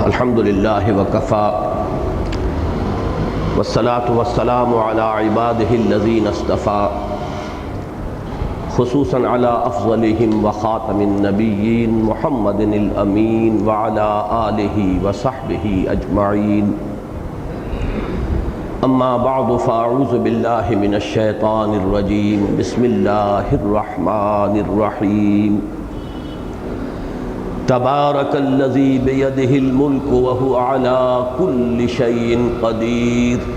الحمد للہ وکفیٰ والصلاة والسلام علی عبادہ الذین اصطفیٰ خصوصاً علی افضلہم وخاتم النبیین محمد الامین وعلی آلہ وصحبہ اجمعین اما بعد فاعوذ باللہ من الشیطان الرجیم بسم اللہ الرحمن الرحیم تبارک الذی بیدہ الملک وہو علی کل شیء قدیر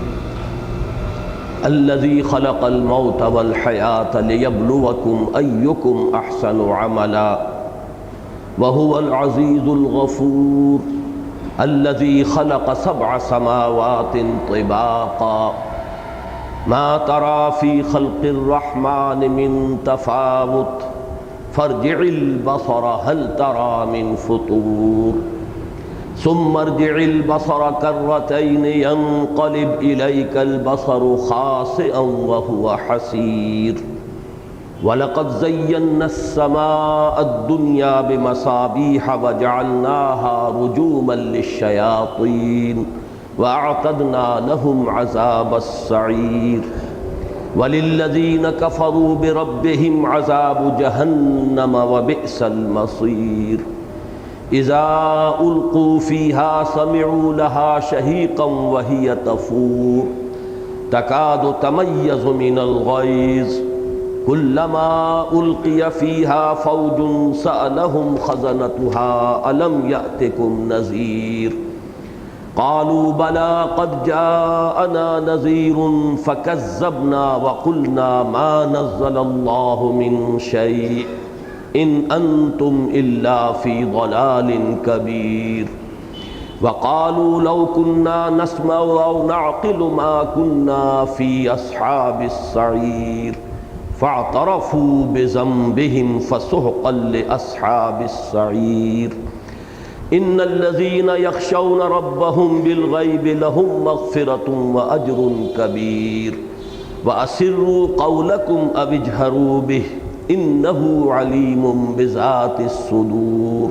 الذی خلق الموت والحیاة لیبلوکم ایکم احسن عملا وہو العزیز الغفور الذی خلق سبع سماوات طباقا ما ترى في خلق الرحمن من تفاوت فارجع البصر هل ترى من فطور ثم ارجع البصر كرتين ينقلب إليك البصر خاسئا وهو حسير ولقد زينا السماء الدنيا بمصابيح وجعلناها رجوما للشياطين وأعتدنا لهم عذاب السعير وَلِلَّذِينَ كَفَرُوا بِرَبِّهِمْ عَذَابُ جَهَنَّمَ وَبِئْسَ الْمَصِيرُ إِذَا أُلْقُوا فِيهَا سَمِعُوا لَهَا شَهِيقًا وَهِيَ تَفُورُ تَكَادُ تَمَيَّزُ مِنَ الْغَيْظِ كُلَّمَا أُلْقِيَ فِيهَا فَوْجٌ سَأَلَهُمْ خَزَنَتُهَا أَلَمْ يَأْتِكُمْ نَذِيرٌ قالوا بلى قد جاءنا نذير فكذبنا وقلنا ما نزل الله من شيء إن أنتم إلا في ضلال كبير وقالوا لو كنا نسمع أو نعقل ما كنا في أصحاب السعير فاعترفوا بذنبهم فسحقا لأصحاب السعير ان الذين يخشون ربهم بالغيب لهم مغفرة واجر كبير واسروا قولكم او اجهروا به انه عليم بذات الصدور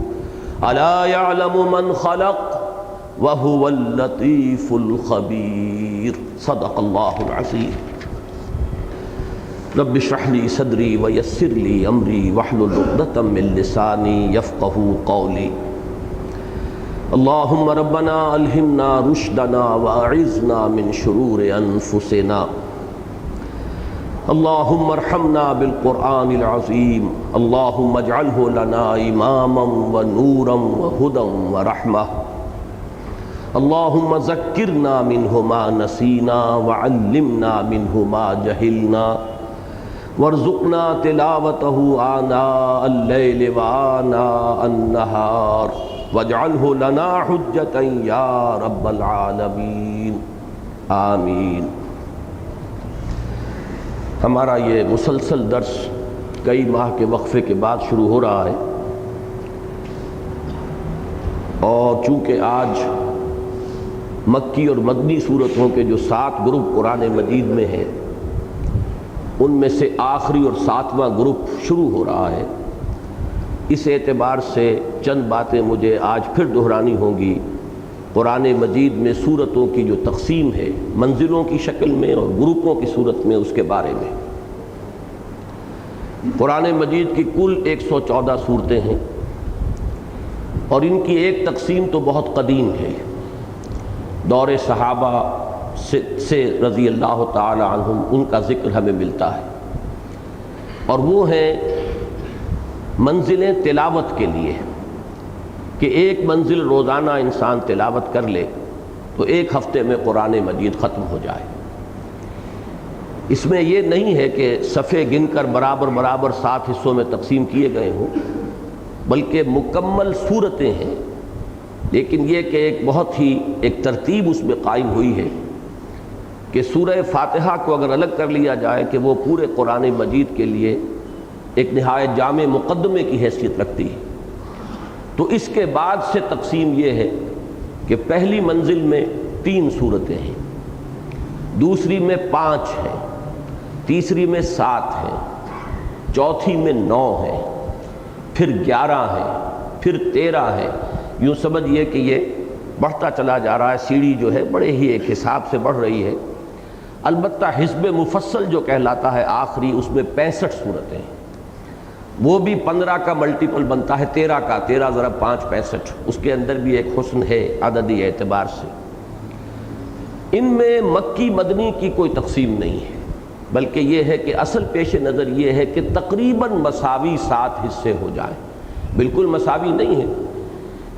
الا يعلم من خلق وهو اللطيف الخبير صدق الله العظيم رب اشرح لي صدري ويسر لي امري واحلل عقدة من لساني يفقهوا قولي اللهم ربنا الہمنا رشدنا واعذنا من شرور انفسنا اللهم ارحمنا بالقرآن العظیم اللهم اجعله لنا اماما ونورا وهدى ورحمة اللهم ذکرنا منه ما نسینا وعلمنا منه ما جہلنا وارزقنا تلاوته آناء الليل وآناء النهار واجعله لنا حجة یا رب العالمین آمین۔ ہمارا یہ مسلسل درس کئی ماہ کے وقفے کے بعد شروع ہو رہا ہے، اور چونکہ آج مکی اور مدنی صورتوں کے جو 7 گروپ قرآن مجید میں ہیں، ان میں سے آخری اور 7واں گروپ شروع ہو رہا ہے، اس اعتبار سے چند باتیں مجھے آج پھر دہرانی ہوں گی۔ قرآن مجید میں سورتوں کی جو تقسیم ہے منزلوں کی شکل میں اور گروپوں کی صورت میں، اس کے بارے میں۔ قرآن مجید کی کل 114 صورتیں ہیں، اور ان کی ایک تقسیم تو بہت قدیم ہے، دور صحابہ سے رضی اللہ تعالی عنہم ان کا ذکر ہمیں ملتا ہے، اور وہ ہیں منزلیں تلاوت کے لیے، کہ ایک منزل روزانہ انسان تلاوت کر لے تو ایک ہفتے میں قرآن مجید ختم ہو جائے۔ اس میں یہ نہیں ہے کہ صفحے گن کر برابر برابر 7 حصوں میں تقسیم کیے گئے ہوں، بلکہ مکمل صورتیں ہیں، لیکن یہ کہ ایک بہت ہی ایک ترتیب اس میں قائم ہوئی ہے کہ سورہ فاتحہ کو اگر الگ کر لیا جائے کہ وہ پورے قرآن مجید کے لیے ایک نہایت جامع مقدمے کی حیثیت رکھتی ہے، تو اس کے بعد سے تقسیم یہ ہے کہ پہلی منزل میں 3 صورتیں ہیں، دوسری میں 5 ہیں، تیسری میں 7 ہیں، چوتھی میں 9 ہیں، پھر 11 ہیں، پھر 13 ہیں۔ یوں سمجھئے کہ یہ بڑھتا چلا جا رہا ہے، سیڑھی جو ہے بڑے ہی ایک حساب سے بڑھ رہی ہے۔ البتہ حزب مفصل جو کہلاتا ہے آخری، اس میں 65 صورتیں ہیں، وہ بھی 15 کا ملٹیپل بنتا ہے 13 کا، 13 ضرب 5 65، اس کے اندر بھی ایک حسن ہے عددی اعتبار سے۔ ان میں مکی مدنی کی کوئی تقسیم نہیں ہے، بلکہ یہ ہے کہ اصل پیش نظر یہ ہے کہ تقریباً مساوی 7 حصے ہو جائیں، بالکل مساوی نہیں ہے۔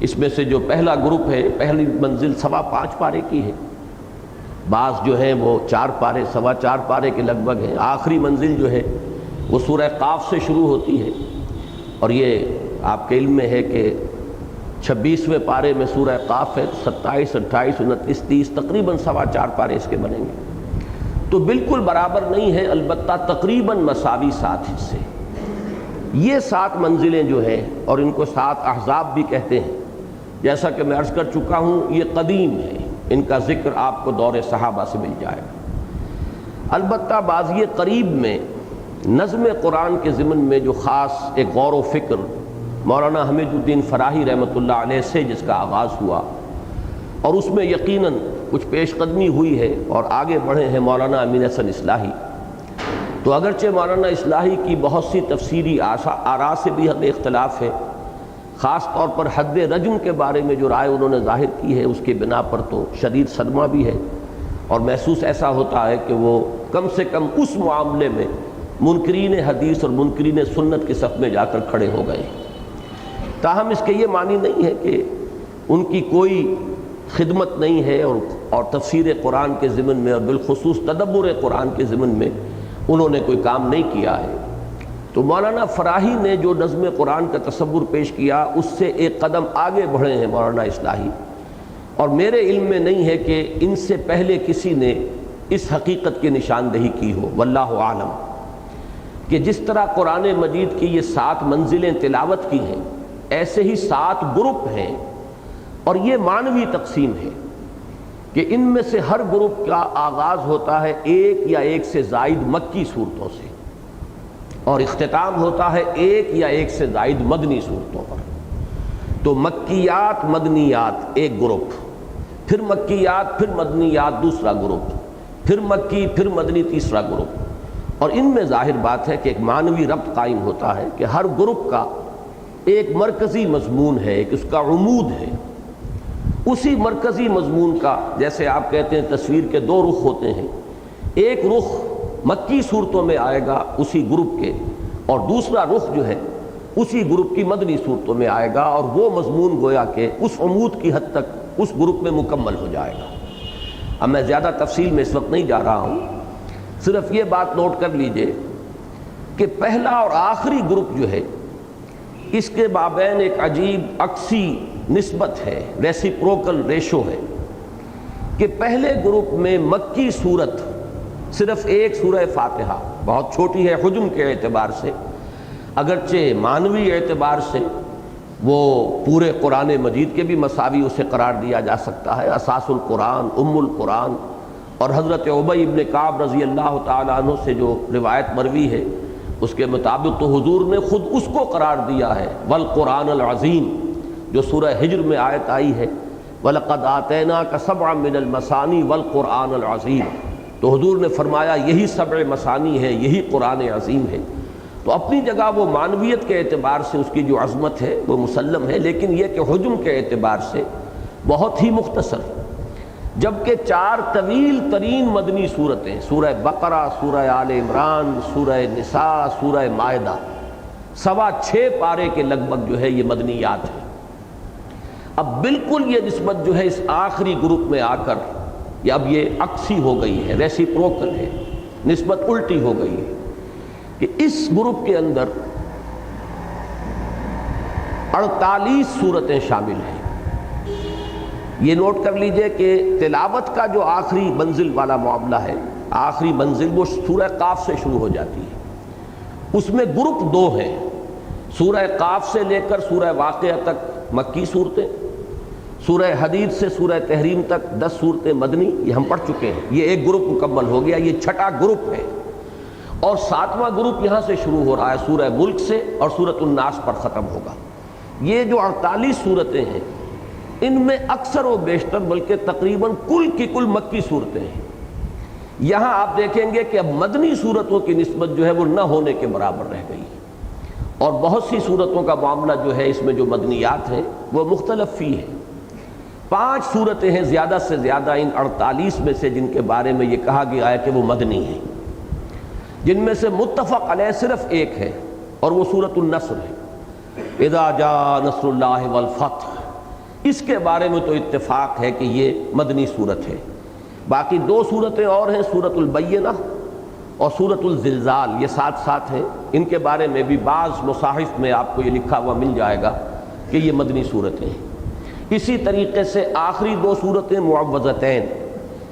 اس میں سے جو پہلا گروپ ہے، پہلی منزل 5.25 پارے کی ہے، بعض جو ہیں وہ 4 پارے 4.25 پارے کے لگ بھگ ہیں۔ آخری منزل جو ہے وہ سورہ قاف سے شروع ہوتی ہے، اور یہ آپ کے علم میں ہے کہ 26ویں پارے میں سورہ قاف ہے، 27 28 29 30 تقریباً 4.25 پارے اس کے بنیں گے، تو بالکل برابر نہیں ہے، البتہ تقریباً مساوی 7 حصے۔ یہ 7 منزلیں جو ہیں، اور ان کو 7 احزاب بھی کہتے ہیں، جیسا کہ میں عرض کر چکا ہوں یہ قدیم ہے، ان کا ذکر آپ کو دور صحابہ سے مل جائے گا۔ البتہ بازی قریب میں نظم قرآن کے ضمن میں جو خاص ایک غور و فکر مولانا حمید الدین فراہی رحمۃ اللہ علیہ سے جس کا آغاز ہوا، اور اس میں یقیناً کچھ پیش قدمی ہوئی ہے اور آگے بڑھے ہیں مولانا امین حسن اصلاحی، تو اگرچہ مولانا اصلاحی کی بہت سی تفسیری آراء سے بھی ہمیں اختلاف ہے، خاص طور پر حد رجم کے بارے میں جو رائے انہوں نے ظاہر کی ہے اس کی بنا پر تو شدید صدمہ بھی ہے، اور محسوس ایسا ہوتا ہے کہ وہ کم سے کم اس معاملے میں منکرین حدیث اور منکرین سنت کے صف میں جا کر کھڑے ہو گئے۔ تاہم اس کے یہ معنی نہیں ہے کہ ان کی کوئی خدمت نہیں ہے اور تفسیر قرآن کے ضمن میں اور بالخصوص تدبر قرآن کے ضمن میں انہوں نے کوئی کام نہیں کیا ہے۔ تو مولانا فراہی نے جو نظم قرآن کا تصور پیش کیا اس سے ایک قدم آگے بڑھے ہیں مولانا اصلاحی، اور میرے علم میں نہیں ہے کہ ان سے پہلے کسی نے اس حقیقت کی نشاندہی کی ہو، واللہ عالم، کہ جس طرح قرآن مجید کی یہ 7 منزلیں تلاوت کی ہیں، ایسے ہی 7 گروپ ہیں، اور یہ معنوی تقسیم ہے کہ ان میں سے ہر گروپ کا آغاز ہوتا ہے ایک یا ایک سے زائد مکی صورتوں سے، اور اختتام ہوتا ہے ایک یا ایک سے زائد مدنی صورتوں پر۔ تو مکیات مدنیات ایک گروپ، پھر مکیات پھر مدنیات دوسرا گروپ، پھر مکی پھر مدنی تیسرا گروپ، اور ان میں ظاہر بات ہے کہ ایک معنوی ربط قائم ہوتا ہے کہ ہر گروپ کا ایک مرکزی مضمون ہے، ایک اس کا عمود ہے۔ اسی مرکزی مضمون کا، جیسے آپ کہتے ہیں تصویر کے 2 رخ ہوتے ہیں، ایک رخ مکی صورتوں میں آئے گا اسی گروپ کے، اور دوسرا رخ جو ہے اسی گروپ کی مدنی صورتوں میں آئے گا، اور وہ مضمون گویا کہ اس عمود کی حد تک اس گروپ میں مکمل ہو جائے گا۔ اب میں زیادہ تفصیل میں اس وقت نہیں جا رہا ہوں، صرف یہ بات نوٹ کر لیجئے کہ پہلا اور آخری گروپ جو ہے اس کے مابین ایک عجیب عکسی نسبت ہے، ریسیپروکل ریشو ہے، کہ پہلے گروپ میں مکی صورت صرف ایک سورہ فاتحہ، بہت چھوٹی ہے حجم کے اعتبار سے، اگرچہ معنوی اعتبار سے وہ پورے قرآن مجید کے بھی مساوی اسے قرار دیا جا سکتا ہے، اساس القرآن، ام القرآن، اور حضرت ابی ابن کعب رضی اللہ تعالیٰ عنہ سے جو روایت مروی ہے اس کے مطابق تو حضور نے خود اس کو قرار دیا ہے والقرآن العظیم، جو سورہ حجر میں آیت آئی ہے وَلَقَدْ آتَيْنَاكَ سَبْعًا مِّنَ الْمَثَانِي وَالْقُرْآنَ الْعَظِيمِ، تو حضور نے فرمایا یہی 7 مثانی ہے، یہی قرآن عظیم ہے۔ تو اپنی جگہ وہ معنویت کے اعتبار سے اس کی جو عظمت ہے وہ مسلم ہے، لیکن یہ کہ حجم کے اعتبار سے بہت ہی مختصر، جبکہ 4 طویل ترین مدنی صورتیں، سورہ بقرہ، سورہ آل عمران، سورہ نساء، سورہ مائدہ، 6.25 پارے کے لگ بھگ جو ہے یہ مدنیات ہیں۔ اب بالکل یہ نسبت جو ہے اس آخری گروپ میں آ کر اب یہ عکسی ہو گئی ہے، ریسیپروکل ہے، نسبت الٹی ہو گئی ہے، کہ اس گروپ کے اندر 48 صورتیں شامل ہیں۔ یہ نوٹ کر لیجئے کہ تلاوت کا جو آخری منزل والا معاملہ ہے، آخری منزل وہ سورہ قاف سے شروع ہو جاتی ہے، اس میں گروپ 2 ہیں، سورہ قاف سے لے کر سورہ واقعہ تک مکی صورتیں، سورہ حدید سے سورہ تحریم تک 10 صورتیں مدنی، یہ ہم پڑھ چکے ہیں، یہ ایک گروپ مکمل ہو گیا، یہ 6واں گروپ ہے، اور 7واں گروپ یہاں سے شروع ہو رہا ہے سورہ ملک سے، اور سورۃ الناس پر ختم ہوگا۔ یہ جو 48 صورتیں ہیں ان میں اکثر و بیشتر بلکہ تقریباً کل کی کل مکی صورتیں ہیں۔ یہاں آپ دیکھیں گے کہ اب مدنی صورتوں کی نسبت جو ہے وہ نہ ہونے کے برابر رہ گئی ہے، اور بہت سی صورتوں کا معاملہ جو ہے اس میں جو مدنیات ہیں وہ مختلف فی ہے۔ 5 صورتیں ہیں زیادہ سے زیادہ ان 48 میں سے جن کے بارے میں یہ کہا گیا ہے کہ وہ مدنی ہیں، جن میں سے متفق علیہ صرف ایک ہے اور وہ سورۃ النصر ہے، اذا جاء نصر اللہ والفتح۔ اس کے بارے میں تو اتفاق ہے کہ یہ مدنی صورت ہے۔ باقی 2 صورتیں اور ہیں، سورۃ البینہ اور سورۃ الزلزال، یہ ساتھ ساتھ ہیں۔ ان کے بارے میں بھی بعض مصاحف میں آپ کو یہ لکھا ہوا مل جائے گا کہ یہ مدنی صورتیں ہیں۔ اسی طریقے سے آخری 2 صورتیں معوذتین،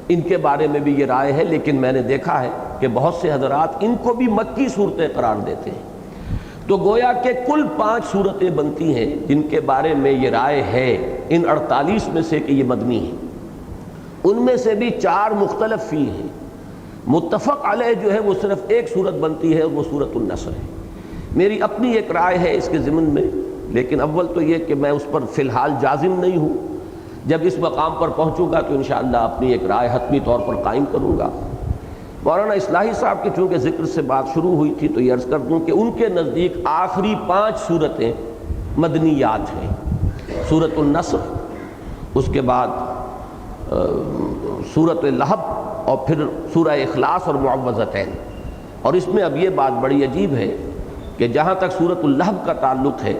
ان کے بارے میں بھی یہ رائے ہے، لیکن میں نے دیکھا ہے کہ بہت سے حضرات ان کو بھی مکی صورتیں قرار دیتے ہیں۔ تو گویا کہ کل 5 صورتیں بنتی ہیں جن کے بارے میں یہ رائے ہے ان 48 میں سے کہ یہ مدنی ہیں۔ ان میں سے بھی 4 مختلف فی ہیں۔ متفق علیہ جو ہے وہ صرف ایک صورت بنتی ہے، وہ سورۃ النصر ہے۔ میری اپنی ایک رائے ہے اس کے ضمن میں، لیکن اول تو یہ کہ میں اس پر فی الحال جازم نہیں ہوں۔ جب اس مقام پر پہنچوں گا تو انشاءاللہ اپنی ایک رائے حتمی طور پر قائم کروں گا۔ مولانا اصلاحی صاحب کی چونکہ ذکر سے بات شروع ہوئی تھی تو یہ عرض کر دوں کہ ان کے نزدیک آخری 5 صورتیں مدنیات ہیں، سورۃ النصر، اس کے بعد سورۃ لہب، اور پھر سورہ اخلاص اور معوذتین۔ اور اس میں اب یہ بات بڑی عجیب ہے کہ جہاں تک سورۃ اللہب کا تعلق ہے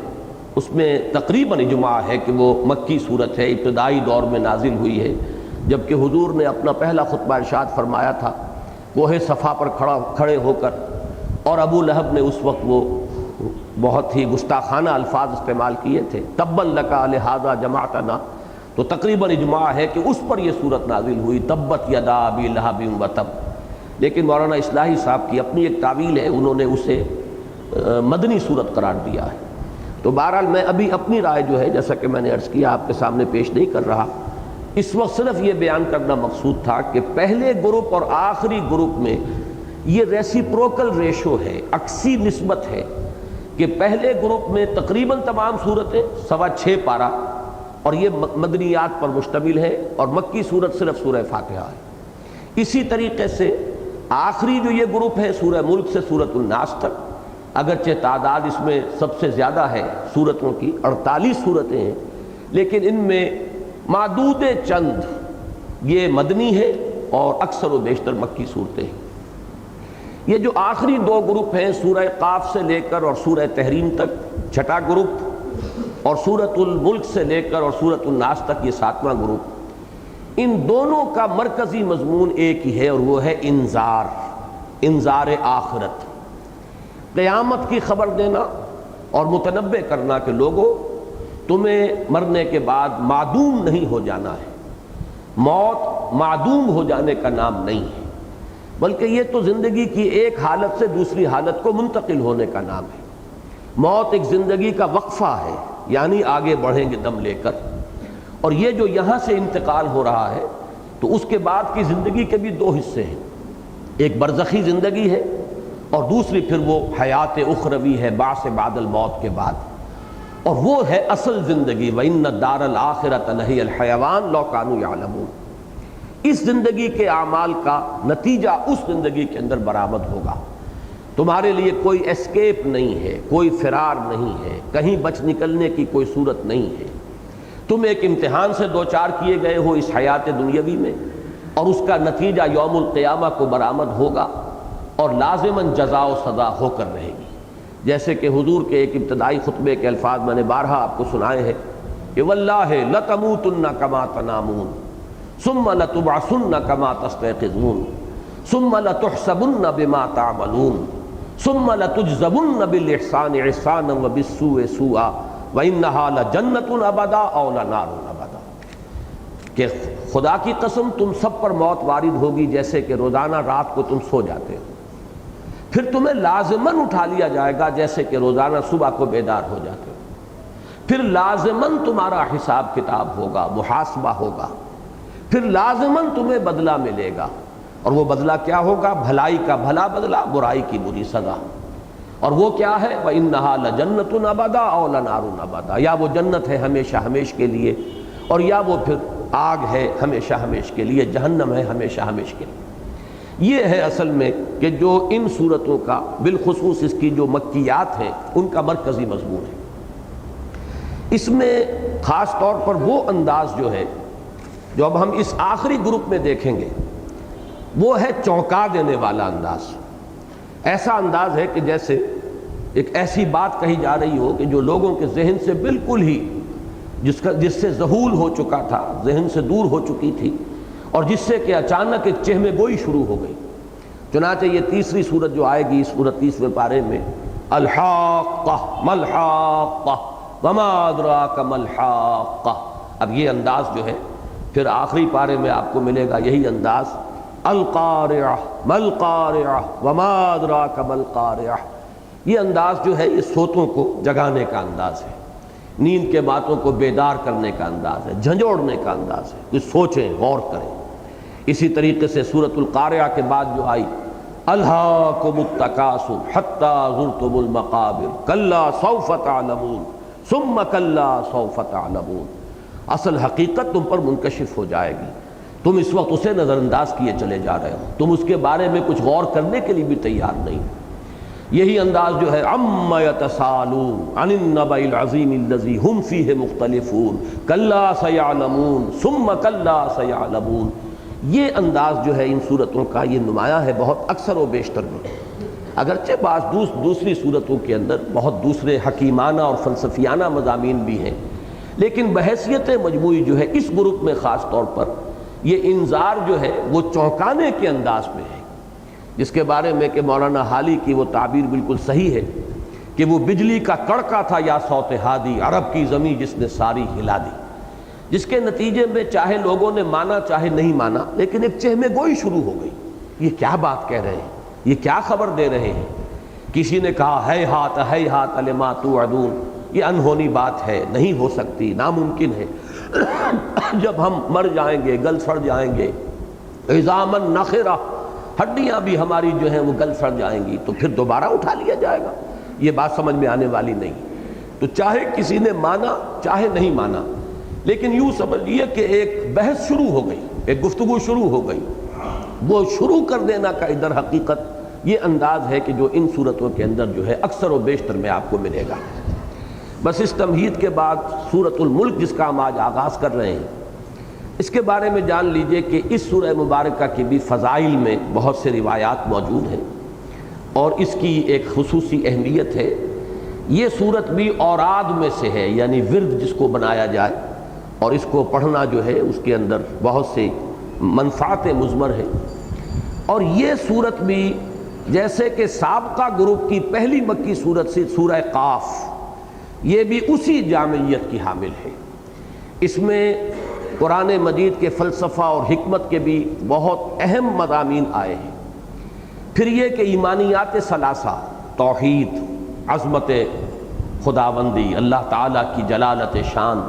اس میں تقریباً اجماع ہے کہ وہ مکی صورت ہے، ابتدائی دور میں نازل ہوئی ہے، جبکہ حضور نے اپنا پہلا خطبہ ارشاد فرمایا تھا کوہ صفا پر کھڑے ہو کر، اور ابو لہب نے اس وقت وہ بہت ہی گستاخانہ الفاظ استعمال کیے تھے، تبا لکا لہذا جمعتنا۔ تو تقریباً اجماع ہے کہ اس پر یہ صورت نازل ہوئی، تبت یدا ابی لہب وتب۔ لیکن مولانا اصلاحی صاحب کی اپنی ایک تعویل ہے، انہوں نے اسے مدنی صورت قرار دیا ہے۔ تو بہرحال میں ابھی اپنی رائے جو ہے جیسا کہ میں نے عرض کیا آپ کے سامنے پیش نہیں کر رہا، اس وقت صرف یہ بیان کرنا مقصود تھا کہ پہلے گروپ اور آخری گروپ میں یہ ریسیپروکل ریشو ہے، عکسی نسبت ہے، کہ پہلے گروپ میں تقریباً تمام صورتیں 6.25 پارہ اور یہ مدنیات پر مشتمل ہے، اور مکی صورت صرف سورہ فاتحہ ہے۔ اسی طریقے سے آخری جو یہ گروپ ہے سورہ ملک سے سورۃ الناس تک، اگرچہ تعداد اس میں سب سے زیادہ ہے صورتوں کی، 48 صورتیں ہیں، لیکن ان میں معدود چند یہ مدنی ہے اور اکثر و بیشتر مکی صورتیں ہیں۔ یہ جو آخری 2 گروپ ہیں سورہ قاف سے لے کر اور سورہ تحریم تک 6واں گروپ، اور سورۃ الملک سے لے کر اور سورۃ الناس تک یہ 7واں گروپ، ان دونوں کا مرکزی مضمون ایک ہی ہے، اور وہ ہے انذار آخرت، قیامت کی خبر دینا اور متنبع کرنا کہ لوگوں تمہیں مرنے کے بعد معدوم نہیں ہو جانا ہے، موت معدوم ہو جانے کا نام نہیں ہے، بلکہ یہ تو زندگی کی ایک حالت سے دوسری حالت کو منتقل ہونے کا نام ہے۔ موت ایک زندگی کا وقفہ ہے، یعنی آگے بڑھیں گے دم لے کر، اور یہ جو یہاں سے انتقال ہو رہا ہے تو اس کے بعد کی زندگی کے بھی 2 حصے ہیں، ایک برزخی زندگی ہے اور دوسری پھر وہ حیات اخروی ہے بعث بعد الموت کے بعد، اور وہ ہے اصل زندگی، وَإِنَّ الدَّارَ الْآخِرَةَ لَهِيَ الْحَيَوَانُ لَوْ كَانُوا يَعْلَمُونَ۔ اس زندگی کے اعمال کا نتیجہ اس زندگی کے اندر برآمد ہوگا۔ تمہارے لیے کوئی اسکیپ نہیں ہے، کوئی فرار نہیں ہے، کہیں بچ نکلنے کی کوئی صورت نہیں ہے۔ تم ایک امتحان سے دوچار کیے گئے ہو اس حیات دنیاوی میں، اور اس کا نتیجہ یوم القیامہ کو برآمد ہوگا، اور لازماً جزا و سزا ہو کر رہے گی۔ جیسے کہ حضور کے ایک ابتدائی خطبے کے الفاظ میں نے بارہا آپ کو سنائے ہیں کہ واللہ لتموتن کما تنامون ثم لتبعثن کما تستيقظون ثم لتحسبن بما تعملون ثم لتجزبن بالاحسان احسانا وبالسوء سوءا وانها لجنۃ ابدا او لنار ابدا، کہ خدا کی قسم تم سب پر موت وارد ہوگی جیسے کہ روزانہ رات کو تم سو جاتے ہو، پھر تمہیں لازماً اٹھا لیا جائے گا جیسے کہ روزانہ صبح کو بیدار ہو جاتے ہو، پھر لازماً تمہارا حساب کتاب ہوگا، محاسبہ ہوگا، پھر لازماً تمہیں بدلہ ملے گا، اور وہ بدلہ کیا ہوگا؟ بھلائی کا بھلا بدلہ، برائی کی بری سزا، اور وہ کیا ہے؟ وَإِنَّهَا لَجَنَّةٌ أَبَدًا أَوْ لَنَارٌ أَبَدًا، یا وہ جنت ہے ہمیشہ ہمیش کے لیے، اور یا وہ پھر آگ ہے ہمیشہ ہمیش کے لیے، جہنم ہے ہمیشہ ہمیش کے لیے۔ یہ ہے اصل میں کہ جو ان صورتوں کا بالخصوص اس کی جو مکیات ہیں ان کا مرکزی مضمون ہے۔ اس میں خاص طور پر وہ انداز جو ہے جو اب ہم اس آخری گروپ میں دیکھیں گے وہ ہے چونکا دینے والا انداز۔ ایسا انداز ہے کہ جیسے ایک ایسی بات کہی جا رہی ہو کہ جو لوگوں کے ذہن سے بالکل ہی جس سے ذہول ہو چکا تھا، ذہن سے دور ہو چکی تھی، اور جس سے کہ اچانک ایک چہمے گوئی شروع ہو گئی۔ چنانچہ یہ تیسری سورت جو آئے گی، سورت 30ویں پارے میں، الحاقہ ملحاقہ وما ادراک ملحاقہ، اب یہ انداز جو ہے پھر آخری پارے میں آپ کو ملے گا یہی انداز، القارعہ ملقارعہ وما ادراک ملقارعہ۔ یہ انداز جو ہے یہ سوتوں کو جگانے کا انداز ہے، نیند کے باتوں کو بیدار کرنے کا انداز ہے، جھنجھوڑنے کا انداز ہے، کچھ سوچیں غور کریں۔ اسی طریقے سے سورۃ القارعہ کے بعد جو آئی، الہاکم التکاثر حتی زرتم المقابر کلا سوف تعلمون ثم کلا سوف تعلمون، اصل حقیقت تم پر منکشف ہو جائے گی، تم اس وقت اسے نظر انداز کیے چلے جا رہے ہو، تم اس کے بارے میں کچھ غور کرنے کے لیے بھی تیار نہیں۔ یہی انداز جو ہے، عم یتساءلون عن النبأ العظیم الذی ہم فیہ مختلفون کلا سیعلمون ثم کلا سیعلمون، یہ انداز جو ہے ان صورتوں کا یہ نمایاں ہے بہت اکثر و بیشتر میں۔ اگرچہ بعض دوسری صورتوں کے اندر بہت دوسرے حکیمانہ اور فلسفیانہ مضامین بھی ہیں، لیکن بحیثیت مجموعی جو ہے اس گروپ میں خاص طور پر یہ انذار جو ہے وہ چونکانے کے انداز میں ہے، جس کے بارے میں کہ مولانا حالی کی وہ تعبیر بالکل صحیح ہے کہ وہ بجلی کا کڑکا تھا یا صوت ہادی، عرب کی زمین جس نے ساری ہلا دی، جس کے نتیجے میں چاہے لوگوں نے مانا چاہے نہیں مانا لیکن ایک چہمے گوئی شروع ہو گئی۔ یہ کیا بات کہہ رہے ہیں، یہ کیا خبر دے رہے ہیں؟ کسی نے کہا ہے ہاتھ لما توعدون، یہ انہونی بات ہے، نہیں ہو سکتی، ناممکن ہے، جب ہم مر جائیں گے، گل سڑ جائیں گے، عظاما نخرہ، ہڈیاں بھی ہماری جو ہیں وہ گل سڑ جائیں گی تو پھر دوبارہ اٹھا لیا جائے گا، یہ بات سمجھ میں آنے والی نہیں۔ تو چاہے کسی نے مانا چاہے نہیں مانا، لیکن یوں سمجھیے کہ ایک بحث شروع ہو گئی، ایک گفتگو شروع ہو گئی، وہ شروع کر دینا کا ادھر حقیقت یہ انداز ہے کہ جو ان صورتوں کے اندر جو ہے اکثر و بیشتر میں آپ کو ملے گا۔ بس اس تمہید کے بعد سورۃ الملک جس کا ہم آج آغاز کر رہے ہیں، اس کے بارے میں جان لیجئے کہ اس سورہ مبارکہ کی بھی فضائل میں بہت سے روایات موجود ہیں، اور اس کی ایک خصوصی اہمیت ہے۔ یہ سورت بھی اوراد میں سے ہے، یعنی ورد جس کو بنایا جائے اور اس کو پڑھنا جو ہے اس کے اندر بہت سے منفعت مضمر ہے۔ اور یہ سورت بھی جیسے کہ سابقہ گروپ کی پہلی مکی سورت سے سورہ قاف، یہ بھی اسی جامعیت کی حامل ہے۔ اس میں قرآن مجید کے فلسفہ اور حکمت کے بھی بہت اہم مضامین آئے ہیں۔ پھر یہ کہ ایمانیات ثلاثہ، توحید، عظمت خداوندی، اللہ تعالیٰ کی جلالت شان،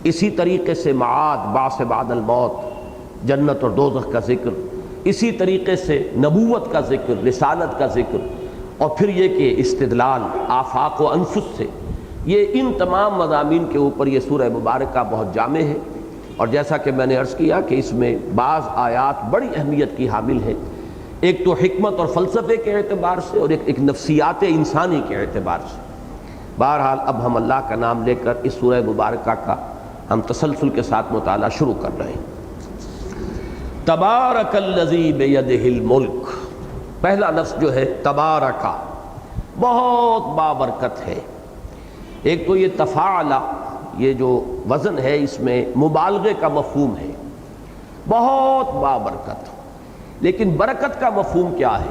اسی طریقے سے معاد، بعث بعد الموت، جنت اور دوزخ کا ذکر، اسی طریقے سے نبوت کا ذکر، رسالت کا ذکر، اور پھر یہ کہ استدلال آفاق و انفس سے، یہ ان تمام مضامین کے اوپر یہ سورہ مبارکہ بہت جامع ہے۔ اور جیسا کہ میں نے عرض کیا کہ اس میں بعض آیات بڑی اہمیت کی حامل ہیں، ایک تو حکمت اور فلسفے کے اعتبار سے اور ایک نفسیات انسانی کے اعتبار سے۔ بہرحال اب ہم اللہ کا نام لے کر اس سورہ مبارکہ کا ہم تسلسل کے ساتھ مطالعہ شروع کر رہے ہیں۔ تبارک الذی بیدہ الملک، پہلا لفظ جو ہے تبارکہ، بہت بابرکت ہے۔ ایک تو یہ تفاعلہ، یہ جو وزن ہے اس میں مبالغے کا مفہوم ہے، بہت بابرکت۔ لیکن برکت کا مفہوم کیا ہے؟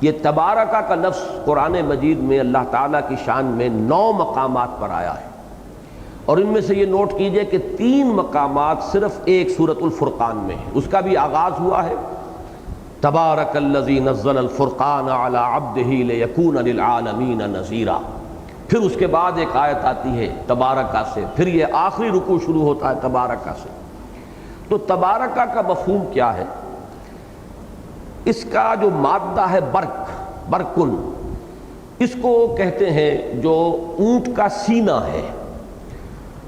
یہ تبارکہ کا لفظ قرآن مجید میں اللہ تعالیٰ کی شان میں 9 مقامات پر آیا ہے، اور ان میں سے یہ نوٹ کیجئے کہ 3 مقامات صرف ایک سورۃ الفرقان میں ہے، اس کا بھی آغاز ہوا ہے تبارک الذی نزل الفرقان علی عبدہ لیکون للعالمین نذیرا، پھر اس کے بعد ایک آیت آتی ہے تبارکہ سے، پھر یہ آخری رکوع شروع ہوتا ہے تبارکہ سے۔ تو تبارکہ کا مفہوم کیا ہے؟ اس کا جو مادہ ہے برکن، اس کو کہتے ہیں جو اونٹ کا سینہ ہے،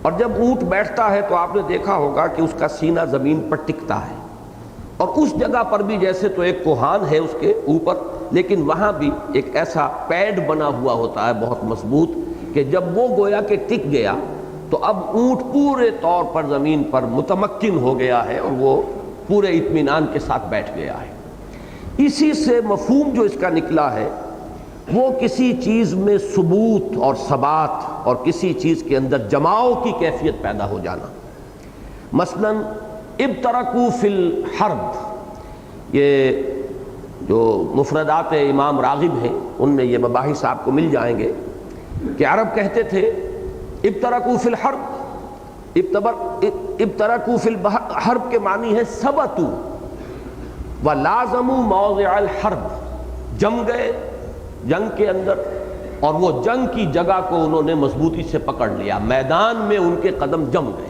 اور جب اونٹ بیٹھتا ہے تو آپ نے دیکھا ہوگا کہ اس کا سینہ زمین پر ٹکتا ہے، اور اس جگہ پر بھی جیسے تو ایک کوہان ہے اس کے اوپر، لیکن وہاں بھی ایک ایسا پیڈ بنا ہوا ہوتا ہے بہت مضبوط کہ جب وہ گویا کہ ٹک گیا تو اب اونٹ پورے طور پر زمین پر متمکن ہو گیا ہے اور وہ پورے اطمینان کے ساتھ بیٹھ گیا ہے۔ اسی سے مفہوم جو اس کا نکلا ہے وہ کسی چیز میں ثبوت اور ثبات اور کسی چیز کے اندر جماؤ کی کیفیت پیدا ہو جانا۔ مثلا ابترکوا فی الحرب، یہ جو مفردات امام راغب ہیں ان میں یہ مباحث آپ کو مل جائیں گے کہ عرب کہتے تھے ابترکوا فی الحرب، ابترکوا فی الحرب کے معنی ہے ثبتوا ولازموا موضع الحرب، جم گئے جنگ کے اندر اور وہ جنگ کی جگہ کو انہوں نے مضبوطی سے پکڑ لیا، میدان میں ان کے قدم جم گئے۔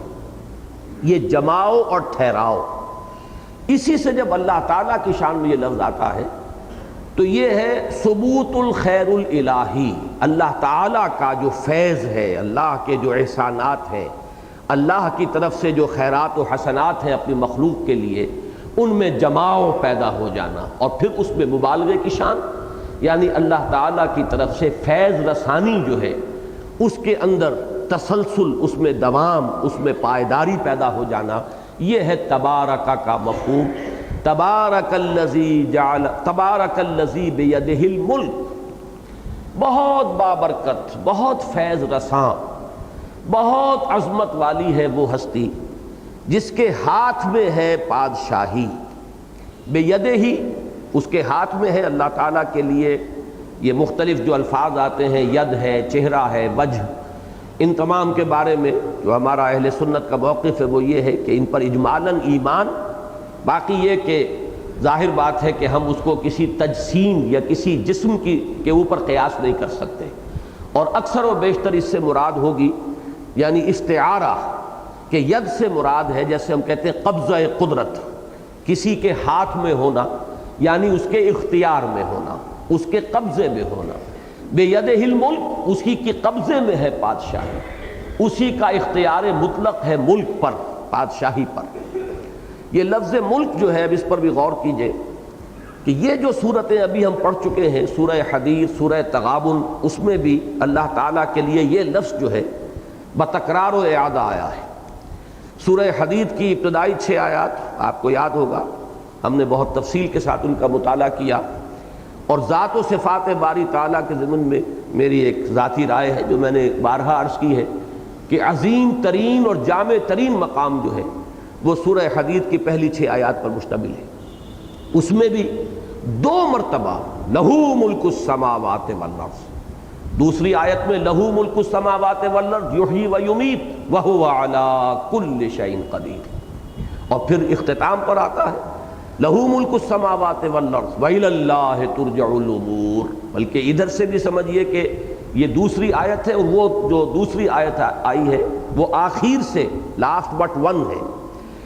یہ جماؤ اور ٹھہراؤ، اسی سے جب اللہ تعالیٰ کی شان میں یہ لفظ آتا ہے تو یہ ہے ثبوت الخیر الالہی، اللہ تعالیٰ کا جو فیض ہے، اللہ کے جو احسانات ہیں، اللہ کی طرف سے جو خیرات و حسنات ہیں اپنی مخلوق کے لیے، ان میں جماؤ پیدا ہو جانا، اور پھر اس میں مبالغے کی شان، یعنی اللہ تعالیٰ کی طرف سے فیض رسانی جو ہے اس کے اندر تسلسل، اس میں دوام، اس میں پائیداری پیدا ہو جانا، یہ ہے تبارک کا مفہوم۔ تبارک الذی بیدہ الملک، بہت بابرکت، بہت فیض رساں، بہت عظمت والی ہے وہ ہستی جس کے ہاتھ میں ہے بادشاہی۔ بیدہ ہی، اس کے ہاتھ میں ہے۔ اللہ تعالیٰ کے لیے یہ مختلف جو الفاظ آتے ہیں، ید ہے، چہرہ ہے، وجہ، ان تمام کے بارے میں جو ہمارا اہل سنت کا موقف ہے وہ یہ ہے کہ ان پر اجمالاً ایمان، باقی یہ کہ ظاہر بات ہے کہ ہم اس کو کسی تجسیم یا کسی جسم کے اوپر قیاس نہیں کر سکتے، اور اکثر و بیشتر اس سے مراد ہوگی یعنی استعارہ، کہ ید سے مراد ہے جیسے ہم کہتے ہیں قبضہ قدرت، کسی کے ہاتھ میں ہونا، یعنی اس کے اختیار میں ہونا، اس کے قبضے میں ہونا۔ بیدہ الملک، اسی کے قبضے میں ہے بادشاہی، اسی کا اختیار مطلق ہے ملک پر، بادشاہی پر۔ یہ لفظ ملک جو ہے اب اس پر بھی غور کیجئے کہ یہ جو صورتیں ابھی ہم پڑھ چکے ہیں، سورہ حدید، سورہ تغابن، اس میں بھی اللہ تعالیٰ کے لیے یہ لفظ جو ہے بتکرار و اعادہ آیا ہے۔ سورہ حدید کی ابتدائی 6 آیات آپ کو یاد ہوگا، ہم نے بہت تفصیل کے ساتھ ان کا مطالعہ کیا، اور ذات و صفات باری تعالیٰ کے ضمن میں میری ایک ذاتی رائے ہے جو میں نے بارہا عرض کی ہے کہ عظیم ترین اور جامع ترین مقام جو ہے وہ سورہ حدید کی پہلی 6 آیات پر مشتمل ہے۔ اس میں بھی 2 مرتبہ لہو ملک السماوات والارض، دوسری آیت میں لہو ملک السماوات والارض یحیی و یمیت وہو علی کل شیء قدیر، اور پھر اختتام پر آتا ہے لہو ملک السماوات والارض وإلی اللہ ترجع الامور، بلکہ ادھر سے بھی سمجھیے کہ یہ دوسری آیت ہے، اور وہ جو دوسری آیت آئی ہے وہ آخر سے لاسٹ بٹ 1 ہے،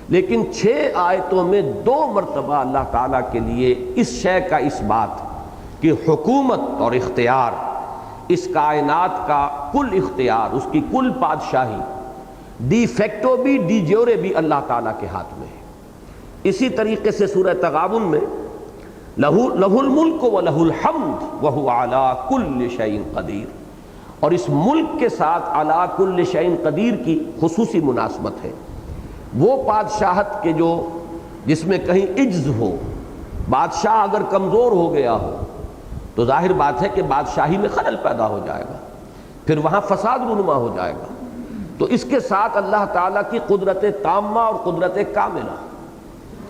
لیکن 6 آیتوں میں 2 مرتبہ اللہ تعالیٰ کے لیے اس شے کا اس بات کہ حکومت اور اختیار، اس کائنات کا کل اختیار، اس کی کل بادشاہی ڈی فیکٹو بھی ڈی جیورے بھی اللہ تعالیٰ کے ہاتھ میں ہے۔ اسی طریقے سے سورہ تغابن میں لہ الملک و لہ الحمد وہو علی کل شیء قدیر، اور اس ملک کے ساتھ علی کل شیء قدیر کی خصوصی مناسبت ہے۔ وہ بادشاہت کے جو جس میں کہیں عجز ہو، بادشاہ اگر کمزور ہو گیا ہو تو ظاہر بات ہے کہ بادشاہی میں خلل پیدا ہو جائے گا، پھر وہاں فساد رونما ہو جائے گا۔ تو اس کے ساتھ اللہ تعالیٰ کی قدرت تامہ اور قدرت کاملہ،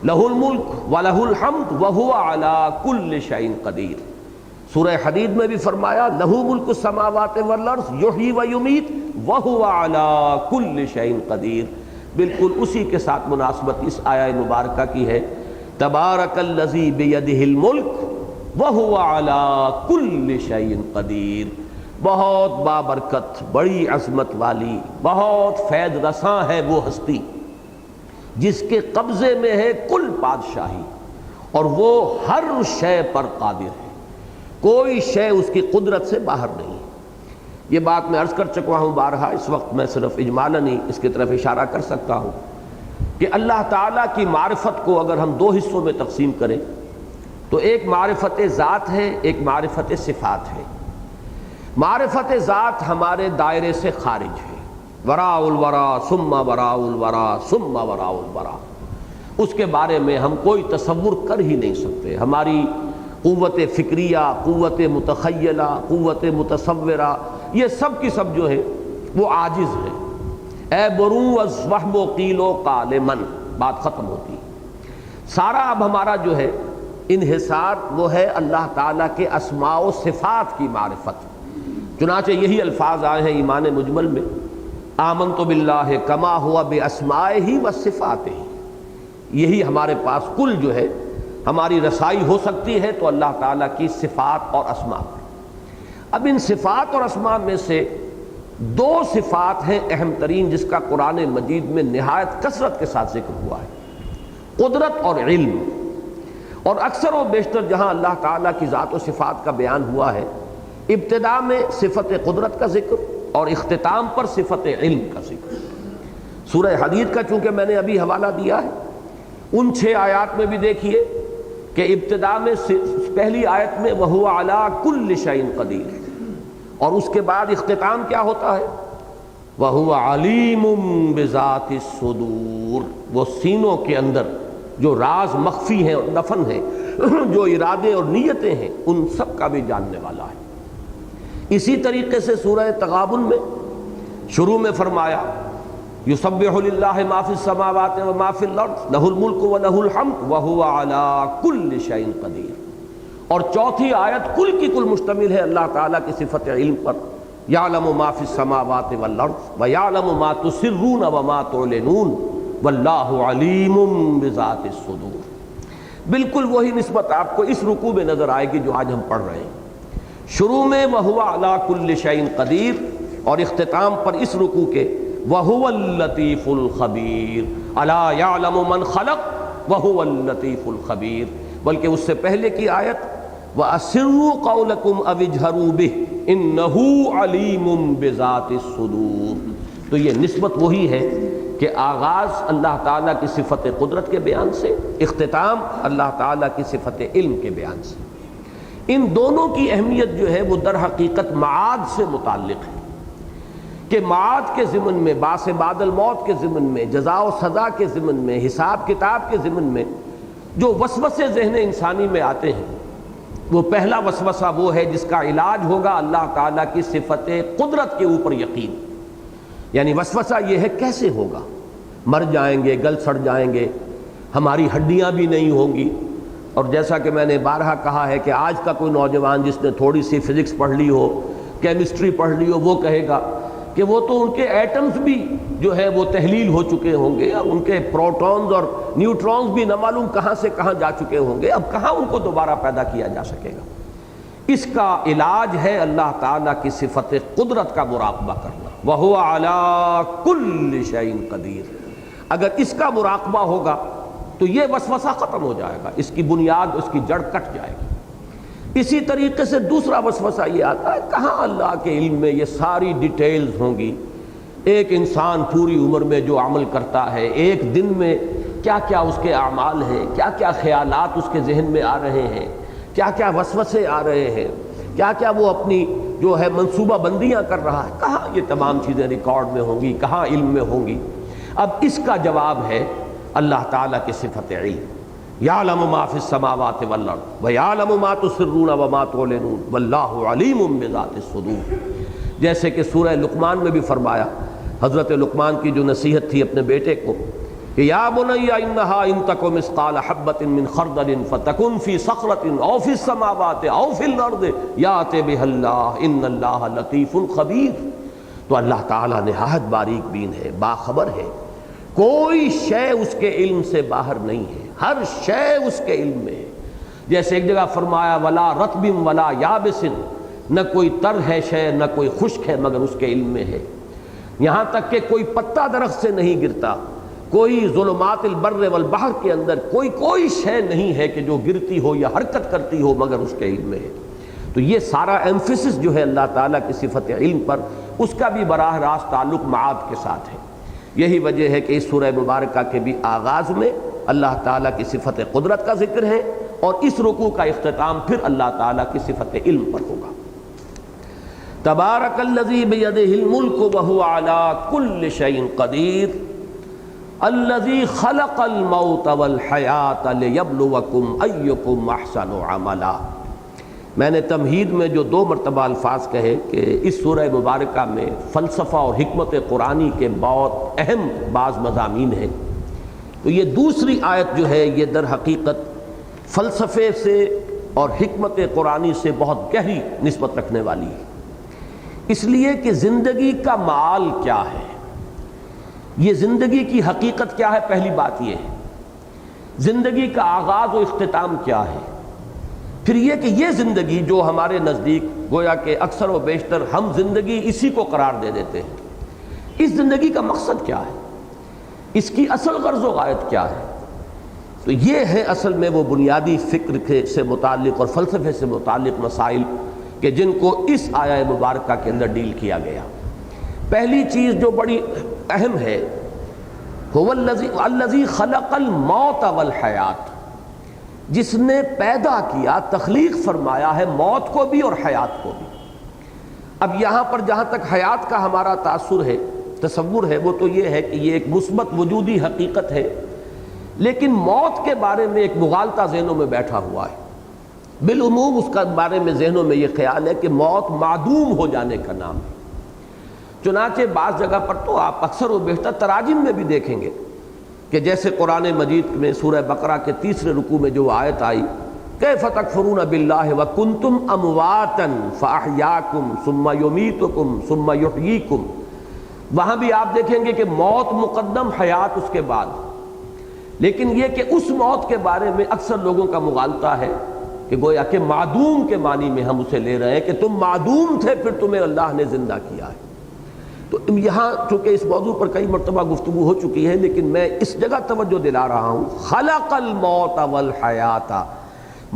لہ الملک و لہ الحمد وہو علی کل شیء قدیر۔ سورہ حدید میں بھی فرمایا لہ ملک السماوات والارض یحیی و یمیت وہو علی کل شیء قدیر، بالکل اسی کے ساتھ مناسبت اس آیہ مبارکہ کی ہے، تبارک الذی بیدہ الملک وہو علی کل شیء قدیر، بہت بابرکت، بڑی عظمت والی، بہت فیض رساں ہے وہ ہستی جس کے قبضے میں ہے کل بادشاہی، اور وہ ہر شے پر قادر ہے، کوئی شے اس کی قدرت سے باہر نہیں۔ یہ بات میں عرض کر چکا ہوں بارہا، اس وقت میں صرف اجمالاً ہی اس کی طرف اشارہ کر سکتا ہوں کہ اللہ تعالیٰ کی معرفت کو اگر ہم دو حصوں میں تقسیم کریں تو ایک معرفت ذات ہے، ایک معرفت صفات ہے۔ معرفت ذات ہمارے دائرے سے خارج ہے، وراء الورا ثم وراء الورا ثم وراء الورا، اس کے بارے میں ہم کوئی تصور کر ہی نہیں سکتے۔ ہماری قوت فکریہ، قوت متخیلہ، قوت متصورہ، یہ سب کی سب جو ہے وہ عاجز ہے۔ اے برو از وہم و قیل و قال من، بات ختم ہوتی ہے۔ سارا اب ہمارا جو ہے انحصار وہ ہے اللہ تعالیٰ کے اسماء و صفات کی معرفت۔ چنانچہ یہی الفاظ آئے ہیں ایمان مجمل میں، آمنت باللہ کما ہوا باسمائہ و صفاتہ۔ یہی ہمارے پاس کل جو ہے ہماری رسائی ہو سکتی ہے تو اللہ تعالیٰ کی صفات اور اسماء پر۔ اب ان صفات اور اسماء میں سے دو صفات ہیں اہم ترین، جس کا قرآن مجید میں نہایت کثرت کے ساتھ ذکر ہوا ہے، قدرت اور علم۔ اور اکثر و بیشتر جہاں اللہ تعالیٰ کی ذات و صفات کا بیان ہوا ہے، ابتدا میں صفت قدرت کا ذکر اور اختتام پر صفت علم کا ذکر۔ سورہ حدید کا چونکہ میں نے ابھی حوالہ دیا ہے، ان 6 آیات میں بھی دیکھیے کہ ابتدا میں پہلی آیت میں وَهُوَ عَلَىٰ كُلِّ شَيْءٍ قَدِيرٌ، اور اس کے بعد اختتام کیا ہوتا ہے؟ وَهُوَ عَلِيمٌ بِذَاتِ الصُّدُورِ، وہ سینوں کے اندر جو راز مخفی ہیں اور دفن ہیں، جو ارادے اور نیتیں ہیں، ان سب کا بھی جاننے والا ہے۔ اسی طریقے سے سورہ تغابن میں شروع میں فرمایا یسبح للہ ما فی السماوات و ما فی الارض لہ الملک و لہ الحمد وہو علی کل شیء قدیر، اور چوتھی آیت کل کی کل مشتمل ہے اللہ تعالیٰ کی صفت علم پر، یعلم ما فی السماوات والارض ویعلم ما تسرون وما تعلنون واللہ علیم بذات الصدور۔ بالکل وہی نسبت آپ کو اس رکوع میں نظر آئے گی جو آج ہم پڑھ رہے ہیں۔ شروع میں وَهُوَ عَلَىٰ كُلِّ شَيْءٍ قَدِيرٌ، اور اختتام پر اس رکوع کے وَهُوَ اللَّطِيفُ الْخَبِيرُ أَلَا يَعْلَمُ مَنْ خَلَقَ وَهُوَ اللَّطِيفُ الْخَبِيرُ، بلکہ اس سے پہلے کی آیت وَأَسِرُّوا قَوْلَكُمْ أَوِ اجْهَرُوا بِهِ إِنَّهُ عَلِيمٌ بِذَاتِ الصُّدُورِ۔ تو یہ نسبت وہی ہے کہ آغاز اللہ تعالیٰ کی صفت قدرت کے بیان سے، اختتام اللہ تعالیٰ کی صفت علم کے بیان سے۔ ان دونوں کی اہمیت جو ہے وہ در حقیقت معاد سے متعلق ہے، کہ معاد کے ضمن میں، باس بعد الموت کے ضمن میں، جزا و سزا کے ضمن میں، حساب کتاب کے ضمن میں جو وسوسے ذہن انسانی میں آتے ہیں، وہ پہلا وسوسہ وہ ہے جس کا علاج ہوگا اللہ تعالیٰ کی صفت قدرت کے اوپر یقین۔ یعنی وسوسہ یہ ہے کیسے ہوگا، مر جائیں گے، گل سڑ جائیں گے، ہماری ہڈیاں بھی نہیں ہوں گی۔ اور جیسا کہ میں نے بارہا کہا ہے کہ آج کا کوئی نوجوان جس نے تھوڑی سی فزکس پڑھ لی ہو، کیمسٹری پڑھ لی ہو، وہ کہے گا کہ وہ تو ان کے ایٹمز بھی جو ہے وہ تحلیل ہو چکے ہوں گے، ان کے پروٹونز اور نیوٹرونز بھی نہ معلوم کہاں سے کہاں جا چکے ہوں گے، اب کہاں ان کو دوبارہ پیدا کیا جا سکے گا۔ اس کا علاج ہے اللہ تعالیٰ کی صفت قدرت کا مراقبہ کرنا، وَهُوَ عَلَىٰ كُلِّ شَيْءٍ قَدِيرٌ۔ اگر اس کا مراقبہ ہوگا تو یہ وسوسہ ختم ہو جائے گا، اس کی بنیاد، اس کی جڑ کٹ جائے گی۔ اسی طریقے سے دوسرا وسوسہ یہ آتا ہے، کہاں اللہ کے علم میں یہ ساری ڈیٹیلز ہوں گی، ایک انسان پوری عمر میں جو عمل کرتا ہے، ایک دن میں کیا کیا اس کے اعمال ہیں، کیا کیا خیالات اس کے ذہن میں آ رہے ہیں، کیا کیا وسوسے آ رہے ہیں، کیا کیا وہ اپنی جو ہے منصوبہ بندیاں کر رہا ہے، کہاں یہ تمام چیزیں ریکارڈ میں ہوں گی، کہاں علم میں ہوں گی۔ اب اس کا جواب ہے اللہ تعالیٰ کی صفت علم، یعلم ما فی السماوات والارض ویعلم ما تسرون وما تعلنون واللہ علیم بذات الصدور۔ جیسے کہ سورہ لقمان میں بھی فرمایا، حضرت لقمان کی جو نصیحت تھی اپنے بیٹے کو کہ یا بنی انہا ان تک مثقال حبۃ من خردل فتکن فی صخرۃ او فی السماوات او فی الارض یأت بها اللہ ان اللہ لطیف خبیر۔ تو اللہ تعالیٰ نہایت باریک بین ہے، باخبر ہے، کوئی شے اس کے علم سے باہر نہیں ہے، ہر شے اس کے علم میں ہے۔ جیسے ایک جگہ فرمایا ولا رطب ولا یابس، نہ کوئی تر ہے شے نہ کوئی خشک ہے مگر اس کے علم میں ہے۔ یہاں تک کہ کوئی پتا درخت سے نہیں گرتا، کوئی ظلمات البر والبحر کے اندر کوئی شے نہیں ہے کہ جو گرتی ہو یا حرکت کرتی ہو مگر اس کے علم میں ہے۔ تو یہ سارا ایمفیسس جو ہے اللہ تعالیٰ کی صفت علم پر، اس کا بھی براہ راست تعلق معاد کے ساتھ ہے۔ یہی وجہ ہے کہ اس سورہ مبارکہ کے بھی آغاز میں اللہ تعالیٰ کی صفت قدرت کا ذکر ہے، اور اس رکوع کا اختتام پھر اللہ تعالیٰ کی صفت علم پر ہوگا۔ تبارک الذی بیدہ الملک وہو علی کل شیء قدیر الذی خلق الموت والحیاۃ لیبلوکم ایکم احسن عملا۔ میں نے تمہید میں جو 2 مرتبہ الفاظ کہے کہ اس سورہ مبارکہ میں فلسفہ اور حکمت قرآنی کے بہت اہم بعض مضامین ہیں، تو یہ دوسری آیت جو ہے یہ در حقیقت فلسفے سے اور حکمت قرآنی سے بہت گہری نسبت رکھنے والی ہے، اس لیے کہ زندگی کا معال کیا ہے، یہ زندگی کی حقیقت کیا ہے۔ پہلی بات یہ ہے زندگی کا آغاز و اختتام کیا ہے، پھر یہ کہ یہ زندگی جو ہمارے نزدیک گویا کہ اکثر و بیشتر ہم زندگی اسی کو قرار دے دیتے ہیں، اس زندگی کا مقصد کیا ہے، اس کی اصل غرض و غایت کیا ہے۔ تو یہ ہے اصل میں وہ بنیادی فکر سے متعلق اور فلسفے سے متعلق مسائل کہ جن کو اس آیہ مبارکہ کے اندر ڈیل کیا گیا۔ پہلی چیز جو بڑی اہم ہے، هو الذی خلق الموت والحیات، جس نے پیدا کیا، تخلیق فرمایا ہے موت کو بھی اور حیات کو بھی۔ اب یہاں پر جہاں تک حیات کا ہمارا تاثر ہے، تصور ہے، وہ تو یہ ہے کہ یہ ایک مثبت وجودی حقیقت ہے، لیکن موت کے بارے میں ایک مغالطہ ذہنوں میں بیٹھا ہوا ہے۔ بالعموم اس کا بارے میں ذہنوں میں یہ خیال ہے کہ موت معدوم ہو جانے کا نام ہے۔ چنانچہ بعض جگہ پر تو آپ اکثر و بیشتر تراجم میں بھی دیکھیں گے کہ جیسے قرآن مجید میں سورہ بقرہ کے 3 رکوع میں جو آیت آئی کیف تکفرون باللہ وکنتم امواتا فاحیاکم ثم یمیتکم ثم یحییکم، وہاں بھی آپ دیکھیں گے کہ موت مقدم، حیات اس کے بعد۔ لیکن یہ کہ اس موت کے بارے میں اکثر لوگوں کا مغالطہ ہے کہ گویا کہ معدوم کے معنی میں ہم اسے لے رہے ہیں کہ تم معدوم تھے پھر تمہیں اللہ نے زندہ کیا ہے۔ تو یہاں چونکہ اس موضوع پر کئی مرتبہ گفتگو ہو چکی ہے، لیکن میں اس جگہ توجہ دلا رہا ہوں، خلق الموت والحیات،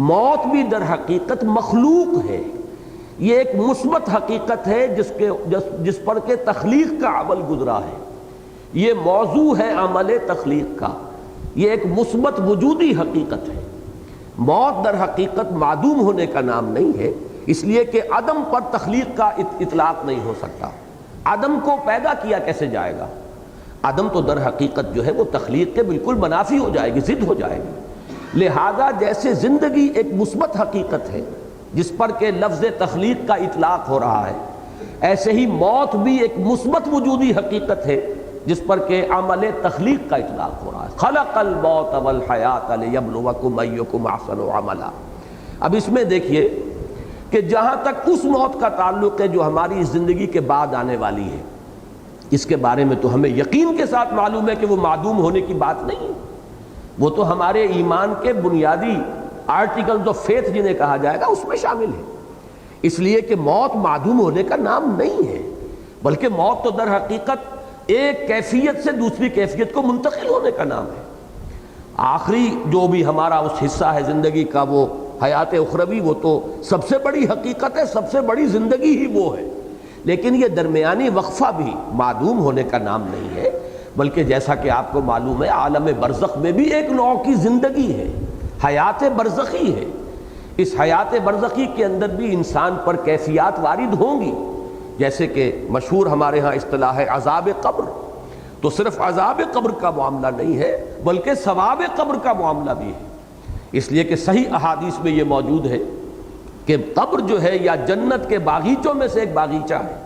موت بھی در حقیقت مخلوق ہے، یہ ایک مثبت حقیقت ہے جس پر کہ تخلیق کا عمل گزرا ہے، یہ موضوع ہے عمل تخلیق کا، یہ ایک مثبت وجودی حقیقت ہے۔ موت در حقیقت معدوم ہونے کا نام نہیں ہے، اس لیے کہ عدم پر تخلیق کا اطلاق نہیں ہو سکتا۔ عدم کو پیدا کیا کیسے جائے گا؟ عدم تو در حقیقت جو ہے وہ تخلیق کے بالکل منافی ہو جائے گی، ضد ہو جائے گی۔ لہذا جیسے زندگی ایک مثبت حقیقت ہے جس پر کہ لفظ تخلیق کا اطلاق ہو رہا ہے، ایسے ہی موت بھی ایک مثبت وجودی حقیقت ہے جس پر کہ عمل تخلیق کا اطلاق ہو رہا ہے۔ خلق الموت والحیات لیبلوکم ایکم احسن عملا۔ اب اس میں دیکھیے کہ جہاں تک اس موت کا تعلق ہے جو ہماری زندگی کے بعد آنے والی ہے، اس کے بارے میں تو ہمیں یقین کے ساتھ معلوم ہے کہ وہ معدوم ہونے کی بات نہیں ہے، وہ تو ہمارے ایمان کے بنیادی آرٹیکلز آف فیتھ جنہیں کہا جائے گا اس میں شامل ہے، اس لیے کہ موت معدوم ہونے کا نام نہیں ہے، بلکہ موت تو در حقیقت ایک کیفیت سے دوسری کیفیت کو منتقل ہونے کا نام ہے۔ آخری جو بھی ہمارا اس حصہ ہے زندگی کا وہ حیات اخروی، وہ تو سب سے بڑی حقیقت ہے، سب سے بڑی زندگی ہی وہ ہے، لیکن یہ درمیانی وقفہ بھی معدوم ہونے کا نام نہیں ہے، بلکہ جیسا کہ آپ کو معلوم ہے عالم برزخ میں بھی ایک نوع کی زندگی ہے، حیات برزخی ہے۔ اس حیات برزخی کے اندر بھی انسان پر کیفیات وارد ہوں گی، جیسے کہ مشہور ہمارے ہاں اصطلاح ہے عذاب قبر، تو صرف عذاب قبر کا معاملہ نہیں ہے بلکہ ثواب قبر کا معاملہ بھی ہے، اس لیے کہ صحیح احادیث میں یہ موجود ہے کہ قبر جو ہے یا جنت کے باغیچوں میں سے ایک باغیچہ ہے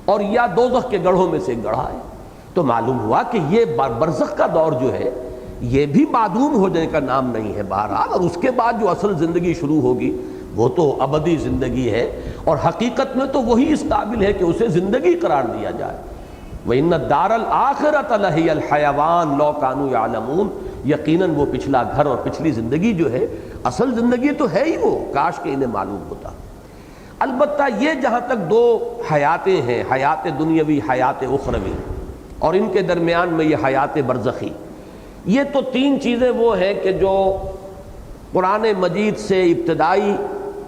اور یا دوزخ کے گڑھوں میں سے ایک گڑھا ہے، تو معلوم ہوا کہ یہ برزخ کا دور جو ہے یہ بھی معدوم ہونے کا نام نہیں ہے بہرحال، اور اس کے بعد جو اصل زندگی شروع ہوگی وہ تو ابدی زندگی ہے، اور حقیقت میں تو وہی اس قابل ہے کہ اسے زندگی قرار دیا جائے۔ وَإِنَّ الدَّارَ الْآخِرَةَ لَهِيَ الْحَيَوَانُ لَوْ كَانُوا يَعْلَمُونَ، یقیناً وہ پچھلا گھر اور پچھلی زندگی جو ہے اصل زندگی تو ہے ہی وہ، کاش کہ انہیں معلوم ہوتا۔ البتہ یہ جہاں تک دو حیاتیں ہیں، حیات دنیاوی، حیات اخروی، اور ان کے درمیان میں یہ حیات برزخی، یہ تو تین چیزیں وہ ہیں کہ جو قرآن مجید سے ابتدائی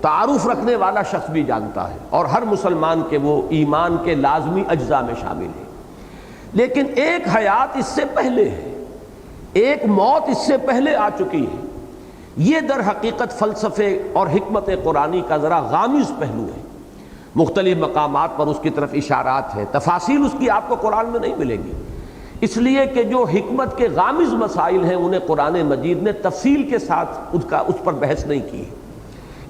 تعارف رکھنے والا شخص بھی جانتا ہے، اور ہر مسلمان کے وہ ایمان کے لازمی اجزاء میں شامل ہے۔ لیکن ایک حیات اس سے پہلے ہے، ایک موت اس سے پہلے آ چکی ہے۔ یہ در حقیقت فلسفے اور حکمت قرآنی کا ذرا غامض پہلو ہے۔ مختلف مقامات پر اس کی طرف اشارات ہیں، تفاصیل اس کی آپ کو قرآن میں نہیں ملے گی، اس لیے کہ جو حکمت کے غامض مسائل ہیں انہیں قرآن مجید نے تفصیل کے ساتھ اس پر بحث نہیں کی ہے،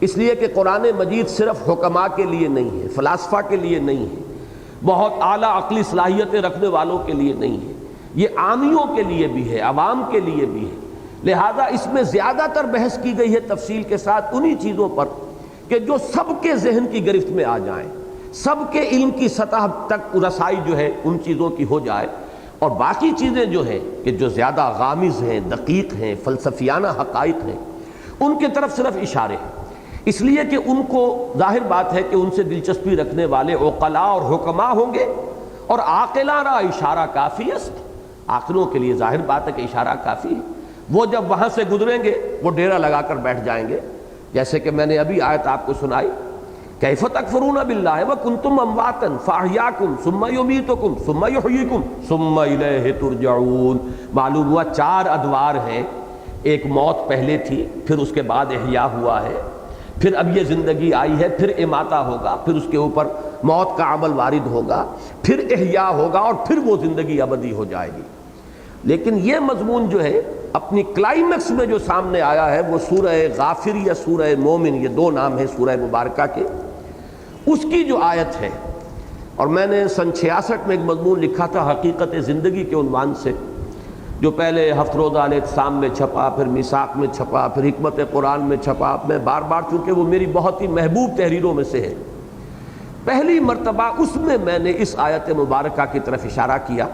اس لیے کہ قرآن مجید صرف حکماء کے لیے نہیں ہے، فلاسفہ کے لیے نہیں ہے، بہت اعلیٰ عقلی صلاحیتیں رکھنے والوں کے لیے نہیں ہے، یہ عامیوں کے لیے بھی ہے، عوام کے لیے بھی ہے۔ لہذا اس میں زیادہ تر بحث کی گئی ہے تفصیل کے ساتھ انہی چیزوں پر کہ جو سب کے ذہن کی گرفت میں آ جائیں، سب کے علم کی سطح تک رسائی جو ہے ان چیزوں کی ہو جائے، اور باقی چیزیں جو ہیں کہ جو زیادہ غامض ہیں، دقیق ہیں، فلسفیانہ حقائق ہیں، ان کی طرف صرف اشارے ہیں، اس لیے کہ ان کو ظاہر بات ہے کہ ان سے دلچسپی رکھنے والے عقلاء اور حکماء ہوں گے، اور عاقلانہ اشارہ کافی است، عاقلوں کے لیے ظاہر بات ہے کہ اشارہ کافی ہے۔ وہ جب وہاں سے گزریں گے وہ ڈیرا لگا کر بیٹھ جائیں گے، جیسے کہ میں نے ابھی آیت آپ کو سنائی، کیف تکفرون باللہ وکنتم امواتا فاحیاکم ثم یمیتکم ثم یحییکم ثم الیہ ترجعون۔ معلوم ہوا 4 ادوار ہیں، ایک موت پہلے تھی، پھر اس کے بعد احیاء ہوا ہے، پھر اب یہ زندگی آئی ہے، پھر اماتہ ہوگا، پھر اس کے اوپر موت کا عمل وارد ہوگا، پھر احیاء ہوگا، اور پھر وہ زندگی ابدی ہو جائے گی۔ لیکن یہ مضمون جو ہے اپنی کلائمیکس میں جو سامنے آیا ہے وہ سورہ غافر یا سورہ مومن، یہ 2 نام ہیں سورہ مبارکہ کے، اس کی جو آیت ہے، اور میں نے سن 66 میں ایک مضمون لکھا تھا حقیقت زندگی کے عنوان سے، جو پہلے ہفت روزہ الاعتصام میں چھپا، پھر میثاق میں چھپا، پھر حکمت قرآن میں چھپا۔ میں بار بار، چونکہ وہ میری بہت ہی محبوب تحریروں میں سے ہے، پہلی مرتبہ اس میں نے اس آیت مبارکہ کی طرف اشارہ کیا،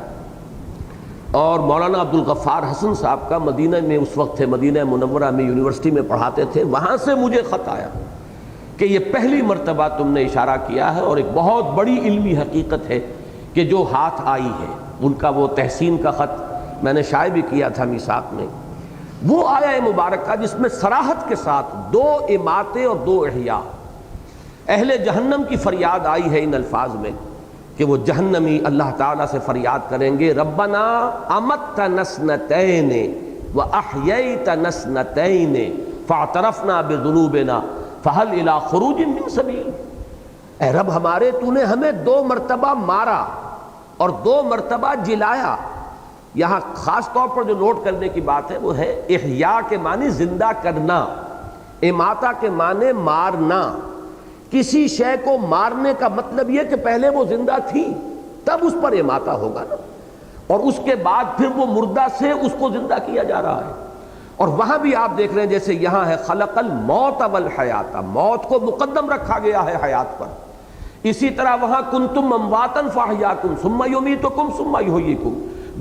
اور مولانا عبدالغفار حسن صاحب کا مدینہ میں اس وقت تھے، مدینہ منورہ میں یونیورسٹی میں پڑھاتے تھے، وہاں سے مجھے خط آیا کہ یہ پہلی مرتبہ تم نے اشارہ کیا ہے، اور ایک بہت بڑی علمی حقیقت ہے کہ جو ہاتھ آئی ہے۔ ان کا وہ تحسین کا خط میں نے شائع بھی کیا تھا میثاق میں، وہ آیہ مبارکہ جس میں صراحت کے ساتھ 2 اماتے اور 2 احیاء، اہل جہنم کی فریاد آئی ہے ان الفاظ میں کہ وہ جہنمی اللہ تعالیٰ سے فریاد کریں گے، ربنا امتنا اثنتین واحییتنا اثنتین فاعترفنا بذنوبنا فہل الی خروج من سبیل۔ اے رب ہمارے، تو نے ہمیں 2 مرتبہ مارا اور 2 مرتبہ جلایا۔ یہاں خاص طور پر جو نوٹ کرنے کی بات ہے وہ ہے احیاء کے معنی زندہ کرنا، اماتہ کے معنی مارنا۔ کسی شے کو مارنے کا مطلب یہ کہ پہلے وہ زندہ تھی، تب اس پر اماتہ ہوگا نا، اور اس کے بعد پھر وہ مردہ سے اس کو زندہ کیا جا رہا ہے۔ اور وہاں بھی آپ دیکھ رہے ہیں جیسے یہاں ہے خلق الموت والحیات، موت کو مقدم رکھا گیا ہے حیات پر، اسی طرح وہاں کنتم امواتا فاحیاکم ثم یمیتکم ثم یحییکم،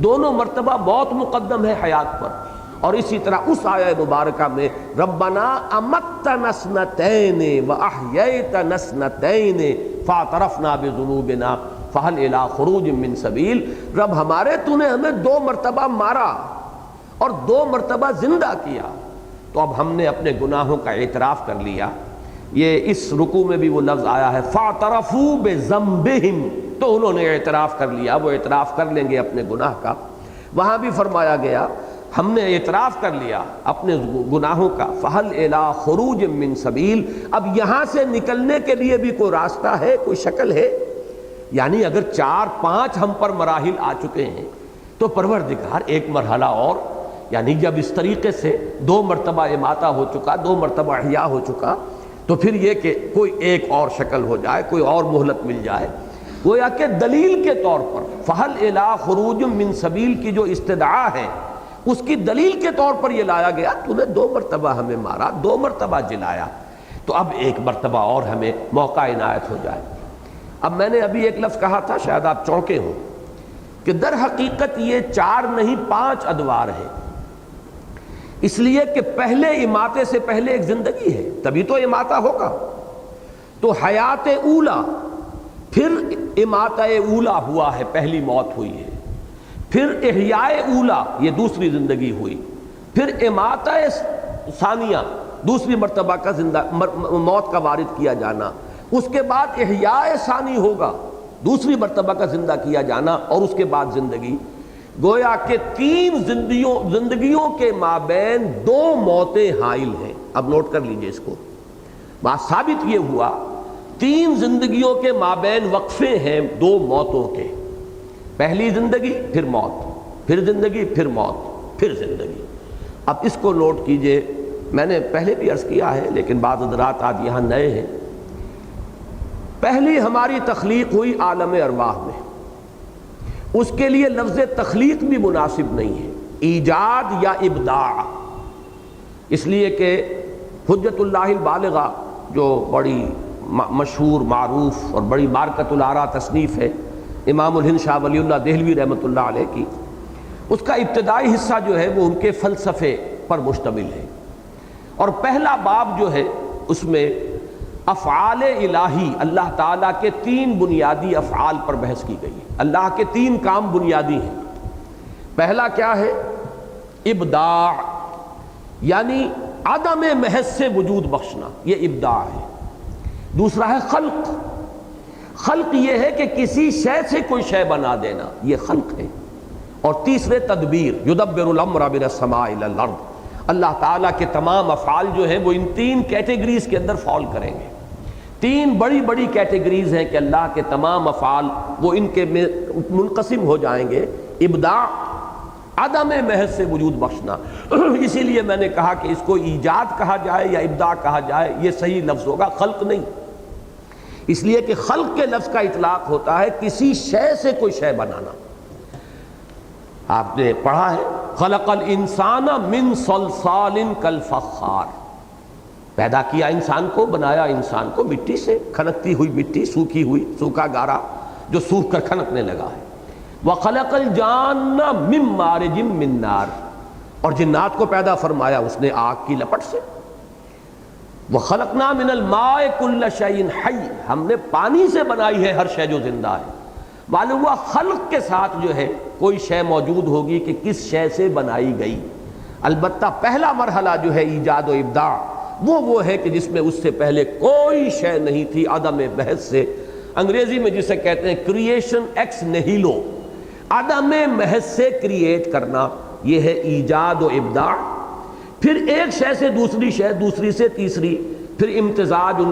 دونوں مرتبہ موت مقدم ہے حیات پر۔ اور اسی طرح اس آیہ مبارکہ میں ربنا امتنا اثنتین واحییتنا اثنتین فاعترفنا بذنوبنا فہل الی خروج من سبیل، رب ہمارے، تو نے ہمیں 2 مرتبہ مارا اور 2 مرتبہ زندہ کیا، تو اب ہم نے اپنے گناہوں کا اعتراف کر لیا۔ یہ اس رکوع میں بھی وہ لفظ آیا ہے فاعترفوا بذنبہم، تو انہوں نے اعتراف کر لیا، وہ اعتراف کر لیں گے اپنے گناہ کا۔ وہاں بھی فرمایا گیا ہم نے اعتراف کر لیا اپنے گناہوں کا، فہل الی خروج من سبیل، اب یہاں سے نکلنے کے لیے بھی کوئی راستہ ہے، کوئی شکل ہے؟ یعنی اگر 4-5 ہم پر مراحل آ چکے ہیں تو پروردگار ایک مرحلہ اور، یعنی جب اس طریقے سے 2 مرتبہ اماتہ ہو چکا، 2 مرتبہ احیاء ہو چکا، تو پھر یہ کہ کوئی ایک اور شکل ہو جائے، کوئی اور مہلت مل جائے۔ گویا کہ دلیل کے طور پر فہل الی خروج من سبیل کی جو استدعا ہے اس کی دلیل کے طور پر یہ لایا گیا، تو نے 2 مرتبہ ہمیں مارا، 2 مرتبہ جلایا، تو اب 1 مرتبہ اور ہمیں موقع عنایت ہو جائے۔ اب میں نے ابھی ایک لفظ کہا تھا، شاید آپ چونکے ہوں، کہ در حقیقت یہ 4 نہیں 5 ادوار ہے، اس لیے کہ پہلے اماتے سے پہلے ایک زندگی ہے، تبھی تو اماتہ ہوگا۔ تو حیات اولا، پھر اماتہ اولا ہوا ہے، پہلی موت ہوئی ہے، پھر احیاء اولا، یہ دوسری زندگی ہوئی، پھر اماتہ ثانیہ دوسری مرتبہ کا موت کا وارد کیا جانا، اس کے بعد احیاء ثانی ہوگا، دوسری مرتبہ کا زندہ کیا جانا، اور اس کے بعد زندگی۔ گویا کہ 3 زندگیوں کے مابین 2 موتیں حائل ہیں۔ اب نوٹ کر لیجئے اس کو، بات ثابت یہ ہوا 3 زندگیوں کے مابین وقفے ہیں 2 موتوں کے، پہلی زندگی پھر موت، پھر زندگی پھر موت پھر زندگی۔ اب اس کو نوٹ کیجئے، میں نے پہلے بھی عرض کیا ہے لیکن بعض حضرات آج یہاں نئے ہیں۔ پہلی ہماری تخلیق ہوئی عالم ارواح میں، اس کے لیے لفظ تخلیق بھی مناسب نہیں ہے، ایجاد یا ابداع، اس لیے کہ حجت اللہ البالغہ جو بڑی مشہور معروف اور بڑی مارکۃ الآراء تصنیف ہے امام الہند شاہ ولی اللہ دہلوی رحمۃ اللہ علیہ کی، اس کا ابتدائی حصہ جو ہے وہ ان کے فلسفے پر مشتمل ہے، اور پہلا باب جو ہے اس میں افعال الہی، اللہ تعالیٰ کے 3 بنیادی افعال پر بحث کی گئی ہے۔ اللہ کے 3 کام بنیادی ہیں۔ پہلا کیا ہے؟ ابداع، یعنی عدم محض سے وجود بخشنا، یہ ابداع ہے۔ دوسرا ہے خلق، خلق یہ ہے کہ کسی شے سے کوئی شے بنا دینا، یہ خلق ہے۔ اور تیسرے تدبیر، یدبر الامر من السماء الی الارض، اللہ تعالیٰ کے تمام افعال جو ہیں وہ ان 3 کیٹیگریز کے اندر فال کریں گے۔ 3 بڑی بڑی کیٹیگریز ہیں کہ اللہ کے تمام افعال وہ ان کے منقسم ہو جائیں گے، ابداع، عدم محض سے وجود بخشنا۔ اسی لیے میں نے کہا کہ اس کو ایجاد کہا جائے یا ابداع کہا جائے یہ صحیح لفظ ہوگا، خلق نہیں، اس لیے کہ خلق کے لفظ کا اطلاق ہوتا ہے کسی شے سے کوئی شے بنانا۔ آپ نے پڑھا ہے خلق الانسان من صلصال کالفخار، پیدا کیا انسان کو، بنایا انسان کو مٹی سے، کھنکتی ہوئی مٹی، سوکھی ہوئی، سوکھا گارا جو سوکھ کر کھنکنے لگا ہے۔ وَخَلَقَ الْجَانَّ مِن مَارِجٍ مِّن نَار، اور جنات کو پیدا فرمایا اس نے آگ کی لپٹ سے۔ وَخَلَقْنَا مِنَ الْمَاءِ كُلَّ شَيْءٍ حَيٍّ، ہم نے پانی سے بنائی ہے ہر شے جو زندہ ہے۔ معلوم ہوا خلق کے ساتھ جو ہے کوئی شے موجود ہوگی کہ کس شے سے بنائی گئی۔ البتہ پہلا مرحلہ جو ہے ایجاد و ابداع وہ ہے کہ جس میں اس سے پہلے کوئی شے نہیں تھی، عدم محض سے، انگریزی میں جسے کہتے ہیں کریشن ایکس نہیلو، عدم محض سے کریٹ کرنا، یہ ہے ایجاد و ابداع۔ پھر ایک شے سے دوسری شے، دوسری سے تیسری، پھر امتزاج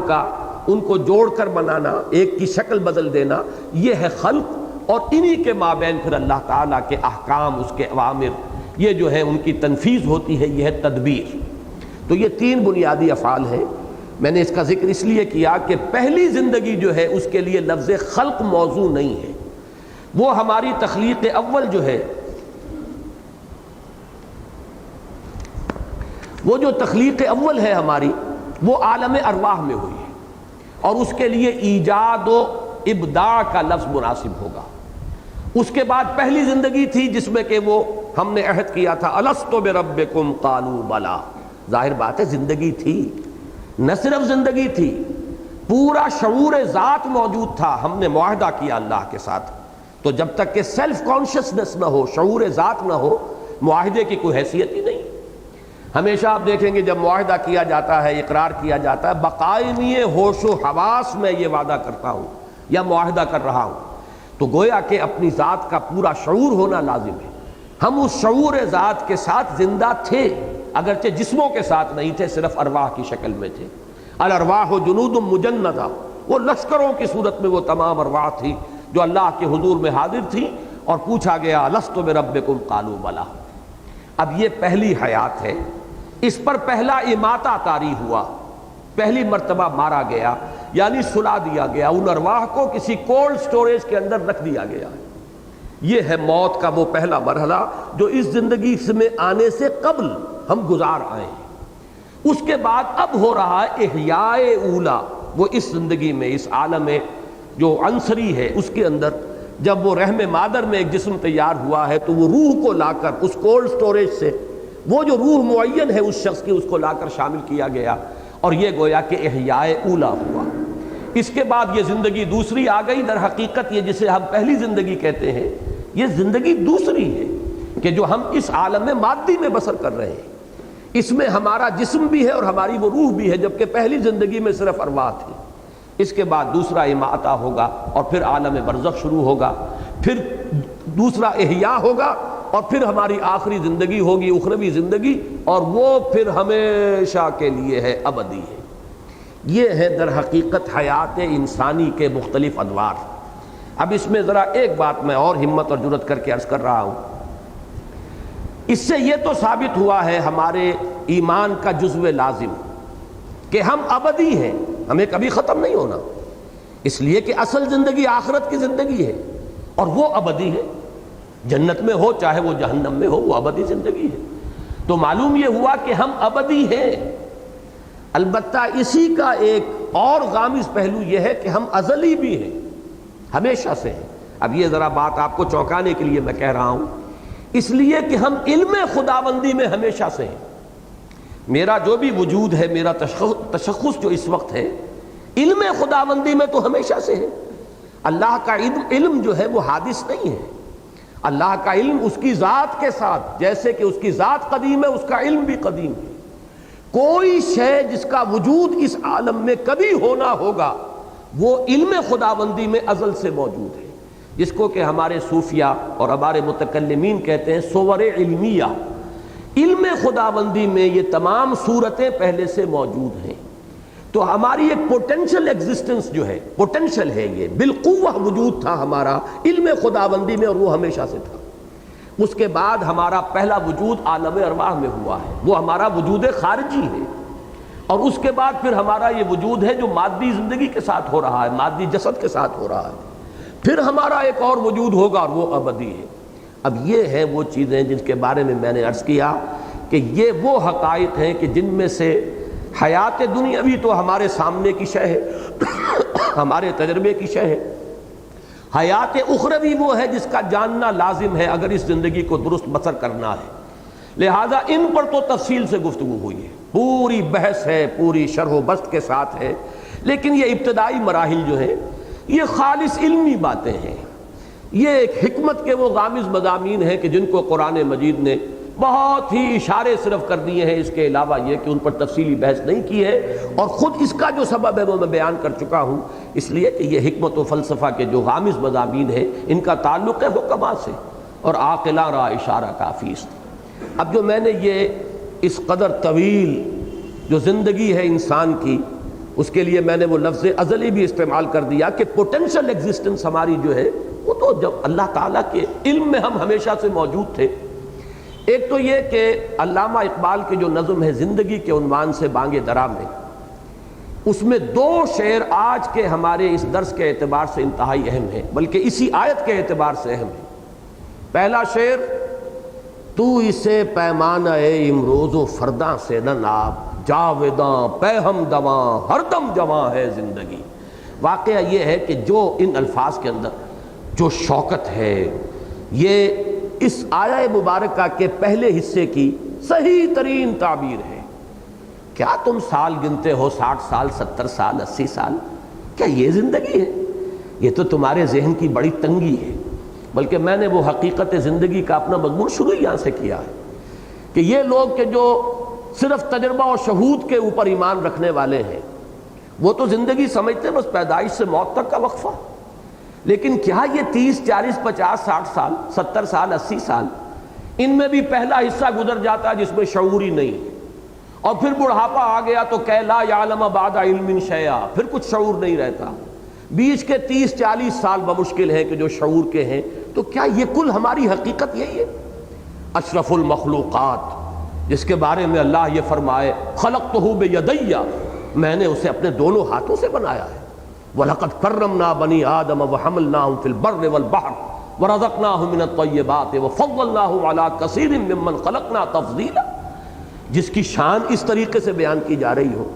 ان کو جوڑ کر بنانا، ایک کی شکل بدل دینا، یہ ہے خلق۔ اور انہی کے مابین پھر اللہ تعالیٰ کے احکام، اس کے اوامر، یہ جو ہے ان کی تنفیذ ہوتی ہے، یہ ہے تدبیر۔ تو یہ 3 بنیادی افعال ہیں۔ میں نے اس کا ذکر اس لیے کیا کہ پہلی زندگی جو ہے اس کے لیے لفظ خلق موضوع نہیں ہے، وہ ہماری تخلیق اول جو ہے، وہ جو تخلیق اول ہے ہماری، وہ عالم ارواح میں ہوئی ہے، اور اس کے لیے ایجاد و ابداع کا لفظ مناسب ہوگا۔ اس کے بعد پہلی زندگی تھی جس میں کہ وہ ہم نے عہد کیا تھا الستو بربکم قالوا بلا، ظاہر بات ہے زندگی تھی، نہ صرف زندگی تھی، پورا شعور ذات موجود تھا، ہم نے معاہدہ کیا اللہ کے ساتھ۔ تو جب تک کہ سیلف کانشسنس نہ ہو، شعور ذات نہ ہو، معاہدے کی کوئی حیثیت ہی نہیں۔ ہمیشہ آپ دیکھیں گے جب معاہدہ کیا جاتا ہے، اقرار کیا جاتا ہے، بقائمی ہوش و حواس میں یہ وعدہ کرتا ہوں یا معاہدہ کر رہا ہوں، تو گویا کہ اپنی ذات کا پورا شعور ہونا لازم ہے۔ ہم اس شعور ذات کے ساتھ زندہ تھے، اگرچہ جسموں کے ساتھ نہیں تھے، صرف ارواح کی شکل میں تھے۔ الارواح جنود مجندہ، وہ لشکروں کی صورت میں وہ تمام ارواح تھی جو اللہ کے حضور میں حاضر تھی، اور پوچھا گیا الست بربکم قالوا بلا۔ اب یہ پہلی حیات ہے، اس پر پہلا اماتہ طاری ہوا، پہلی مرتبہ مارا گیا، یعنی سلا دیا گیا، ان ارواح کو کسی کولڈ سٹوریج کے اندر رکھ دیا گیا۔ یہ ہے موت کا وہ پہلا مرحلہ جو اس زندگی میں آنے سے قبل ہم گزار آئے ہیں۔ اس کے بعد اب ہو رہا ہے احیاء اولا، وہ اس زندگی میں، اس عالم جو عنصری ہے اس کے اندر جب وہ رحم مادر میں ایک جسم تیار ہوا ہے تو وہ روح کو لا کر اس کولڈ سٹوریج سے، وہ جو روح معین ہے اس شخص کی، اس کو لا کر شامل کیا گیا، اور یہ گویا کہ احیاء اولا ہوا۔ اس کے بعد یہ زندگی دوسری آ گئی۔ در حقیقت یہ جسے ہم پہلی زندگی کہتے ہیں، یہ زندگی دوسری ہے کہ جو ہم اس عالم میں مادی میں بسر کر رہے ہیں۔ اس میں ہمارا جسم بھی ہے اور ہماری وہ روح بھی ہے، جبکہ پہلی زندگی میں صرف ارواح تھی۔ اس کے بعد دوسرا اماتہ ہوگا اور پھر عالم برزخ شروع ہوگا، پھر دوسرا احیاء ہوگا اور پھر ہماری آخری زندگی ہوگی اخروی زندگی، اور وہ پھر ہمیشہ کے لیے ہے، ابدی ہے۔ یہ ہے در حقیقت حیات انسانی کے مختلف ادوار۔ اب اس میں ذرا ایک بات میں اور ہمت اور جرأت کر کے عرض کر رہا ہوں، اس سے یہ تو ثابت ہوا ہے ہمارے ایمان کا جزو لازم کہ ہم ابدی ہیں، ہمیں کبھی ختم نہیں ہونا، اس لیے کہ اصل زندگی آخرت کی زندگی ہے اور وہ ابدی ہے، جنت میں ہو چاہے وہ جہنم میں ہو، وہ ابدی زندگی ہے۔ تو معلوم یہ ہوا کہ ہم ابدی ہیں۔ البتہ اسی کا ایک اور غامض پہلو یہ ہے کہ ہم ازلی بھی ہیں، ہمیشہ سے ہیں۔ اب یہ ذرا بات آپ کو چونکانے کے لیے میں کہہ رہا ہوں، اس لیے کہ ہم علم خداوندی میں ہمیشہ سے ہیں۔ میرا جو بھی وجود ہے، میرا تشخص جو اس وقت ہے، علم خداوندی میں تو ہمیشہ سے ہے۔ اللہ کا علم جو ہے وہ حادث نہیں ہے، اللہ کا علم اس کی ذات کے ساتھ، جیسے کہ اس کی ذات قدیم ہے اس کا علم بھی قدیم ہے۔ کوئی شے جس کا وجود اس عالم میں کبھی ہونا ہوگا وہ علم خداوندی میں ازل سے موجود ہے، جس کو کہ ہمارے صوفیہ اور ہمارے متکلمین کہتے ہیں صور علمیہ۔ علم خداوندی میں یہ تمام صورتیں پہلے سے موجود ہیں، تو ہماری ایک پوٹینشل ایگزسٹنس جو ہے، پوٹینشل ہے، یہ بالقوہ وجود تھا ہمارا علم خداوندی میں، اور وہ ہمیشہ سے تھا۔ اس کے بعد ہمارا پہلا وجود عالم ارواح میں ہوا ہے، وہ ہمارا وجود خارجی ہے، اور اس کے بعد پھر ہمارا یہ وجود ہے جو مادی زندگی کے ساتھ ہو رہا ہے، مادی جسد کے ساتھ ہو رہا ہے، پھر ہمارا ایک اور وجود ہوگا اور وہ ابدی ہے۔ اب یہ ہیں وہ چیزیں جن کے بارے میں میں نے عرض کیا کہ یہ وہ حقائق ہیں کہ جن میں سے حیات دنیاوی تو ہمارے سامنے کی شے ہے، ہمارے تجربے کی شے ہے، حیات اخروی وہ ہے جس کا جاننا لازم ہے اگر اس زندگی کو درست بسر کرنا ہے۔ لہذا ان پر تو تفصیل سے گفتگو ہوئی ہے، پوری بحث ہے، پوری شرح و بسط کے ساتھ ہے، لیکن یہ ابتدائی مراحل جو ہیں یہ خالص علمی باتیں ہیں، یہ ایک حکمت کے وہ غامض مضامین ہیں کہ جن کو قرآن مجید نے بہت ہی اشارے صرف کر دیے ہیں، اس کے علاوہ یہ کہ ان پر تفصیلی بحث نہیں کی ہے، اور خود اس کا جو سبب ہے وہ میں بیان کر چکا ہوں، اس لیے کہ یہ حکمت و فلسفہ کے جو غامض مضامین ہیں ان کا تعلق ہے حکما سے، اور عاقلاں را اشارہ کافی است۔ اب جو میں نے یہ اس قدر طویل جو زندگی ہے انسان کی، اس کے لیے میں نے وہ لفظ ازلی بھی استعمال کر دیا کہ پوٹینشل ایگزسٹنس ہماری جو ہے وہ تو جب اللہ تعالیٰ کے علم میں ہم ہمیشہ سے موجود تھے۔ ایک تو یہ کہ علامہ اقبال کی جو نظم ہے زندگی کے عنوان سے بانگ درا میں، اس میں دو شعر آج کے ہمارے اس درس کے اعتبار سے انتہائی اہم ہیں، بلکہ اسی آیت کے اعتبار سے اہم ہے۔ پہلا شعر، تو اسے پیمانہ امروز و فرداں سے نہ ناب، جاوداں پہ ہم دواں ہر دم جواں ہے زندگی۔ واقعہ یہ ہے کہ جو ان الفاظ کے اندر جو شوکت ہے، یہ اس آیہ مبارکہ کے پہلے حصے کی صحیح ترین تعبیر ہے۔ کیا تم سال گنتے ہو 60 سال، 70 سال، 80 سال؟ کیا یہ زندگی ہے؟ یہ تو تمہارے ذہن کی بڑی تنگی ہے۔ بلکہ میں نے وہ حقیقت زندگی کا اپنا مضمون شروع یہاں سے کیا ہے کہ یہ لوگ کہ جو صرف تجربہ اور شہود کے اوپر ایمان رکھنے والے ہیں، وہ تو زندگی سمجھتے ہیں بس پیدائش سے موت تک کا وقفہ، لیکن کیا یہ 30، 40، 50، 60 سال، 70 سال، 80 سال، ان میں بھی پہلا حصہ گزر جاتا ہے جس میں شعور ہی نہیں، اور پھر بڑھاپا آ گیا تو کہ لا یعلم بعد علم شیئا، پھر کچھ شعور نہیں رہتا، بیچ کے 30-40 سال بمشکل ہے کہ جو شعور کے ہیں، تو کیا یہ کل ہماری حقیقت یہی ہے؟ اشرف المخلوقات جس کے بارے میں اللہ یہ فرمائے خلقتہ بیدی، میں نے اسے اپنے دونوں ہاتھوں سے بنایا ہے، وَلَقَدْ كَرَّمْنَا بَنِي آدَمَ وَحَمَلْنَاهُمْ فِي الْبَرِّ وَالْبَحْرِ وَرَزَقْنَاهُمْ مِنَ الطَّيِّبَاتِ وَفَضَّلْنَاهُمْ عَلَىٰ كَثِيرٍ مِّمَّنْ خَلَقْنَا تَفْضِيلًا، جس کی شان اس طریقے سے بیان کی جا رہی ہو،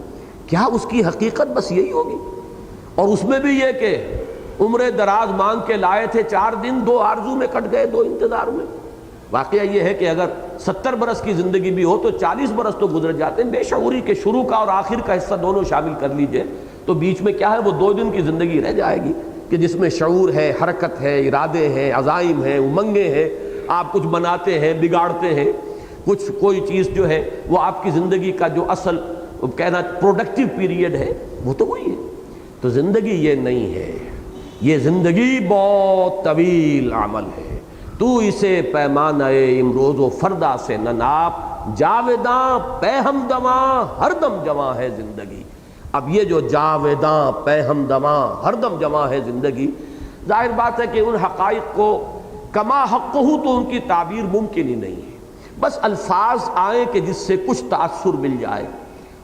کیا اس کی حقیقت بس یہی ہوگی؟ اور اس میں بھی یہ کہ عمر دراز مانگ کے لائے تھے، 4 دن 2 آرزو میں کٹ گئے، 2 انتظار میں۔ واقعہ یہ ہے کہ اگر 70 برس کی زندگی بھی ہو تو 40 برس تو گزر جاتے ہیں، بے شعوری کے شروع کا اور آخر کا حصہ دونوں شامل کر لیجئے، تو بیچ میں کیا ہے وہ 2 دن کی زندگی رہ جائے گی کہ جس میں شعور ہے، حرکت ہے، ارادے ہیں، عزائم ہیں، امنگیں ہیں، آپ کچھ بناتے ہیں، بگاڑتے ہیں۔ کوئی چیز جو ہے وہ آپ کی زندگی کا جو اصل کہنا پروڈکٹیو پیریڈ ہے وہ تو وہی ہے. تو زندگی یہ نہیں ہے، یہ زندگی بہت طویل عمل ہے. تو اسے پیمانہ امروز و فردا سے نہ ناپ، جاویداں پے ہم دواں ہر دم جواں ہے زندگی. اب یہ جو جاویداں پے ہم دواں ہر دم جواں ہے زندگی، ظاہر بات ہے کہ ان حقائق کو کما حق ہو تو ان کی تعبیر ممکن ہی نہیں ہے. بس الفاظ آئیں کہ جس سے کچھ تاثر مل جائے.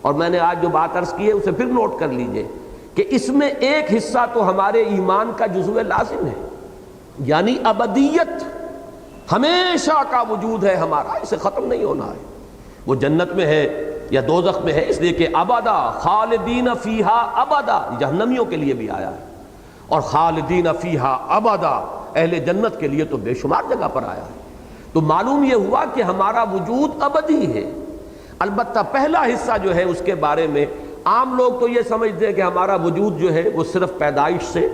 اور میں نے آج جو بات عرض کی ہے اسے پھر نوٹ کر لیجئے کہ اس میں ایک حصہ تو ہمارے ایمان کا جزو لازم ہے، یعنی ابدیت، ہمیشہ کا وجود ہے ہمارا، اسے ختم نہیں ہونا ہے. وہ جنت میں ہے یا دوزخ میں ہے، اس لیے کہ ابدا خالدین فیہا ابدا جہنمیوں کے لیے بھی آیا ہے، اور خالدین فیہا ابدا اہل جنت کے لیے تو بے شمار جگہ پر آیا ہے. تو معلوم یہ ہوا کہ ہمارا وجود ابدی ہے. البتہ پہلا حصہ جو ہے اس کے بارے میں عام لوگ تو یہ سمجھتے ہیں کہ ہمارا وجود جو ہے وہ صرف پیدائش سے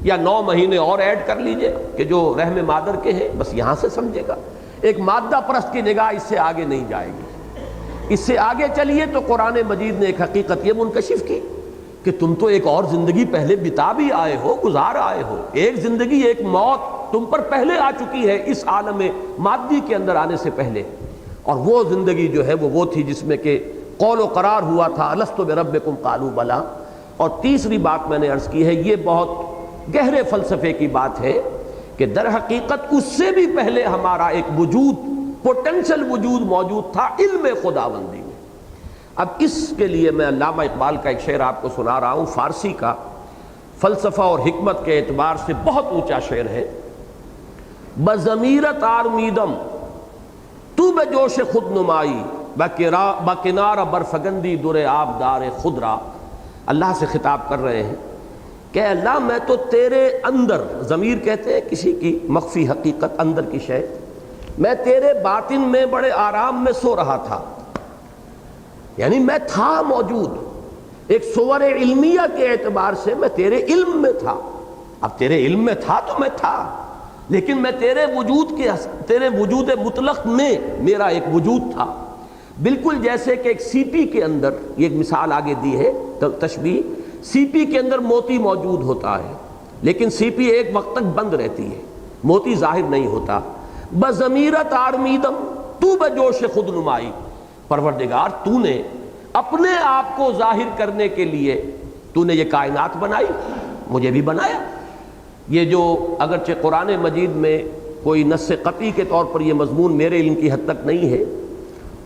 یا 9 مہینے اور ایڈ کر لیجئے کہ جو رحم مادر کے ہیں، بس یہاں سے سمجھے گا. ایک مادہ پرست کی نگاہ اس سے آگے نہیں جائے گی. اس سے آگے چلیے تو قرآن مجید نے ایک حقیقت یہ منکشف کی کہ تم تو ایک اور زندگی پہلے بتا بھی آئے ہو، گزار آئے ہو. ایک زندگی، ایک موت تم پر پہلے آ چکی ہے اس عالم مادی کے اندر آنے سے پہلے. اور وہ زندگی جو ہے وہ تھی جس میں کہ قول و قرار ہوا تھا الست بربکم قالوا بلا. اور تیسری بات میں نے عرض کی ہے، یہ بہت گہرے فلسفے کی بات ہے کہ در حقیقت اس سے بھی پہلے ہمارا ایک وجود، پوٹینشل وجود موجود تھا علم خداوندی میں. اب اس کے لیے میں علامہ اقبال کا ایک شعر آپ کو سنا رہا ہوں، فارسی کا، فلسفہ اور حکمت کے اعتبار سے بہت اونچا شعر ہے. بضمیرت آرمیدم تو بے جوش خود نمائی، بکنار برفگندی در آب دار خود را. اللہ سے خطاب کر رہے ہیں کہ اللہ میں تو تیرے اندر، ضمیر کہتے ہیں کسی کی مخفی حقیقت، اندر کی شے، میں تیرے باطن میں بڑے آرام میں سو رہا تھا. یعنی میں تھا موجود، ایک صور علمیہ کے اعتبار سے میں تیرے علم میں تھا. اب تیرے علم میں تھا تو میں تھا، لیکن میں تیرے وجود مطلق میں میرا ایک وجود تھا. بالکل جیسے کہ ایک سی پی کے اندر، یہ ایک مثال آگے دی ہے تشبیہ، سی پی کے اندر موتی موجود ہوتا ہے لیکن سی پی ایک وقت تک بند رہتی ہے، موتی ظاہر نہیں ہوتا. بضمیرت آرمیدم تو بجوش خود نمائی. پروردگار تو نے اپنے آپ کو ظاہر کرنے کے لیے تو نے یہ کائنات بنائی، مجھے بھی بنایا. یہ جو اگرچہ قرآن مجید میں کوئی نص قطعی کے طور پر یہ مضمون میرے علم کی حد تک نہیں ہے،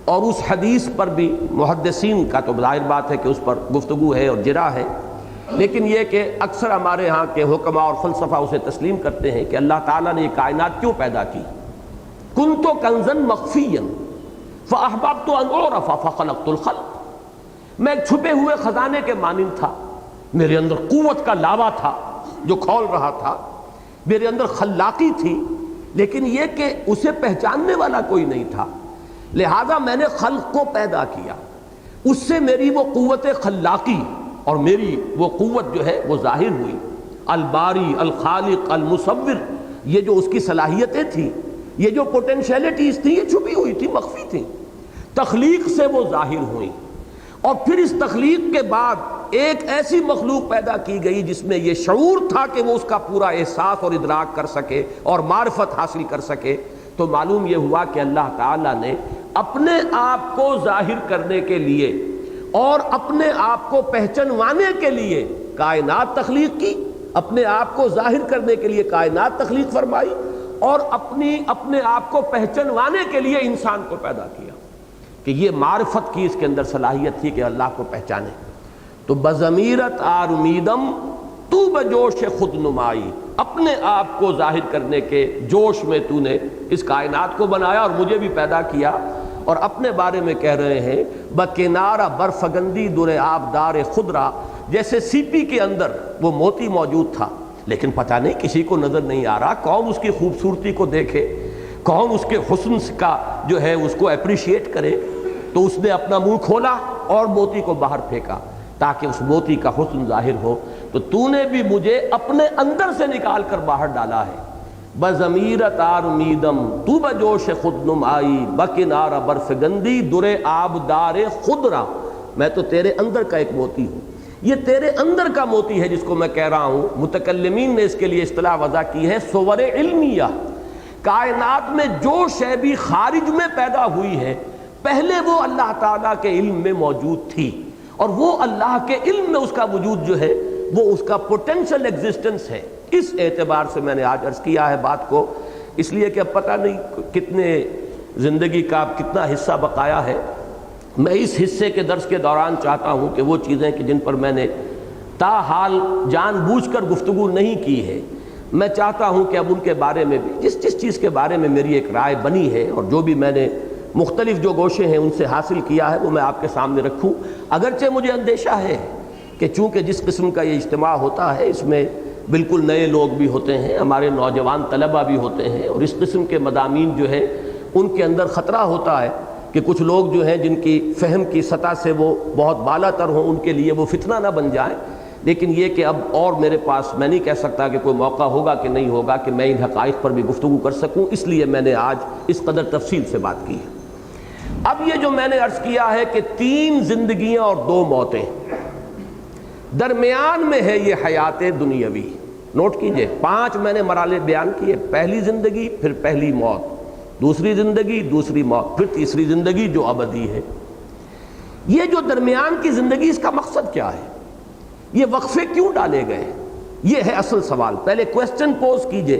اور اس حدیث پر بھی محدثین کا تو ظاہر بات ہے کہ اس پر گفتگو ہے اور جرا ہے، لیکن یہ کہ اکثر ہمارے ہاں کے حکماء اور فلسفہ اسے تسلیم کرتے ہیں کہ اللہ تعالیٰ نے یہ کائنات کیوں پیدا کی. کنت کنزا مخفیا فاحببت ان اعرف فخلقت الخلق. میں ایک چھپے ہوئے خزانے کے مانند تھا، میرے اندر قوت کا لاوا تھا جو کھول رہا تھا، میرے اندر خلاقی تھی، لیکن یہ کہ اسے پہچاننے والا کوئی نہیں تھا. لہذا میں نے خلق کو پیدا کیا، اس سے میری وہ قوت خلاقی اور میری وہ قوت جو ہے وہ ظاہر ہوئی. الباری، الخالق، المصور، یہ جو اس کی صلاحیتیں تھیں، یہ جو پوٹینشیلٹیز تھیں، یہ چھپی ہوئی تھی، مخفی تھیں. تخلیق سے وہ ظاہر ہوئی، اور پھر اس تخلیق کے بعد ایک ایسی مخلوق پیدا کی گئی جس میں یہ شعور تھا کہ وہ اس کا پورا احساس اور ادراک کر سکے اور معرفت حاصل کر سکے. تو معلوم یہ ہوا کہ اللہ تعالیٰ نے اپنے آپ کو ظاہر کرنے کے لیے اور اپنے آپ کو پہچانوانے کے لیے کائنات تخلیق کی، اپنے آپ کو ظاہر کرنے کے لیے کائنات تخلیق فرمائی، اور اپنے آپ کو پہچانوانے کے لیے انسان کو پیدا کیا کہ یہ معرفت کی اس کے اندر صلاحیت تھی کہ اللہ کو پہچانے. تو بضمیرت آرمیدم تو بجوش خود نمائی، اپنے آپ کو ظاہر کرنے کے جوش میں تو نے اس کائنات کو بنایا اور مجھے بھی پیدا کیا. اور اپنے بارے میں کہہ رہے ہیں بکنارہ برفگندی در آب دار خدرا، جیسے سی پی کے اندر وہ موتی موجود تھا لیکن پتہ نہیں کسی کو نظر نہیں آ رہا، قوم اس کی خوبصورتی کو دیکھے، قوم اس کے حسن کا جو ہے اس کو اپریشیٹ کرے. تو اس نے اپنا منہ کھولا اور موتی کو باہر پھینکا تاکہ اس موتی کا حسن ظاہر ہو. تو تو نے بھی مجھے اپنے اندر سے نکال کر باہر ڈالا ہے. بضمیر تار امیدم تو بجوش خود نمائی بکنار برفگندی در آبدار خضرا، میں تو تیرے اندر کا ایک موتی ہوں، یہ تیرے اندر کا موتی ہے جس کو میں کہہ رہا ہوں۔ متکلمین نے اس کے لیے اصطلاح وضع کی ہے صور علمیہ، کائنات میں جو شے بھی خارج میں پیدا ہوئی ہے پہلے وہ اللہ تعالیٰ کے علم میں موجود تھی، اور وہ اللہ کے علم میں اس کا وجود جو ہے وہ اس کا پوٹینشل ایگزسٹنس ہے۔ اس اعتبار سے میں نے آج عرض کیا ہے بات کو، اس لیے کہ اب پتہ نہیں کتنے زندگی کا کتنا حصہ بقایا ہے۔ میں اس حصے کے درس کے دوران چاہتا ہوں کہ وہ چیزیں کہ جن پر میں نے تاحال جان بوجھ کر گفتگو نہیں کی ہے، میں چاہتا ہوں کہ اب ان کے بارے میں بھی جس چیز کے بارے میں میری ایک رائے بنی ہے اور جو بھی میں نے مختلف جو گوشے ہیں ان سے حاصل کیا ہے وہ میں آپ کے سامنے رکھوں۔ اگرچہ مجھے اندیشہ ہے کہ چونکہ جس قسم کا یہ اجتماع ہوتا ہے اس میں بالکل نئے لوگ بھی ہوتے ہیں، ہمارے نوجوان طلبہ بھی ہوتے ہیں، اور اس قسم کے مضامین جو ہے ان کے اندر خطرہ ہوتا ہے کہ کچھ لوگ جو ہیں جن کی فہم کی سطح سے وہ بہت بالا تر ہوں ان کے لیے وہ فتنہ نہ بن جائیں۔ لیکن یہ کہ اب اور میرے پاس میں نہیں کہہ سکتا کہ کوئی موقع ہوگا کہ نہیں ہوگا کہ میں ان حقائق پر بھی گفتگو کر سکوں، اس لیے میں نے آج اس قدر تفصیل سے بات کی ہے۔ اب یہ جو میں نے عرض کیا ہے کہ 3 زندگیاں اور 2 موتیں، درمیان میں ہے یہ حیات دنیاوی۔ نوٹ کیجئے 5 میں نے مراحل بیان کیے، پہلی زندگی، پھر پہلی موت، دوسری زندگی، دوسری موت، پھر تیسری زندگی جو ابدی ہے۔ یہ جو درمیان کی زندگی اس کا مقصد کیا ہے؟ یہ وقفے کیوں ڈالے گئے؟ یہ ہے اصل سوال۔ پہلے کویسچن پوز کیجئے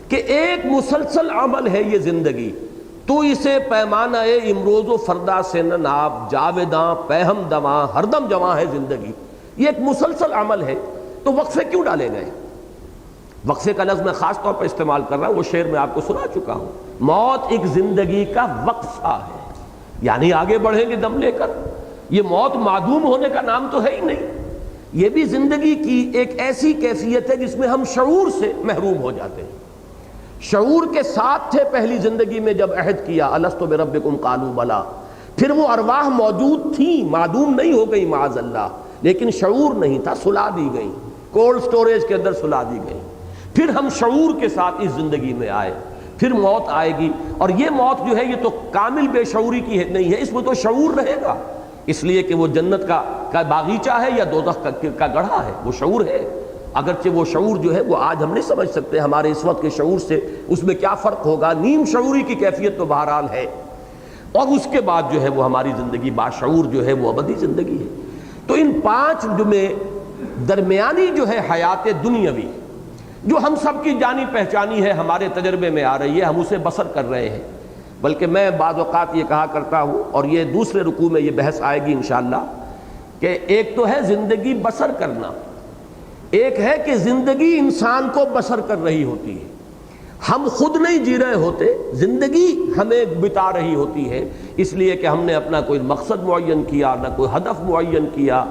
کہ ایک مسلسل عمل ہے یہ زندگی، تو اسے پیمانہ امروز و فردا سے ناب جاویداں پہم دواں ہر دم جواں ہے زندگی، یہ ایک مسلسل عمل ہے، تو وقفے کیوں ڈالے گئے؟ وقفے کا لفظ میں خاص طور پر استعمال کر رہا ہوں، وہ شعر میں آپ کو سنا چکا ہوں۔ موت ایک زندگی کا وقفہ ہے، یعنی آگے بڑھیں گے دم لے کر۔ یہ موت معدوم ہونے کا نام تو ہے ہی نہیں، یہ بھی زندگی کی ایک ایسی کیفیت ہے جس میں ہم شعور سے محروم ہو جاتے ہیں۔ شعور کے ساتھ تھے پہلی زندگی میں جب عہد کیا الست بربکم قالوا بلا، پھر وہ ارواح موجود تھیں، معدوم نہیں ہو گئی معاذ اللہ، لیکن شعور نہیں تھا، سلا دی گئی، کولڈ سٹوریج کے اندر سلا دی گئی۔ پھر ہم شعور کے ساتھ اس زندگی میں آئے، پھر موت آئے گی، اور یہ موت جو ہے یہ تو کامل بے شعوری کی نہیں ہے، اس میں تو شعور رہے گا، اس لیے کہ وہ جنت کا باغیچہ ہے یا دوزخ کا گڑھا ہے، وہ شعور ہے۔ اگرچہ وہ شعور جو ہے وہ آج ہم نہیں سمجھ سکتے ہمارے اس وقت کے شعور سے، اس میں کیا فرق ہوگا، نیم شعوری کی کیفیت تو بہرحال ہے، اور اس کے بعد جو ہے وہ ہماری زندگی باشعور جو ہے وہ ابدی زندگی ہے۔ تو ان 5 میں درمیانی جو ہے حیات دنیاوی، جو ہم سب کی جانی پہچانی ہے، ہمارے تجربے میں آ رہی ہے، ہم اسے بسر کر رہے ہیں۔ بلکہ میں بعض اوقات یہ کہا کرتا ہوں، اور یہ دوسرے رکوع میں یہ بحث آئے گی انشاءاللہ، کہ ایک تو ہے زندگی بسر کرنا، ایک ہے کہ زندگی انسان کو بسر کر رہی ہوتی ہے، ہم خود نہیں جی رہے ہوتے، زندگی ہمیں بتا رہی ہوتی ہے، اس لیے کہ ہم نے اپنا کوئی مقصد معین کیا، نہ کوئی ہدف معین کیا،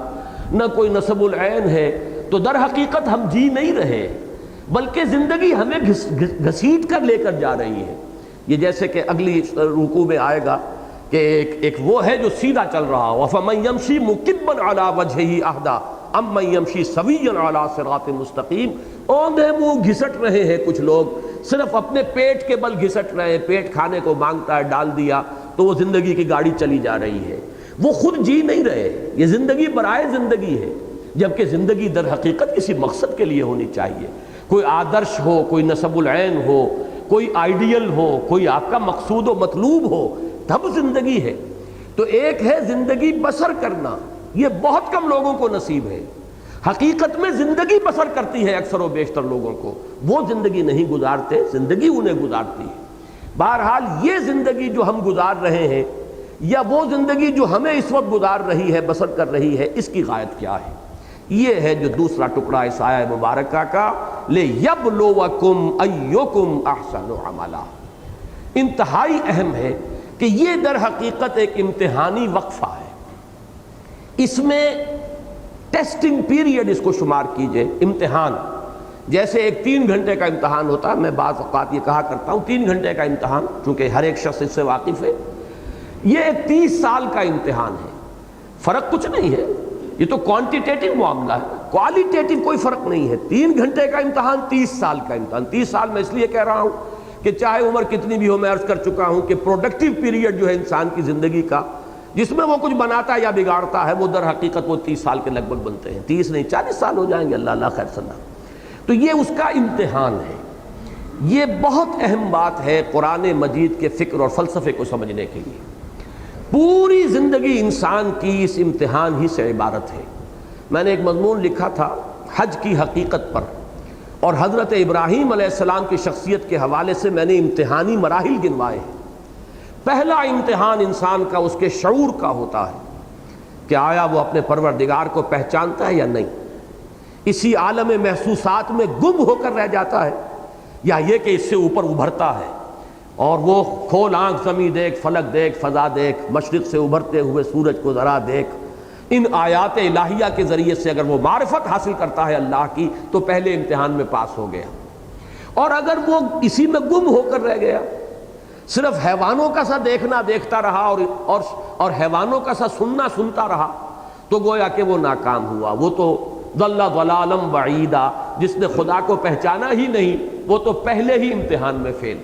نہ کوئی نصب العین ہے، تو در حقیقت ہم جی نہیں رہے، بلکہ زندگی ہمیں گھسیٹ کر لے کر جا رہی ہے۔ یہ جیسے کہ اگلی رکوع میں آئے گا کہ ایک وہ ہے جو سیدھا چل رہا ہو، فَمَن يَمْشِي مُكِبًّا عَلَى وَجْهِهِ أَهْدَىٰ أَمَّن يَمْشِي سَوِيًّا عَلَى صِرَاطٍ مُسْتَقِيمٍ۔ اوندھے منہ گھسٹ رہے ہیں کچھ لوگ، صرف اپنے پیٹ کے بل گھسٹ رہے ہیں، پیٹ کھانے کو مانگتا ہے، ڈال دیا تو وہ زندگی کی گاڑی چلی جا رہی ہے، وہ خود جی نہیں رہے، یہ زندگی برائے زندگی ہے، جبکہ زندگی در حقیقت کسی مقصد کے لیے ہونی چاہیے، کوئی آدرش ہو، کوئی نصب العین ہو، کوئی آئیڈیل ہو، کوئی آپ کا مقصود و مطلوب ہو، تب زندگی ہے۔ تو ایک ہے زندگی بسر کرنا، یہ بہت کم لوگوں کو نصیب ہے، حقیقت میں زندگی بسر کرتی ہے اکثر و بیشتر لوگوں کو، وہ زندگی نہیں گزارتے، زندگی انہیں گزارتی ہے۔ بہرحال یہ زندگی جو ہم گزار رہے ہیں، یا وہ زندگی جو ہمیں اس وقت گزار رہی ہے، بسر کر رہی ہے، اس کی غایت کیا ہے؟ یہ ہے جو دوسرا ٹکڑا اس آیہ مبارکہ کا، لِيَبْلُوَكُمْ أَيُّكُمْ أَحْسَنُ عَمَلًا۔ انتہائی اہم ہے کہ یہ در حقیقت ایک امتحانی وقفہ ہے، اس میں ٹیسٹنگ پیریڈ اس کو شمار کیجئے، امتحان، جیسے ایک 3 گھنٹے کا امتحان ہوتا ہے، میں بعض اوقات یہ کہا کرتا ہوں 3 گھنٹے کا امتحان، چونکہ ہر ایک شخص اس سے واقف ہے، یہ ایک 30 سال کا امتحان ہے، فرق کچھ نہیں ہے، یہ تو کوانٹیٹیو معاملہ ہے، کوالیٹیٹو کوئی فرق نہیں ہے۔ 3 گھنٹے کا امتحان، 30 سال کا امتحان۔ 30 سال میں اس لیے کہہ رہا ہوں کہ چاہے عمر کتنی بھی ہو، میں عرض کر چکا ہوں کہ پروڈکٹیو پیریڈ جو ہے انسان کی زندگی کا، جس میں وہ کچھ بناتا ہے یا بگاڑتا ہے، وہ در حقیقت وہ 30 سال کے لگ بھگ بنتے ہیں۔ 30 نہیں، 40 سال ہو جائیں گے، اللہ خیر سنا۔ تو یہ اس کا امتحان ہے۔ یہ بہت اہم بات ہے قرآن مجید کے فکر اور فلسفے کو سمجھنے کے لیے۔ پوری زندگی انسان کی اس امتحان ہی سے عبارت ہے۔ میں نے ایک مضمون لکھا تھا حج کی حقیقت پر، اور حضرت ابراہیم علیہ السلام کی شخصیت کے حوالے سے میں نے امتحانی مراحل گنوائے ہیں۔ پہلا امتحان انسان کا اس کے شعور کا ہوتا ہے کہ آیا وہ اپنے پروردگار کو پہچانتا ہے یا نہیں، اسی عالم محسوسات میں گم ہو کر رہ جاتا ہے، یا یہ کہ اس سے اوپر ابھرتا ہے اور وہ کھول آنکھ زمیں دیکھ، فلک دیکھ، فضا دیکھ، مشرق سے ابھرتے ہوئے سورج کو ذرا دیکھ۔ ان آیات الہیہ کے ذریعے سے اگر وہ معرفت حاصل کرتا ہے اللہ کی تو پہلے امتحان میں پاس ہو گیا۔ اور اگر وہ اسی میں گم ہو کر رہ گیا، صرف حیوانوں کا سا دیکھنا دیکھتا رہا اور حیوانوں کا سا سننا سنتا رہا، تو گویا کہ وہ ناکام ہوا۔ وہ تو ضل ضلالا بعیدا، جس نے خدا کو پہچانا ہی نہیں، وہ تو پہلے ہی امتحان میں فیل۔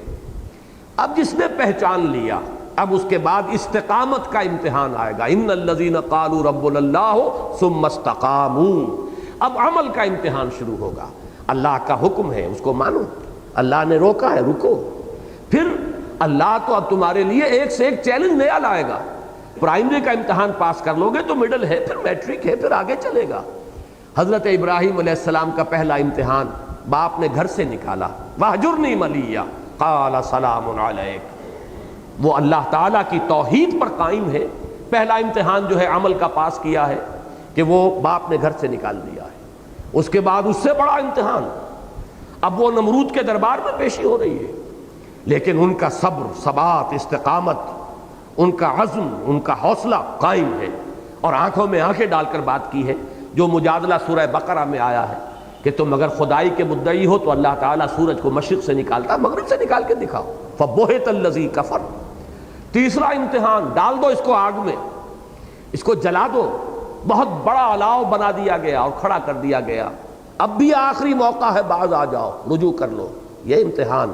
اب جس نے پہچان لیا، اب اس کے بعد استقامت کا امتحان آئے گا۔ ان الذین قالوا ربنا اللہ ثم استقاموا، اب عمل کا امتحان شروع ہوگا۔ اللہ کا حکم ہے، اس کو مانو، اللہ نے روکا ہے، رکو۔ پھر اللہ تو اب تمہارے لیے ایک سے ایک چیلنج نیا لائے گا۔ پرائمری کا امتحان پاس کر لو گے تو مڈل ہے، پھر میٹرک ہے، پھر آگے چلے گا۔ حضرت ابراہیم علیہ السلام کا پہلا امتحان، باپ نے گھر سے نکالا، وَاہْجُرْنِی مَلِيًّا قَالَ سَلَامٌ عَلَيْكَ۔ وہ اللہ تعالیٰ کی توحید پر قائم ہے۔ پہلا امتحان جو ہے عمل کا پاس کیا ہے کہ وہ باپ نے گھر سے نکال دیا ہے۔ اس کے بعد اس سے بڑا امتحان، اب وہ نمرود کے دربار میں پیشی ہو رہی ہے، لیکن ان کا صبر، ثبات، استقامت، ان کا عزم، ان کا حوصلہ قائم ہے، اور آنکھوں میں آنکھیں ڈال کر بات کی ہے۔ جو مجادلہ سورہ بقرہ میں آیا ہے کہ تم اگر خدائی کے مدعی ہو تو اللہ تعالیٰ سورج کو مشرق سے نکالتا، مغرب سے نکال کے دکھاؤ۔ فَبُہِتَ الَّذِي كَفَرَ۔ تیسرا امتحان، ڈال دو اس کو آگ میں، اس کو جلا دو۔ بہت بڑا الاؤ بنا دیا گیا اور کھڑا کر دیا گیا۔ اب بھی آخری موقع ہے، باز آ جاؤ، رجوع کر لو۔ یہ امتحان،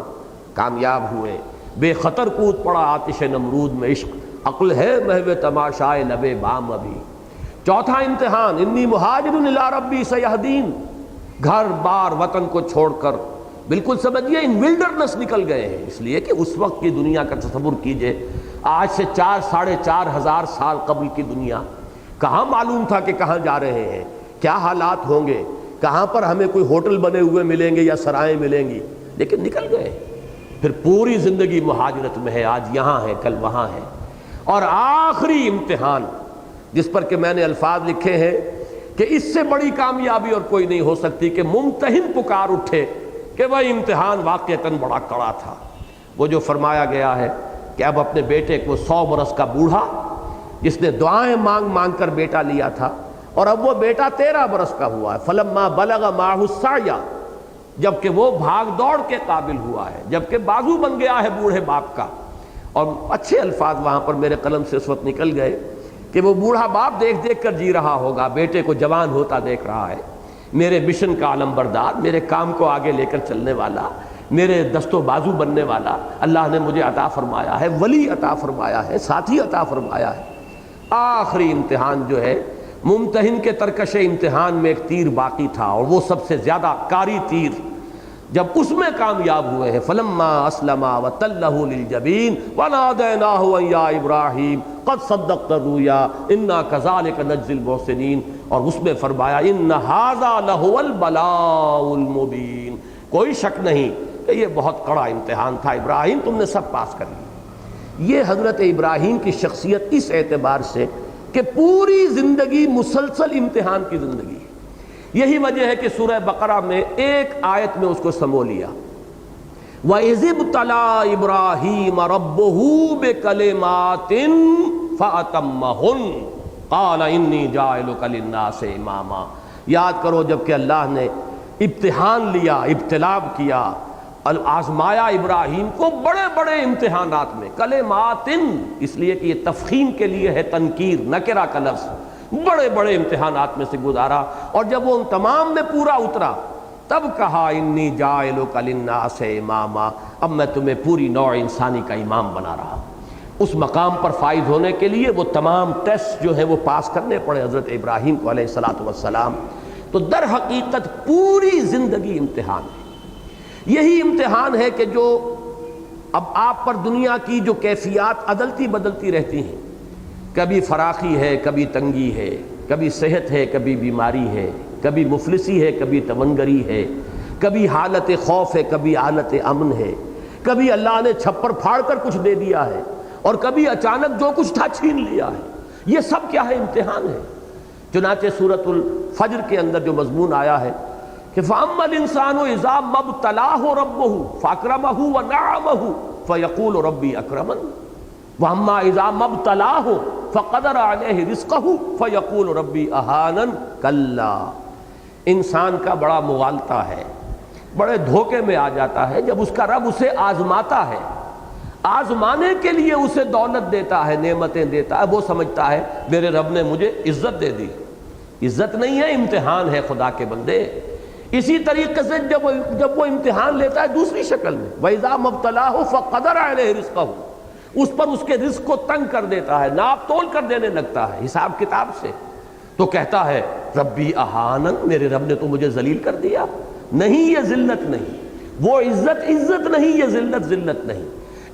کامیاب ہوئے، بے خطر کود پڑا آتش نمرود میں۔ عشق عقل ہے محو تماشائے لبے بام ابھی۔ چوتھا امتحان، انی مہاجر الی ربی سیہدین، گھر بار وطن کو چھوڑ کر بالکل سمجھیے ان ولڈرنس نکل گئے ہیں۔ اس لیے کہ اس وقت کی دنیا کا تصور کیجئے، آج سے 4-4.5 ہزار سال قبل کی دنیا، کہاں معلوم تھا کہ کہاں جا رہے ہیں، کیا حالات ہوں گے، کہاں پر ہمیں کوئی ہوٹل بنے ہوئے ملیں گے یا سرائیں ملیں گی، لیکن نکل گئے۔ پھر پوری زندگی مہاجرت میں ہے، آج یہاں ہے، کل وہاں ہے۔ اور آخری امتحان جس پر کہ میں نے الفاظ لکھے ہیں کہ اس سے بڑی کامیابی اور کوئی نہیں ہو سکتی کہ ممتحن پکار اٹھے کہ وہ امتحان واقعتاً بڑا کڑا تھا۔ وہ جو فرمایا گیا ہے کہ اب اپنے بیٹے کو 100 برس کا بوڑھا، جس نے دعائیں مانگ مانگ کر بیٹا لیا تھا، اور اب وہ بیٹا 13 برس کا ہوا ہے۔ فَلَمَّا بَلَغَ مَعَهُ السَّعْيَ، جبکہ وہ بھاگ دوڑ کے قابل ہوا ہے، جبکہ بازو بن گیا ہے بوڑھے باپ کا۔ اور اچھے الفاظ وہاں پر میرے قلم سے اس وقت نکل گئے کہ وہ بوڑھا باپ دیکھ دیکھ کر جی رہا ہوگا، بیٹے کو جوان ہوتا دیکھ رہا ہے، میرے مشن کا علم بردار، میرے کام کو آگے لے کر چلنے والا، میرے دست و بازو بننے والا اللہ نے مجھے عطا فرمایا ہے، ولی عطا فرمایا ہے، ساتھی عطا فرمایا ہے۔ آخری امتحان جو ہے، ممتحن کے ترکش امتحان میں ایک تیر باقی تھا، اور وہ سب سے زیادہ کاری تیر، جب اس میں کامیاب ہوئے ہیں، فَلَمَّا أَسْلَمَا وَتَلَّهُ لِلْجَبِينِ وَنَادَيْنَاهُ أَن يَا إِبْرَاهِيمُ قَدْ صَدَّقْتَ الرُّؤْيَا إِنَّا كَذَلِكَ نَجْزِي الْمُحْسِنِينَ۔ اور اس میں فرمایا إِنَّ هَذَا لَهُوَ الْبَلَاءُ الْمُبِينُ۔ کوئی شک نہیں کہ یہ بہت کڑا امتحان تھا، ابراہیم تم نے سب پاس کر لی۔ یہ حضرت ابراہیم کی شخصیت اس اعتبار سے کہ پوری زندگی مسلسل امتحان کی زندگی ہے۔ یہی وجہ ہے کہ سورہ بقرہ میں ایک آیت میں اس کو سمو لیا، وَإِذِ ابْتَلَىٰ إِبْرَاهِيمَ رَبُّهُ بِكَلِمَاتٍ فَأَتَمَّهُنَّ قَالَ إِنِّي جَاعِلُكَ لِلنَّاسِ إِمَامًا۔ یاد کرو جب کہ اللہ نے امتحان لیا، ابتلا کیا، آزمایا ابراہیم کو بڑے بڑے امتحانات میں، کلمات، اس لیے کہ یہ تفخیم کے لیے ہے، تنکیر، نکرہ کا لفظ، بڑے بڑے امتحانات میں سے گزارا، اور جب وہ ان تمام میں پورا اترا تب کہا انی جاعلک للناس اماما، اب میں تمہیں پوری نوع انسانی کا امام بنا رہا ہوں۔ اس مقام پر فائز ہونے کے لیے وہ تمام ٹیسٹ جو ہے وہ پاس کرنے پڑے حضرت ابراہیم کو علیہ الصلاۃ والسلام۔ تو در حقیقت پوری زندگی امتحان ہے۔ یہی امتحان ہے کہ جو اب آپ پر دنیا کی جو کیفیات عدلتی بدلتی رہتی ہیں، کبھی فراخی ہے، کبھی تنگی ہے، کبھی صحت ہے، کبھی بیماری ہے، کبھی مفلسی ہے، کبھی تمنگری ہے، کبھی حالت خوف ہے، کبھی حالت امن ہے، کبھی اللہ نے چھپر پھاڑ کر کچھ دے دیا ہے، اور کبھی اچانک جو کچھ تھا چھین لیا ہے۔ یہ سب کیا ہے؟ امتحان ہے۔ چنانچہ سورۃ الفجر کے اندر جو مضمون آیا ہے کہ فَأَمَّا الْإِنسَانُ إِذَا مَا ابْتَلَاهُ رَبُّهُ فَأَكْرَمَهُ وَنَعَّمَهُ فَيَقُولُ رَبِّي أَكْرَمَنِ وَأَمَّا إِذَا مَا ابْتَلَاهُ فَقَدَرَ عَلَيْهِ رِزْقَهُ فَيَقُولُ رَبِّي أَهَانَنِ كَلَّا۔ انسان کا بڑا مغالطہ ہے، بڑے دھوکے میں آ جاتا ہے جب اس کا رب اسے آزماتا ہے، آزمانے کے لیے اسے دولت دیتا ہے، نعمتیں دیتا ہے، وہ سمجھتا ہے میرے رب نے مجھے عزت دے دی۔ عزت نہیں ہے، امتحان ہے خدا کے بندے۔ اسی طریقے سے جب وہ امتحان لیتا ہے دوسری شکل میں، وَإِذَا مَبْتَلَاهُ فَقَدَرَ عَلَيْهِ رِزْقَهُ، اس پر اس کے رزق کو تنگ کر دیتا ہے، ناپ تول کر دینے لگتا ہے حساب کتاب سے، تو کہتا ہے ربی اہانن، میرے رب نے تو مجھے ذلیل کر دیا۔ نہیں، یہ ذلت نہیں، وہ عزت نہیں، یہ ذلت نہیں۔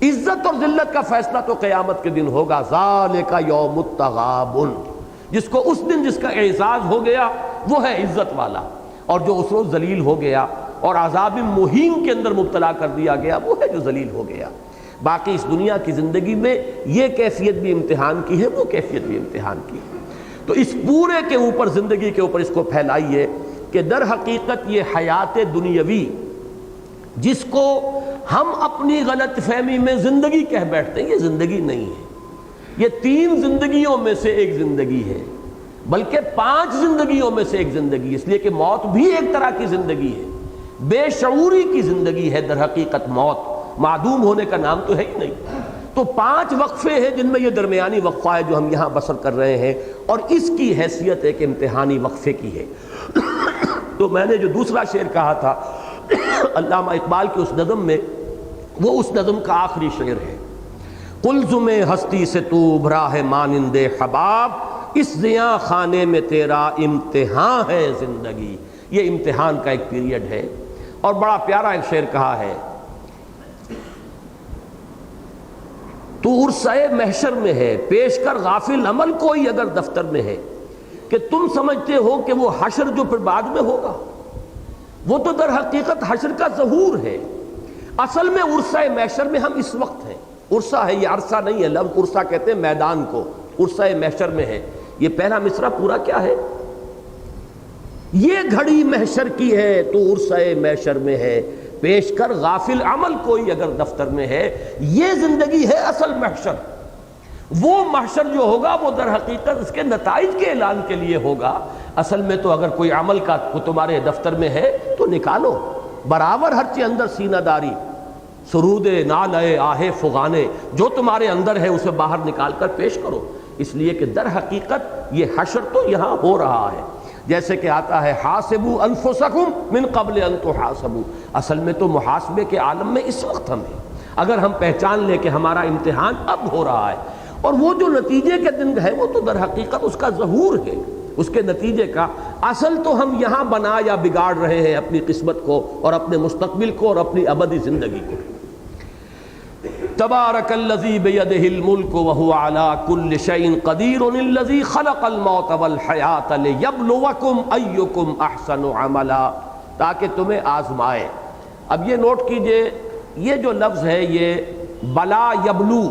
عزت اور ذلت کا فیصلہ تو قیامت کے دن ہوگا۔ ذالک یوم التغابن، جس کو اس دن جس کا اعزاز ہو گیا وہ ہے عزت والا، اور جو اس روز ذلیل ہو گیا اور عذاب مہین کے اندر مبتلا کر دیا گیا وہ ہے جو ذلیل ہو گیا۔ باقی اس دنیا کی زندگی میں یہ کیفیت بھی امتحان کی ہے، وہ کیفیت بھی امتحان کی ہے۔ تو اس پورے کے اوپر، زندگی کے اوپر اس کو پھیلائیے کہ در حقیقت یہ حیات دنیاوی جس کو ہم اپنی غلط فہمی میں زندگی کہہ بیٹھتے ہیں، یہ زندگی نہیں ہے۔ یہ 3 زندگیوں میں سے ایک زندگی ہے، بلکہ 5 زندگیوں میں سے ایک زندگی، اس لیے کہ موت بھی ایک طرح کی زندگی ہے، بے شعوری کی زندگی ہے در حقیقت موت، معدوم ہونے کا نام تو ہے ہی نہیں۔ تو 5 وقفے ہیں جن میں یہ درمیانی وقفہ ہے جو ہم یہاں بسر کر رہے ہیں، اور اس کی حیثیت ایک امتحانی وقفے کی ہے۔ تو میں نے جو دوسرا شعر کہا تھا علامہ اقبال کی اس نظم میں، وہ اس نظم کا آخری شعر ہے۔ قلزم ہستی سے تو ابھرا ہے مانند حباب، اس زیاں خانے میں تیرا امتحان ہے زندگی۔ یہ امتحان کا ایک پیریڈ ہے، اور بڑا پیارا ایک شعر کہا ہے، تو عرصہ محشر میں ہے پیش کر غافل عمل کوئی اگر دفتر میں ہے، کہ تم سمجھتے ہو کہ وہ حشر جو پھر بعد میں ہوگا وہ تو در حقیقت حشر کا ظہور ہے۔ اصل میں عرصہ محشر میں ہم اس وقت ہیں۔ عرصہ ہے، یہ عرصہ نہیں ہے، لفظ عرصہ کہتے ہیں میدان کو، عرصہ محشر میں ہے۔ یہ پہلا مصرع پورا کیا ہے؟ یہ گھڑی محشر کی ہے تو عرصہ محشر میں ہے، پیش کر غافل عمل کوئی اگر دفتر میں ہے۔ یہ زندگی ہے اصل محشر۔ وہ محشر جو ہوگا وہ در حقیقت اس کے نتائج کے اعلان کے لیے ہوگا۔ اصل میں تو اگر کوئی عمل کا تمہارے دفتر میں ہے تو نکالو، برابر ہر چیز اندر سینہ داری، سرود نالے آہے فغانے، جو تمہارے اندر ہے اسے باہر نکال کر پیش کرو، اس لیے کہ در حقیقت یہ حشر تو یہاں ہو رہا ہے۔ جیسے کہ آتا ہے حاسبوا انفسکم من قبل ان تحاسبوا، اصل میں تو محاسبے کے عالم میں اس وقت ہم ہیں۔ اگر ہم پہچان لیں کہ ہمارا امتحان اب ہو رہا ہے، اور وہ جو نتیجے کے دن ہے وہ تو در حقیقت اس کا ظہور ہے، اس کے نتیجے کا۔ اصل تو ہم یہاں بنا یا بگاڑ رہے ہیں اپنی قسمت کو اور اپنے مستقبل کو اور اپنی ابدی زندگی کو۔ تبارک الذی بیدہ الملک وہو علی کل شیء قدیر الذی خلق الموت والحیات لیبلوکم ایکم احسن عملا، تاکہ تمہیں آزمائے۔ اب یہ نوٹ کیجئے، یہ جو لفظ ہے یہ بلا یبلو،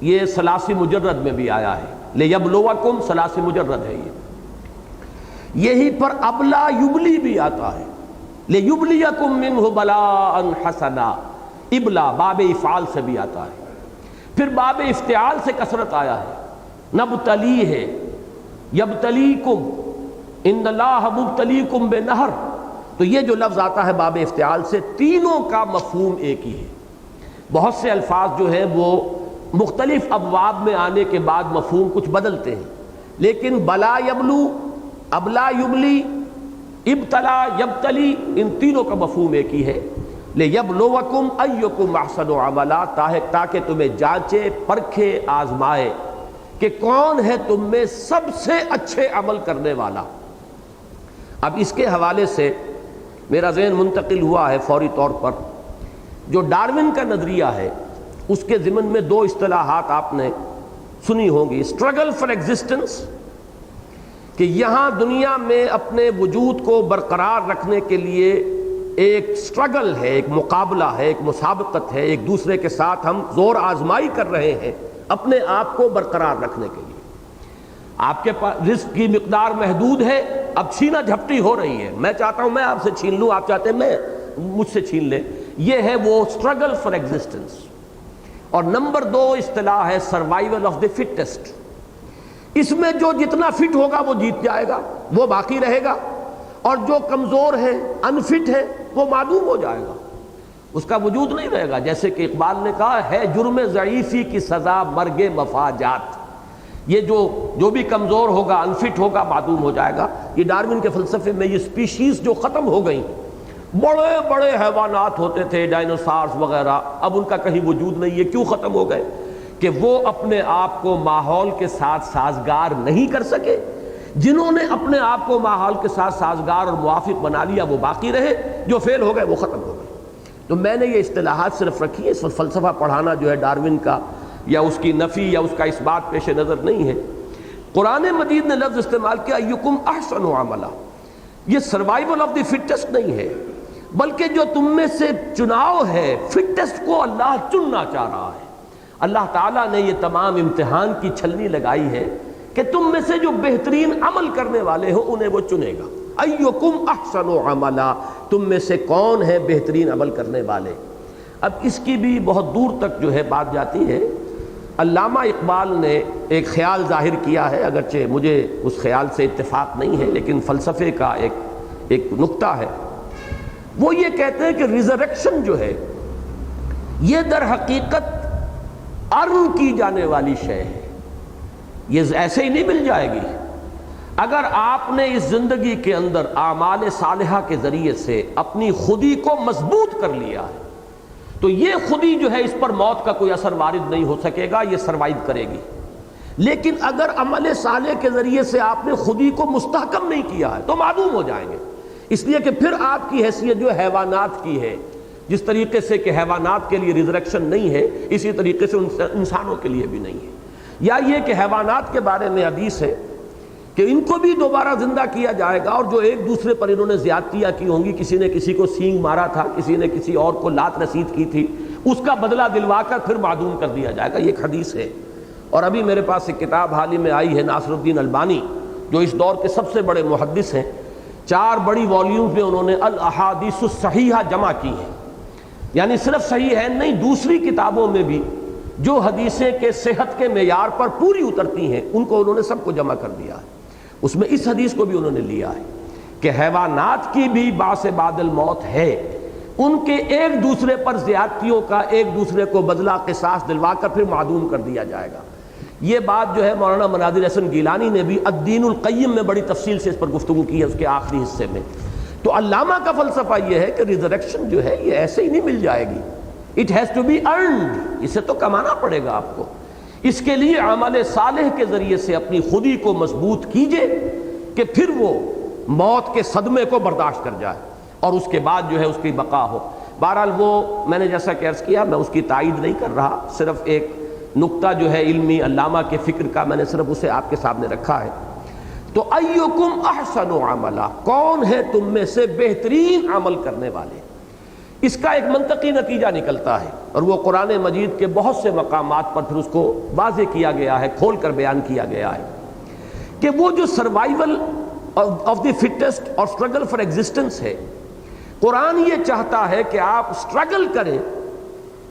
یہ ثلاثی مجرد میں بھی آیا ہے، لیبلوکم ثلاثی مجرد ہے یہی پر ابلا یبلی بھی آتا ہے، لیبلیکم منہ بلاء حسنا، ابلا باب افعال سے بھی آتا ہے، پھر باب افتعال سے کثرت آیا ہے، نبتلی ہے، یبتلیکم، ان اللہ مبتلیکم بنہر، تو یہ جو لفظ آتا ہے باب افتعال سے، تینوں کا مفہوم ایک ہی ہے۔ بہت سے الفاظ جو ہے وہ مختلف ابواب میں آنے کے بعد مفہوم کچھ بدلتے ہیں، لیکن بلا یبلو، ابلا یبلی، ابتلا یبتلی، ان تینوں کا مفہوم ایک ہی ہے، لیبلوکم ایکم احسن عملا، تاکہ تمہیں جانچے، پرکھے، آزمائے کہ کون ہے تم میں سب سے اچھے عمل کرنے والا۔ اب اس کے حوالے سے میرا ذہن منتقل ہوا ہے فوری طور پر، جو ڈارون کا نظریہ ہے اس کے ضمن میں دو اصطلاحات آپ نے سنی ہوں گی، اسٹرگل فار ایگزسٹنس، کہ یہاں دنیا میں اپنے وجود کو برقرار رکھنے کے لیے ایک اسٹرگل ہے، ایک مقابلہ ہے، ایک مسابقت ہے، ایک دوسرے کے ساتھ ہم زور آزمائی کر رہے ہیں اپنے آپ کو برقرار رکھنے کے لیے۔ آپ کے پاس رزق کی مقدار محدود ہے، اب چھینا جھپٹی ہو رہی ہے، میں چاہتا ہوں میں آپ سے چھین لوں، آپ چاہتے ہیں میں مجھ سے چھین لیں، یہ ہے وہ اسٹرگل فار ایگزسٹنس۔ اور نمبر دو اصطلاح ہے سروائیول آف دی فٹسٹ، اس میں جو جتنا فٹ ہوگا وہ جیت جائے گا، وہ باقی رہے گا، اور جو کمزور ہے، انفٹ ہے، وہ معدوم ہو جائے گا، اس کا وجود نہیں رہے گا۔ جیسے کہ اقبال نے کہا ہے، جرم ضعیفی کی سزا مرگ مفاجات، یہ جو بھی کمزور ہوگا، انفٹ ہوگا، معدوم ہو جائے گا۔ یہ ڈارون کے فلسفے میں یہ سپیشیز جو ختم ہو گئیں، بڑے بڑے حیوانات ہوتے تھے، ڈائنوسارز وغیرہ، اب ان کا کہیں وجود نہیں ہے۔ کیوں ختم ہو گئے؟ کہ وہ اپنے آپ کو ماحول کے ساتھ سازگار نہیں کر سکے۔ جنہوں نے اپنے آپ کو ماحول کے ساتھ سازگار اور موافق بنا لیا وہ باقی رہے، جو فیل ہو گئے وہ ختم ہو گئے۔ تو میں نے یہ اصطلاحات صرف رکھی ہے، اس وقت فلسفہ پڑھانا جو ہے ڈارون کا یا اس کی نفی یا اس کا اس بات پیش نظر نہیں ہے۔ قرآن مجید نے لفظ استعمال کیا ایکم احسن عملا، یہ سروائیول آف دی فٹسٹ نہیں ہے، بلکہ جو تم میں سے چناؤ ہے، فٹسٹ کو اللہ چننا چاہ رہا ہے۔ اللہ تعالیٰ نے یہ تمام امتحان کی چھلنی لگائی ہے کہ تم میں سے جو بہترین عمل کرنے والے ہو انہیں وہ چنے گا۔ ایکم احسن عملا، تم میں سے کون ہے بہترین عمل کرنے والے۔ اب اس کی بھی بہت دور تک جو ہے بات جاتی ہے۔ علامہ اقبال نے ایک خیال ظاہر کیا ہے، اگرچہ مجھے اس خیال سے اتفاق نہیں ہے، لیکن فلسفے کا ایک نکتہ ہے۔ وہ یہ کہتے ہیں کہ ریزریکشن جو ہے یہ در حقیقت ارن کی جانے والی شے ہے، یہ ایسے ہی نہیں مل جائے گی۔ اگر آپ نے اس زندگی کے اندر اعمال صالحہ کے ذریعے سے اپنی خودی کو مضبوط کر لیا ہے تو یہ خودی جو ہے اس پر موت کا کوئی اثر وارد نہیں ہو سکے گا، یہ سروائیو کرے گی۔ لیکن اگر عمل صالح کے ذریعے سے آپ نے خودی کو مستحکم نہیں کیا ہے تو معدوم ہو جائیں گے، اس لیے کہ پھر آپ کی حیثیت جو حیوانات کی ہے۔ جس طریقے سے کہ حیوانات کے لیے ریزریکشن نہیں ہے، اسی طریقے سے انسانوں کے لیے بھی نہیں ہے۔ یا یہ کہ حیوانات کے بارے میں حدیث ہے کہ ان کو بھی دوبارہ زندہ کیا جائے گا، اور جو ایک دوسرے پر انہوں نے زیادتیاں کی ہوں گی، کسی نے کسی کو سینگ مارا تھا، کسی نے کسی اور کو لات رسید کی تھی، اس کا بدلہ دلوا کر پھر معدوم کر دیا جائے گا، یہ ایک حدیث ہے۔ اور ابھی میرے پاس ایک کتاب حال ہی میں آئی ہے، ناصر الدین البانی جو اس دور کے سب سے بڑے محدث ہیں، 4 بڑی والیومز میں انہوں نے الاحادیث الصحیحہ جمع کی ہیں، یعنی صرف صحیح ہے نہیں، دوسری کتابوں میں بھی جو حدیثیں کے صحت کے معیار پر پوری اترتی ہیں ان کو انہوں نے سب کو جمع کر دیا ہے۔ اس میں اس حدیث کو بھی انہوں نے لیا ہے کہ حیوانات کی بھی بعث بعد الموت ہے، ان کے ایک دوسرے پر زیادتیوں کا ایک دوسرے کو بدلہ قصاص دلوا کر پھر معدوم کر دیا جائے گا۔ یہ بات جو ہے مولانا مناظر حسن گیلانی نے بھی الدین القیم میں بڑی تفصیل سے اس پر گفتگو کی ہے، اس کے آخری حصے میں۔ تو علامہ کا فلسفہ یہ ہے کہ ریزریکشن جو ہے یہ ایسے ہی نہیں مل جائے گی، it has to be earned, اسے تو کمانا پڑے گا آپ کو۔ اس کے لیے عمل صالح کے ذریعے سے اپنی خودی کو مضبوط کیجئے کہ پھر وہ موت کے صدمے کو برداشت کر جائے اور اس کے بعد جو ہے اس کی بقا ہو۔ بہرحال وہ میں نے جیسا کہ عرض کیا، میں اس کی تائید نہیں کر رہا، صرف ایک نقطہ جو ہے علمی علامہ کے فکر کا میں نے صرف اسے آپ کے سامنے رکھا ہے۔ تو ایکم احسن عملا، کون ہے تم میں سے بہترین عمل کرنے والے؟ اس کا ایک منطقی نتیجہ نکلتا ہے، اور وہ قرآن مجید کے بہت سے مقامات پر پھر اس کو واضح کیا گیا ہے، کھول کر بیان کیا گیا ہے کہ وہ جو سروائیول آف دی فٹسٹ اور اسٹرگل فار ایگزسٹنس ہے، قرآن یہ چاہتا ہے کہ آپ اسٹرگل کریں،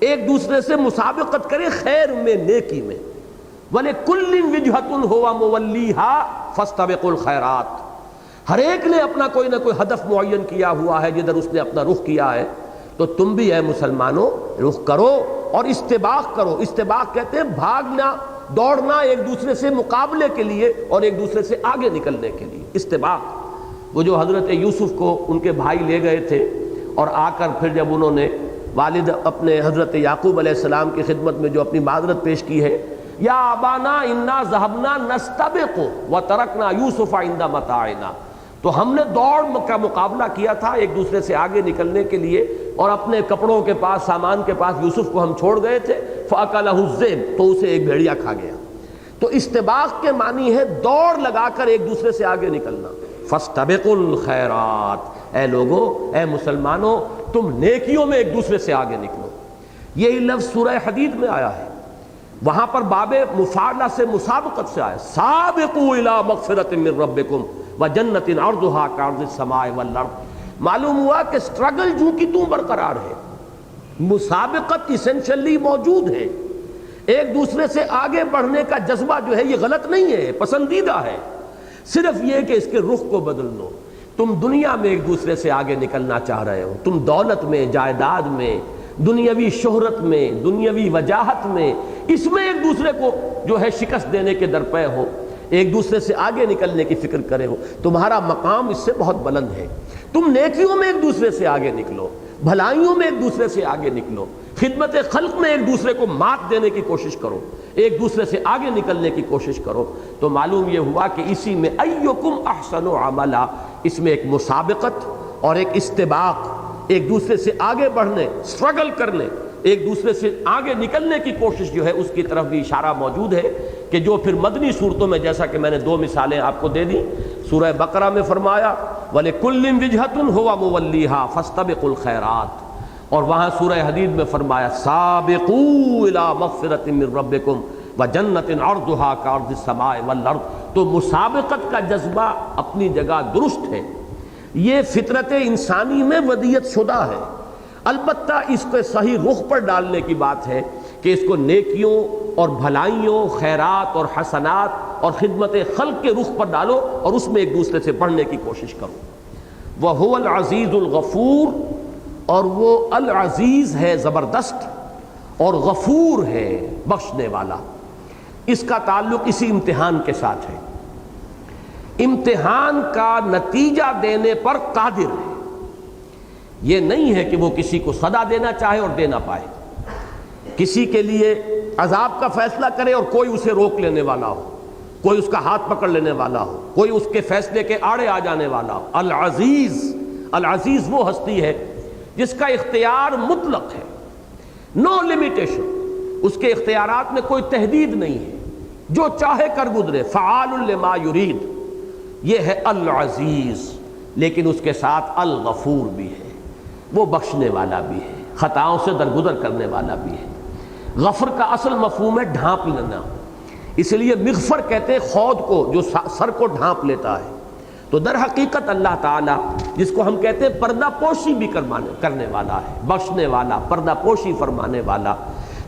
ایک دوسرے سے مسابقت کریں خیر میں، نیکی میں۔ وَلِكُلٍّ وِجْهَةٌ هُوَ مُوَلِّيهَا فَاسْتَبِقُوا الْخَيْرَاتِ، ہر ایک نے اپنا کوئی نہ کوئی ہدف معین کیا ہوا ہے جدھر اس نے اپنا رخ کیا ہے، تو تم بھی اے مسلمانوں رخ کرو اور استباق کرو۔ استباق کہتے ہیں بھاگنا دوڑنا ایک دوسرے سے مقابلے کے لیے اور ایک دوسرے سے آگے نکلنے کے لیے. استباق، وہ جو حضرت یوسف کو ان کے بھائی لے گئے تھے اور آ کر پھر جب انہوں نے والد اپنے حضرت یعقوب علیہ السلام کی خدمت میں جو اپنی معذرت پیش کی ہے، یا ابانا انا ذهبنا نستبق وترکنا یوسف عند متاعنا، تو ہم نے دوڑ کا مقابلہ کیا تھا ایک دوسرے سے آگے نکلنے کے لیے، اور اپنے کپڑوں کے پاس، سامان کے پاس یوسف کو ہم چھوڑ گئے تھے، فاکلہ الذئب، تو اسے ایک بھیڑیا کھا گیا. تو استباق کے معنی ہے دوڑ لگا کر ایک دوسرے سے آگے نکلنا. فاستبقوا الخیرات، اے لوگو، اے مسلمانوں، تم نیکیوں میں ایک دوسرے سے آگے نکلو. یہی لفظ سورہ حدید میں آیا ہے، وہاں پر باب مفاعلہ سے مسابقت سے آیا، سابقوا الی مغفرۃ من ربکم وجنۃ عرضھا کعرض السماء والارض. معلوم ہوا کہ سٹرگل جو کی توں برقرار ہے، مسابقت ایسنشلی موجود ہے. ایک دوسرے سے آگے بڑھنے کا جذبہ جو ہے یہ غلط نہیں ہے، پسندیدہ ہے. صرف یہ کہ اس کے رخ کو بدل لو. تم دنیا میں ایک دوسرے سے آگے نکلنا چاہ رہے ہو، تم دولت میں، جائیداد میں، دنیاوی شہرت میں، دنیاوی وجاہت میں، اس میں ایک دوسرے کو جو ہے شکست دینے کے درپے ہو، ایک دوسرے سے آگے نکلنے کی فکر کرے ہو. تمہارا مقام اس سے بہت بلند ہے. تم نیکیوں میں ایک دوسرے سے آگے نکلو، بھلائیوں میں ایک دوسرے سے آگے نکلو، خدمت خلق میں ایک دوسرے کو مات دینے کی کوشش کرو، ایک دوسرے سے آگے نکلنے کی کوشش کرو. تو معلوم یہ ہوا کہ اسی میں ایکم احسن عملا، اس میں ایک مسابقت اور ایک استباق، ایک دوسرے سے آگے بڑھنے، سٹرگل کرنے، ایک دوسرے سے آگے نکلنے کی کوشش جو ہے اس کی طرف بھی اشارہ موجود ہے، کہ جو پھر مدنی صورتوں میں، جیسا کہ میں نے 2 مثالیں آپ کو دے دی. سورہ بقرہ میں فرمایا وَلِكُلٍّ وِجْهَةٌ هُوَ مُوَلِّيهَا فَاسْتَبِقُوا الْخَيْرَاتِ، اور وہاں سورہ حدید میں فرمایا سابقوا الی مغفرۃ من ربکم وجنۃ عرضھا کعرض السماء والارض. تو مسابقت کا جذبہ اپنی جگہ درست ہے، یہ فطرت انسانی میں ودیت شدہ ہے. البتہ اس کے صحیح رخ پر ڈالنے کی بات ہے کہ اس کو نیکیوں اور بھلائیوں، خیرات اور حسنات اور خدمت خلق کے رخ پر ڈالو، اور اس میں ایک دوسرے سے بڑھنے کی کوشش کرو. وَهُوَ الْعَزِيزُ الْغَفُورُ، اور وہ العزیز ہے زبردست، اور غفور ہے بخشنے والا. اس کا تعلق اسی امتحان کے ساتھ ہے. امتحان کا نتیجہ دینے پر قادر ہے. یہ نہیں ہے کہ وہ کسی کو سزا دینا چاہے اور دے نہ پائے، کسی کے لیے عذاب کا فیصلہ کرے اور کوئی اسے روک لینے والا ہو، کوئی اس کا ہاتھ پکڑ لینے والا ہو، کوئی اس کے فیصلے کے آڑے آ جانے والا ہو. العزیز، العزیز وہ ہستی ہے جس کا اختیار مطلق ہے، نو لمیٹیشن، اس کے اختیارات میں کوئی تحدید نہیں ہے، جو چاہے کر گزرے. فعال لما یرید، یہ ہے العزیز. لیکن اس کے ساتھ الغفور بھی ہے، وہ بخشنے والا بھی ہے، خطاؤں سے درگزر کرنے والا بھی ہے. غفر کا اصل مفہوم ہے ڈھانپ لینا، اس لیے مغفر کہتے ہیں خود کو جو سر کو ڈھانپ لیتا ہے. تو در حقیقت اللہ تعالیٰ جس کو ہم کہتے ہیں پردہ پوشی بھی کرنے والا ہے، بخشنے والا، پردہ پوشی فرمانے والا.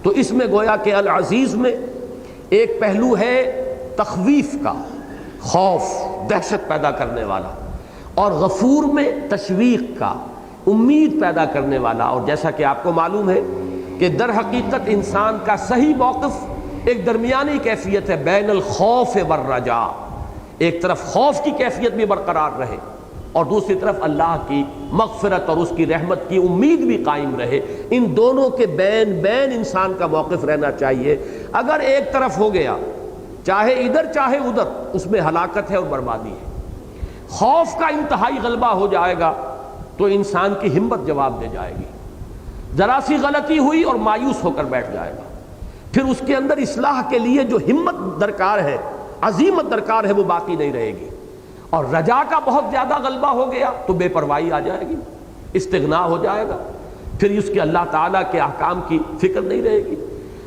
تو اس میں گویا کہ العزیز میں ایک پہلو ہے تخویف کا، خوف، دہشت پیدا کرنے والا، اور غفور میں تشویق کا، امید پیدا کرنے والا. اور جیسا کہ آپ کو معلوم ہے کہ در حقیقت انسان کا صحیح موقف ایک درمیانی کیفیت ہے، بین الخوف والرجاء. ایک طرف خوف کی کیفیت بھی برقرار رہے اور دوسری طرف اللہ کی مغفرت اور اس کی رحمت کی امید بھی قائم رہے. ان دونوں کے بین انسان کا موقف رہنا چاہیے. اگر ایک طرف ہو گیا، چاہے ادھر چاہے ادھر، اس میں ہلاکت ہے اور بربادی ہے. خوف کا انتہائی غلبہ ہو جائے گا تو انسان کی ہمت جواب دے جائے گی، ذرا سی غلطی ہوئی اور مایوس ہو کر بیٹھ جائے گا. پھر اس کے اندر اصلاح کے لیے جو ہمت درکار ہے، عزیمت درکار ہے، وہ باقی نہیں رہے گی. اور رجا کا بہت زیادہ غلبہ ہو گیا تو بے پرواہی آ جائے گی، استغنا ہو جائے گا، پھر اس کے اللہ تعالیٰ کے احکام کی فکر نہیں رہے گی.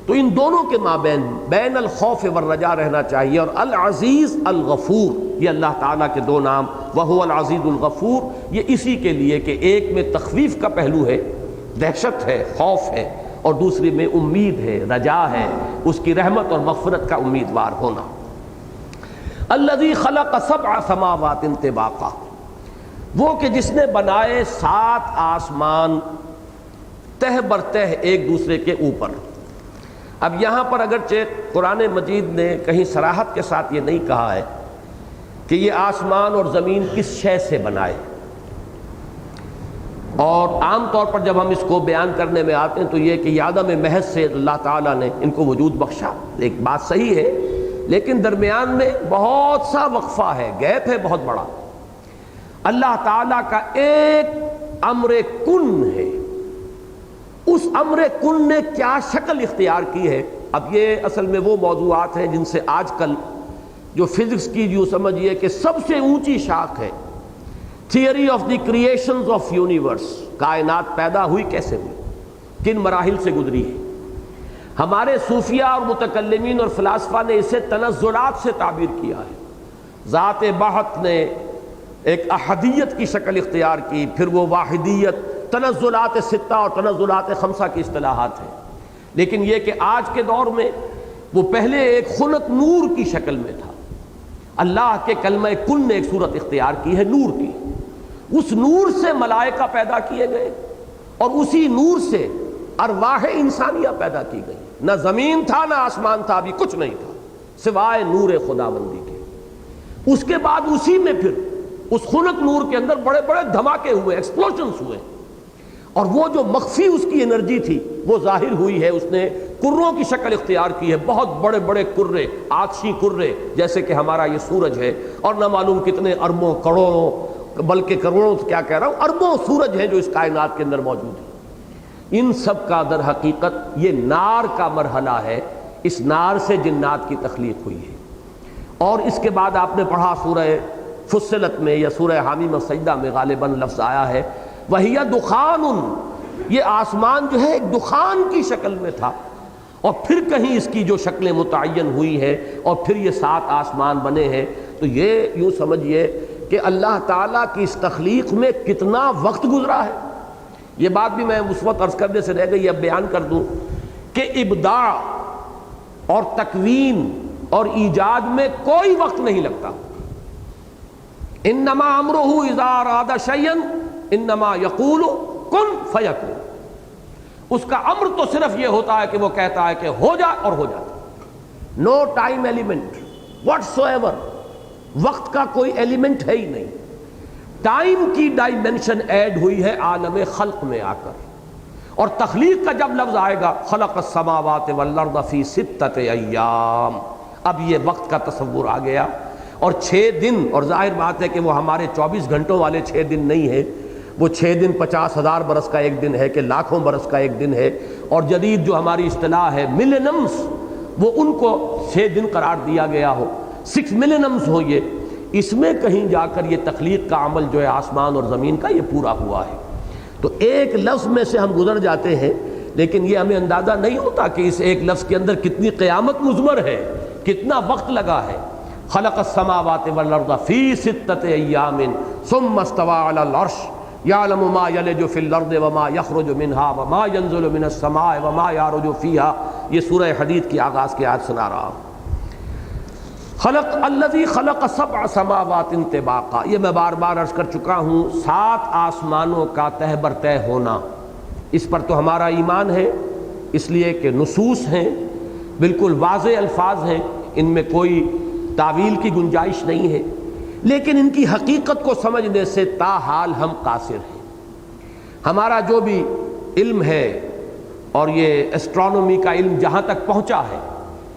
تو ان دونوں کے مابین بین الخوف والرجا رہنا چاہیے. اور العزیز الغفور، یہ اللہ تعالیٰ کے 2 نام، وہو العزیز الغفور، یہ اسی کے لیے کہ ایک میں تخویف کا پہلو ہے، دہشت ہے، خوف ہے، اور دوسری میں امید ہے، رجا ہے، اس کی رحمت اور مغفرت کا امیدوار ہونا. الذی خلق 7 سماوات طباقا، وہ کہ جس نے بنائے 7 آسمان تہ بر تہ ایک دوسرے کے اوپر. اب یہاں پر اگرچہ قرآن مجید نے کہیں صراحت کے ساتھ یہ نہیں کہا ہے کہ یہ آسمان اور زمین کس شے سے بنائے، اور عام طور پر جب ہم اس کو بیان کرنے میں آتے ہیں تو یہ کہ یہ عدم محض سے اللہ تعالیٰ نے ان کو وجود بخشا، ایک بات صحیح ہے، لیکن درمیان میں بہت سا وقفہ ہے، گیپ ہے بہت بڑا۔ اللہ تعالیٰ کا ایک امر کن ہے، اس امر کن نے کیا شکل اختیار کی ہے۔ اب یہ اصل میں وہ موضوعات ہیں جن سے آج کل جو فزکس کی جو سمجھیے کہ سب سے اونچی شاخ ہے، theory of the creations of universe, کائنات پیدا ہوئی کیسے ہوئی، کن مراحل سے گزری ہے۔ ہمارے صوفیہ اور متکلمین اور فلاسفہ نے اسے تنزلات سے تعبیر کیا ہے۔ ذات بحت نے ایک احدیت کی شکل اختیار کی، پھر وہ واحدیت، تنزلات ستہ اور تنزلات خمسہ کی اصطلاحات ہیں، لیکن یہ کہ آج کے دور میں وہ پہلے ایک خلق نور کی شکل میں تھا۔ اللہ کے کلمہ کن نے ایک صورت اختیار کی ہے نور کی، اس نور سے ملائکہ پیدا کیے گئے اور اسی نور سے ارواح انسانیہ پیدا کی گئی۔ نہ زمین تھا نہ آسمان تھا، ابھی کچھ نہیں تھا سوائے نور خداوندی کے۔ اس کے بعد اسی میں پھر اس خلق نور کے اندر بڑے بڑے دھماکے ہوئے، ایکسپلوژنز ہوئے، اور وہ جو مخفی اس کی انرجی تھی وہ ظاہر ہوئی ہے۔ اس نے کروں کی شکل اختیار کی ہے، بہت بڑے بڑے کرے، آکشی کرے، جیسے کہ ہمارا یہ سورج ہے، اور نہ معلوم کتنے اربوں کروڑوں بلکہ کروڑوں کیا کہہ رہا ہوں، اربوں سورج ہیں جو اس کائنات کے اندر موجود ہیں۔ ان سب کا در حقیقت یہ نار کا مرحلہ ہے، اس نار سے جنات کی تخلیق ہوئی ہے۔ اور اس کے بعد آپ نے پڑھا سورہ فصلت میں یا سورہ حامیم السجدہ میں غالباً لفظ آیا ہے وَهِيَ دُخَانٌ، یہ آسمان جو ہے ایک دخان کی شکل میں تھا، اور پھر کہیں اس کی جو شکلیں متعین ہوئی ہیں اور پھر یہ 7 آسمان بنے ہیں۔ تو یہ یوں سمجھیے کہ اللہ تعالیٰ کی اس تخلیق میں کتنا وقت گزرا ہے۔ یہ بات بھی میں اس وقت عرض کرنے سے رہ گئی، اب بیان کر دوں کہ ابداع اور تکوین اور ایجاد میں کوئی وقت نہیں لگتا۔ انما امرہ اذا اراد شیئا انما یقول کن فیکون، اس کا امر تو صرف یہ ہوتا ہے کہ وہ کہتا ہے کہ ہو جائے اور ہو جاتا ہے۔ No time element whatsoever, وقت کا کوئی ایلیمنٹ ہے ہی نہیں۔ ٹائم کی ڈائمنشن ایڈ ہوئی ہے عالم خلق میں آ کر، اور تخلیق کا جب لفظ آئے گا خلق السماوات والارض فی 6 ایام، اب یہ وقت کا تصور آ گیا۔ اور 6 دن، اور ظاہر بات ہے کہ وہ ہمارے 24 گھنٹوں والے 6 دن نہیں ہیں، وہ 6 دن 50,000 برس کا ایک دن ہے کہ لاکھوں برس کا ایک دن ہے، اور جدید جو ہماری اصطلاح ہے ملینمز، وہ ان کو 6 دن قرار دیا گیا ہو، 6 ملینمز ہو یہ، اس میں کہیں جا کر یہ تخلیق کا عمل جو ہے آسمان اور زمین کا یہ پورا ہوا ہے۔ تو ایک لفظ میں سے ہم گزر جاتے ہیں، لیکن یہ ہمیں اندازہ نہیں ہوتا کہ اس ایک لفظ کے اندر کتنی قیامت مضمر ہے، کتنا وقت لگا ہے۔ خلق السماوات والارض فی 6 ایام ثم استوى علی العرش یعلم ما یلج فی الارض وما یخرج منها وما ینزل من السماء وما یعرج فیها، یہ سورہ حدید کی آغاز کی آیت سنا رہا ہوں۔ خلق الذی خلق 7 سماوات طباقا، یہ میں بار بار عرض کر چکا ہوں، 7 آسمانوں کا تہ بر تہ ہونا، اس پر تو ہمارا ایمان ہے، اس لیے کہ نصوص ہیں، بالکل واضح الفاظ ہیں، ان میں کوئی تعویل کی گنجائش نہیں ہے، لیکن ان کی حقیقت کو سمجھنے سے تاحال ہم قاصر ہیں۔ ہمارا جو بھی علم ہے، اور یہ ایسٹرونومی کا علم جہاں تک پہنچا ہے،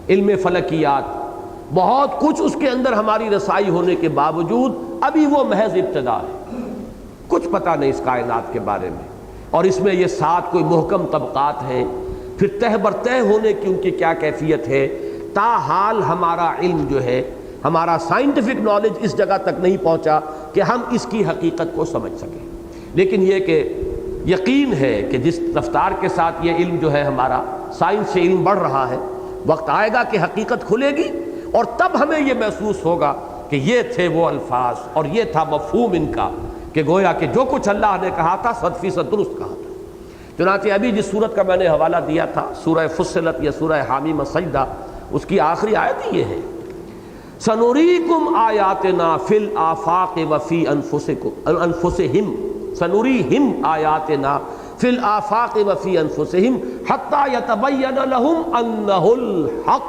علم فلکیات، بہت کچھ اس کے اندر ہماری رسائی ہونے کے باوجود ابھی وہ محض ابتدا ہے، کچھ پتہ نہیں اس کائنات کے بارے میں، اور اس میں یہ 7 کوئی محکم طبقات ہیں، پھر تہ بر تہ ہونے کی ان کی کیا کیفیت ہے، تاحال ہمارا علم جو ہے، ہمارا سائنٹیفک نالج اس جگہ تک نہیں پہنچا کہ ہم اس کی حقیقت کو سمجھ سکیں۔ لیکن یہ کہ یقین ہے کہ جس رفتار کے ساتھ یہ علم جو ہے ہمارا سائنس سے علم بڑھ رہا ہے، وقت آئے گا کہ حقیقت کھلے گی، اور تب ہمیں یہ محسوس ہوگا کہ یہ تھے وہ الفاظ اور یہ تھا مفہوم ان کا، کہ گویا کہ جو کچھ اللہ نے کہا تھا 100% درست کہا تھا۔ چنانچہ ابھی جس سورت کا میں نے حوالہ دیا تھا، سورہ فصلت یا سورہ حامیم السجدہ، اس کی آخری آیت یہ ہے سنوریکم آیاتنا فی الآفاق وفی انفسہم، سنوریہم آیاتنا فی فی الآفاق وفی انفسہم حتی یتبین لہم انہ الحق،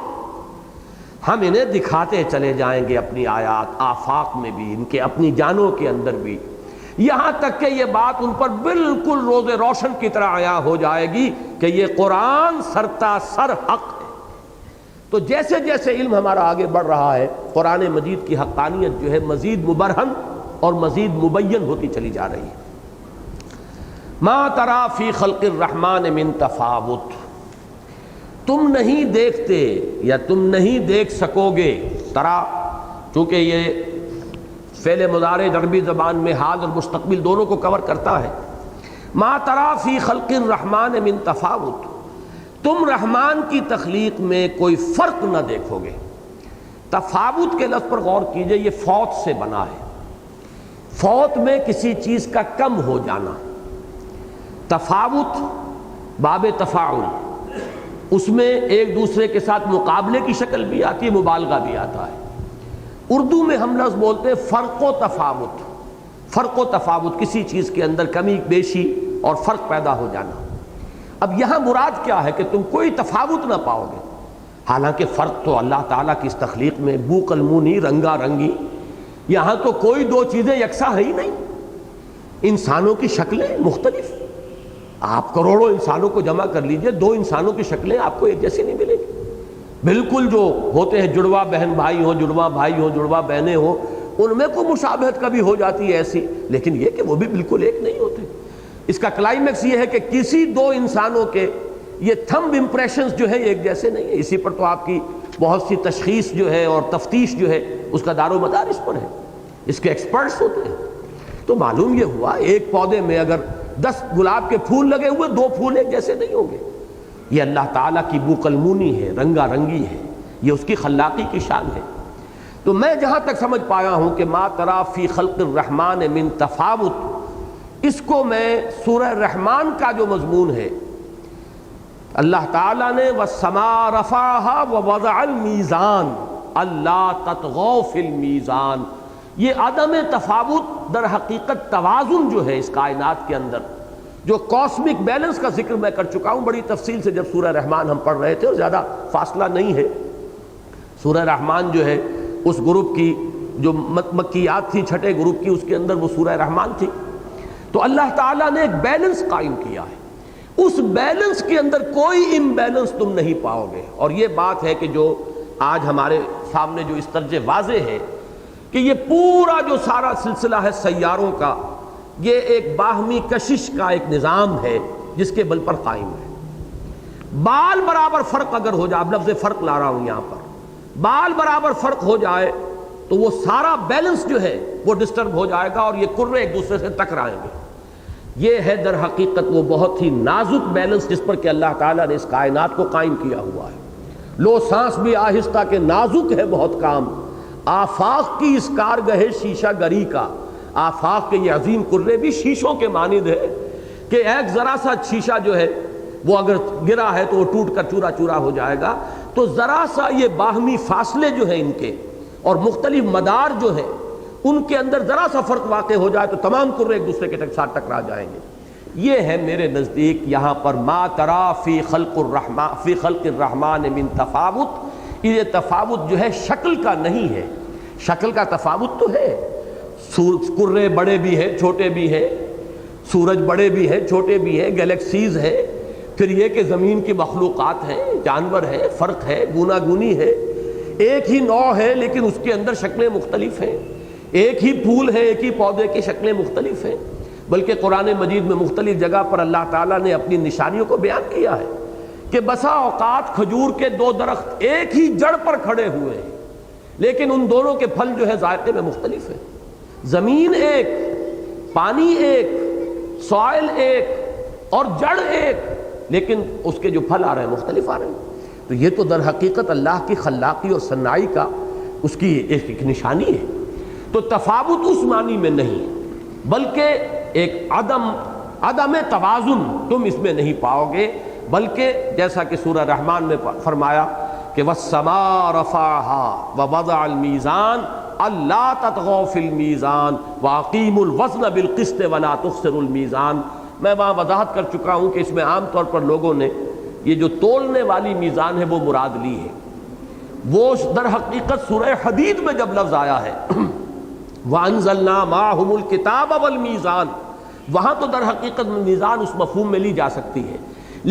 ہم انہیں دکھاتے چلے جائیں گے اپنی آیات آفاق میں بھی، ان کے اپنی جانوں کے اندر بھی، یہاں تک کہ یہ بات ان پر بالکل روز روشن کی طرح عیاں ہو جائے گی کہ یہ قرآن سرتا سر حق ہے۔ تو جیسے جیسے علم ہمارا آگے بڑھ رہا ہے، قرآن مجید کی حقانیت جو ہے مزید مبرہن اور مزید مبین ہوتی چلی جا رہی ہے۔ ما تری فی خلق الرحمن من تفاوت، تم نہیں دیکھتے یا تم نہیں دیکھ سکو گے، ترا چونکہ یہ فعل مضارع عربی زبان میں حال اور مستقبل دونوں کو کور کرتا ہے۔ ما تری فی خلق الرحمن من تفاوت، تم رحمان کی تخلیق میں کوئی فرق نہ دیکھو گے۔ تفاوت کے لفظ پر غور کیجئے، یہ فوت سے بنا ہے، فوت میں کسی چیز کا کم ہو جانا۔ تفاوت باب تفاعل، اس میں ایک دوسرے کے ساتھ مقابلے کی شکل بھی آتی ہے، مبالغہ بھی آتا ہے۔ اردو میں ہم لفظ بولتے ہیں فرق و تفاوت، فرق و تفاوت، کسی چیز کے اندر کمی بیشی اور فرق پیدا ہو جانا۔ اب یہاں مراد کیا ہے کہ تم کوئی تفاوت نہ پاؤ گے، حالانکہ فرق تو اللہ تعالیٰ کی اس تخلیق میں بو قلمونی رنگا رنگی، یہاں تو کوئی دو چیزیں یکساں ہے ہی نہیں۔ انسانوں کی شکلیں مختلف، آپ کروڑوں انسانوں کو جمع کر لیجئے، دو انسانوں کی شکلیں آپ کو ایک جیسی نہیں ملیں گی۔ بالکل جو ہوتے ہیں جڑواں بہن بھائی ہوں، جڑواں بھائی ہوں، جڑواں بہنیں ہوں، ان میں کوئی مشابہت کبھی ہو جاتی ہے ایسی، لیکن یہ کہ وہ بھی بالکل ایک نہیں ہوتے۔ اس کا کلائمیکس یہ ہے کہ کسی دو انسانوں کے یہ تھمب امپریشنز جو ہے ایک جیسے نہیں ہیں۔ اسی پر تو آپ کی بہت سی تشخیص جو ہے اور تفتیش جو ہے اس کا دار و مدار اس پر ہے، اس کے ایکسپرٹس ہوتے ہیں۔ تو معلوم یہ ہوا ایک پودے میں اگر 10 گلاب کے پھول لگے ہوئے، 2 پھول ایک جیسے نہیں ہوں گے۔ یہ اللہ تعالیٰ کی بو قلمونی ہے، رنگا رنگی ہے، یہ اس کی خلاقی کی شان ہے۔ تو میں جہاں تک سمجھ پایا ہوں کہ ما تری فی خلق الرحمن من تفاوت، اس کو میں سورہ رحمان کا جو مضمون ہے، اللہ تعالیٰ نے والسماء رفعها ووضع المیزان الا تطغوا فی المیزان، یہ عدم تفاوت در حقیقت توازن جو ہے اس کائنات کے اندر، جو کاسمک بیلنس کا ذکر میں کر چکا ہوں بڑی تفصیل سے جب سورہ رحمان ہم پڑھ رہے تھے، اور زیادہ فاصلہ نہیں ہے۔ سورہ رحمان جو ہے اس گروپ کی جو مکیات تھی، چھٹے گروپ کی، اس کے اندر وہ سورہ رحمان تھی۔ تو اللہ تعالیٰ نے ایک بیلنس قائم کیا ہے، اس بیلنس کے اندر کوئی امبیلنس تم نہیں پاؤ گے۔ اور یہ بات ہے کہ جو آج ہمارے سامنے جو اس طرح واضح ہے کہ یہ پورا جو سارا سلسلہ ہے سیاروں کا، یہ ایک باہمی کشش کا ایک نظام ہے جس کے بل پر قائم ہے۔ بال برابر فرق اگر ہو جائے، اب لفظ فرق لا رہا ہوں یہاں پر، بال برابر فرق ہو جائے تو وہ سارا بیلنس جو ہے وہ ڈسٹرب ہو جائے گا اور یہ کرے ایک دوسرے سے ٹکرائیں گے۔ یہ ہے در حقیقت وہ بہت ہی نازک بیلنس جس پر کہ اللہ تعالیٰ نے اس کائنات کو قائم کیا ہوا ہے۔ لو سانس بھی آہستہ کے نازک ہے بہت کام، آفاق کی اس کارگہ شیشہ گری کا، آفاق کے یہ عظیم کرے بھی شیشوں کے مانند ہے کہ ایک ذرا سا شیشہ جو ہے وہ اگر گرا ہے تو وہ ٹوٹ کر چورا چورا ہو جائے گا۔ تو ذرا سا یہ باہمی فاصلے جو ہیں ان کے اور مختلف مدار جو ہیں ان کے اندر ذرا سا فرق واقع ہو جائے تو تمام کرے ایک دوسرے کے ساتھ ٹکرا جائیں گے۔ یہ ہے میرے نزدیک یہاں پر ما تری فی خلق الرحمن من تفاوت، یہ تفاوت جو ہے شکل کا نہیں ہے، شکل کا تفاوت تو ہے، کرے بڑے بھی ہیں چھوٹے بھی ہیں، سورج بڑے بھی ہیں چھوٹے بھی ہیں، گلیکسیز ہے، پھر یہ کہ زمین کی مخلوقات ہیں، جانور ہے، فرق ہے، گونا گونی ہے، ایک ہی نوع ہے لیکن اس کے اندر شکلیں مختلف ہیں، ایک ہی پھول ہے، ایک ہی پودے کی شکلیں مختلف ہیں۔ بلکہ قرآن مجید میں مختلف جگہ پر اللہ تعالیٰ نے اپنی نشانیوں کو بیان کیا ہے کہ بسا اوقات کھجور کے 2 درخت ایک ہی جڑ پر کھڑے ہوئے ہیں لیکن ان دونوں کے پھل جو ہے ذائقے میں مختلف ہیں۔ زمین ایک، پانی ایک، سوائل ایک اور جڑ ایک، لیکن اس کے جو پھل آ رہے ہیں مختلف آ رہے ہیں۔ تو یہ تو در حقیقت اللہ کی خلاقی اور صنائی کا اس کی ایک نشانی ہے۔ تو تفاوت اس معنی میں نہیں بلکہ ایک عدم توازن تم اس میں نہیں پاؤ گے، بلکہ جیسا کہ سورہ رحمان میں فرمایا کہ والسماء رفعها ووضع الميزان الا تطغوا في الميزان واقيموا الوزن بالقسط ولا تخسروا الميزان، میں وہاں وضاحت کر چکا ہوں کہ اس میں عام طور پر لوگوں نے یہ جو تولنے والی میزان ہے وہ مراد لی ہے. وہ در حقیقت سورہ حدید میں جب لفظ آیا ہے وَأَنزَلْنَا مَعَهُمُ الْكِتَابَ وَالْمِيزَانَ، وہاں تو در حقیقت میزان اس مفہوم میں لی جا سکتی ہے،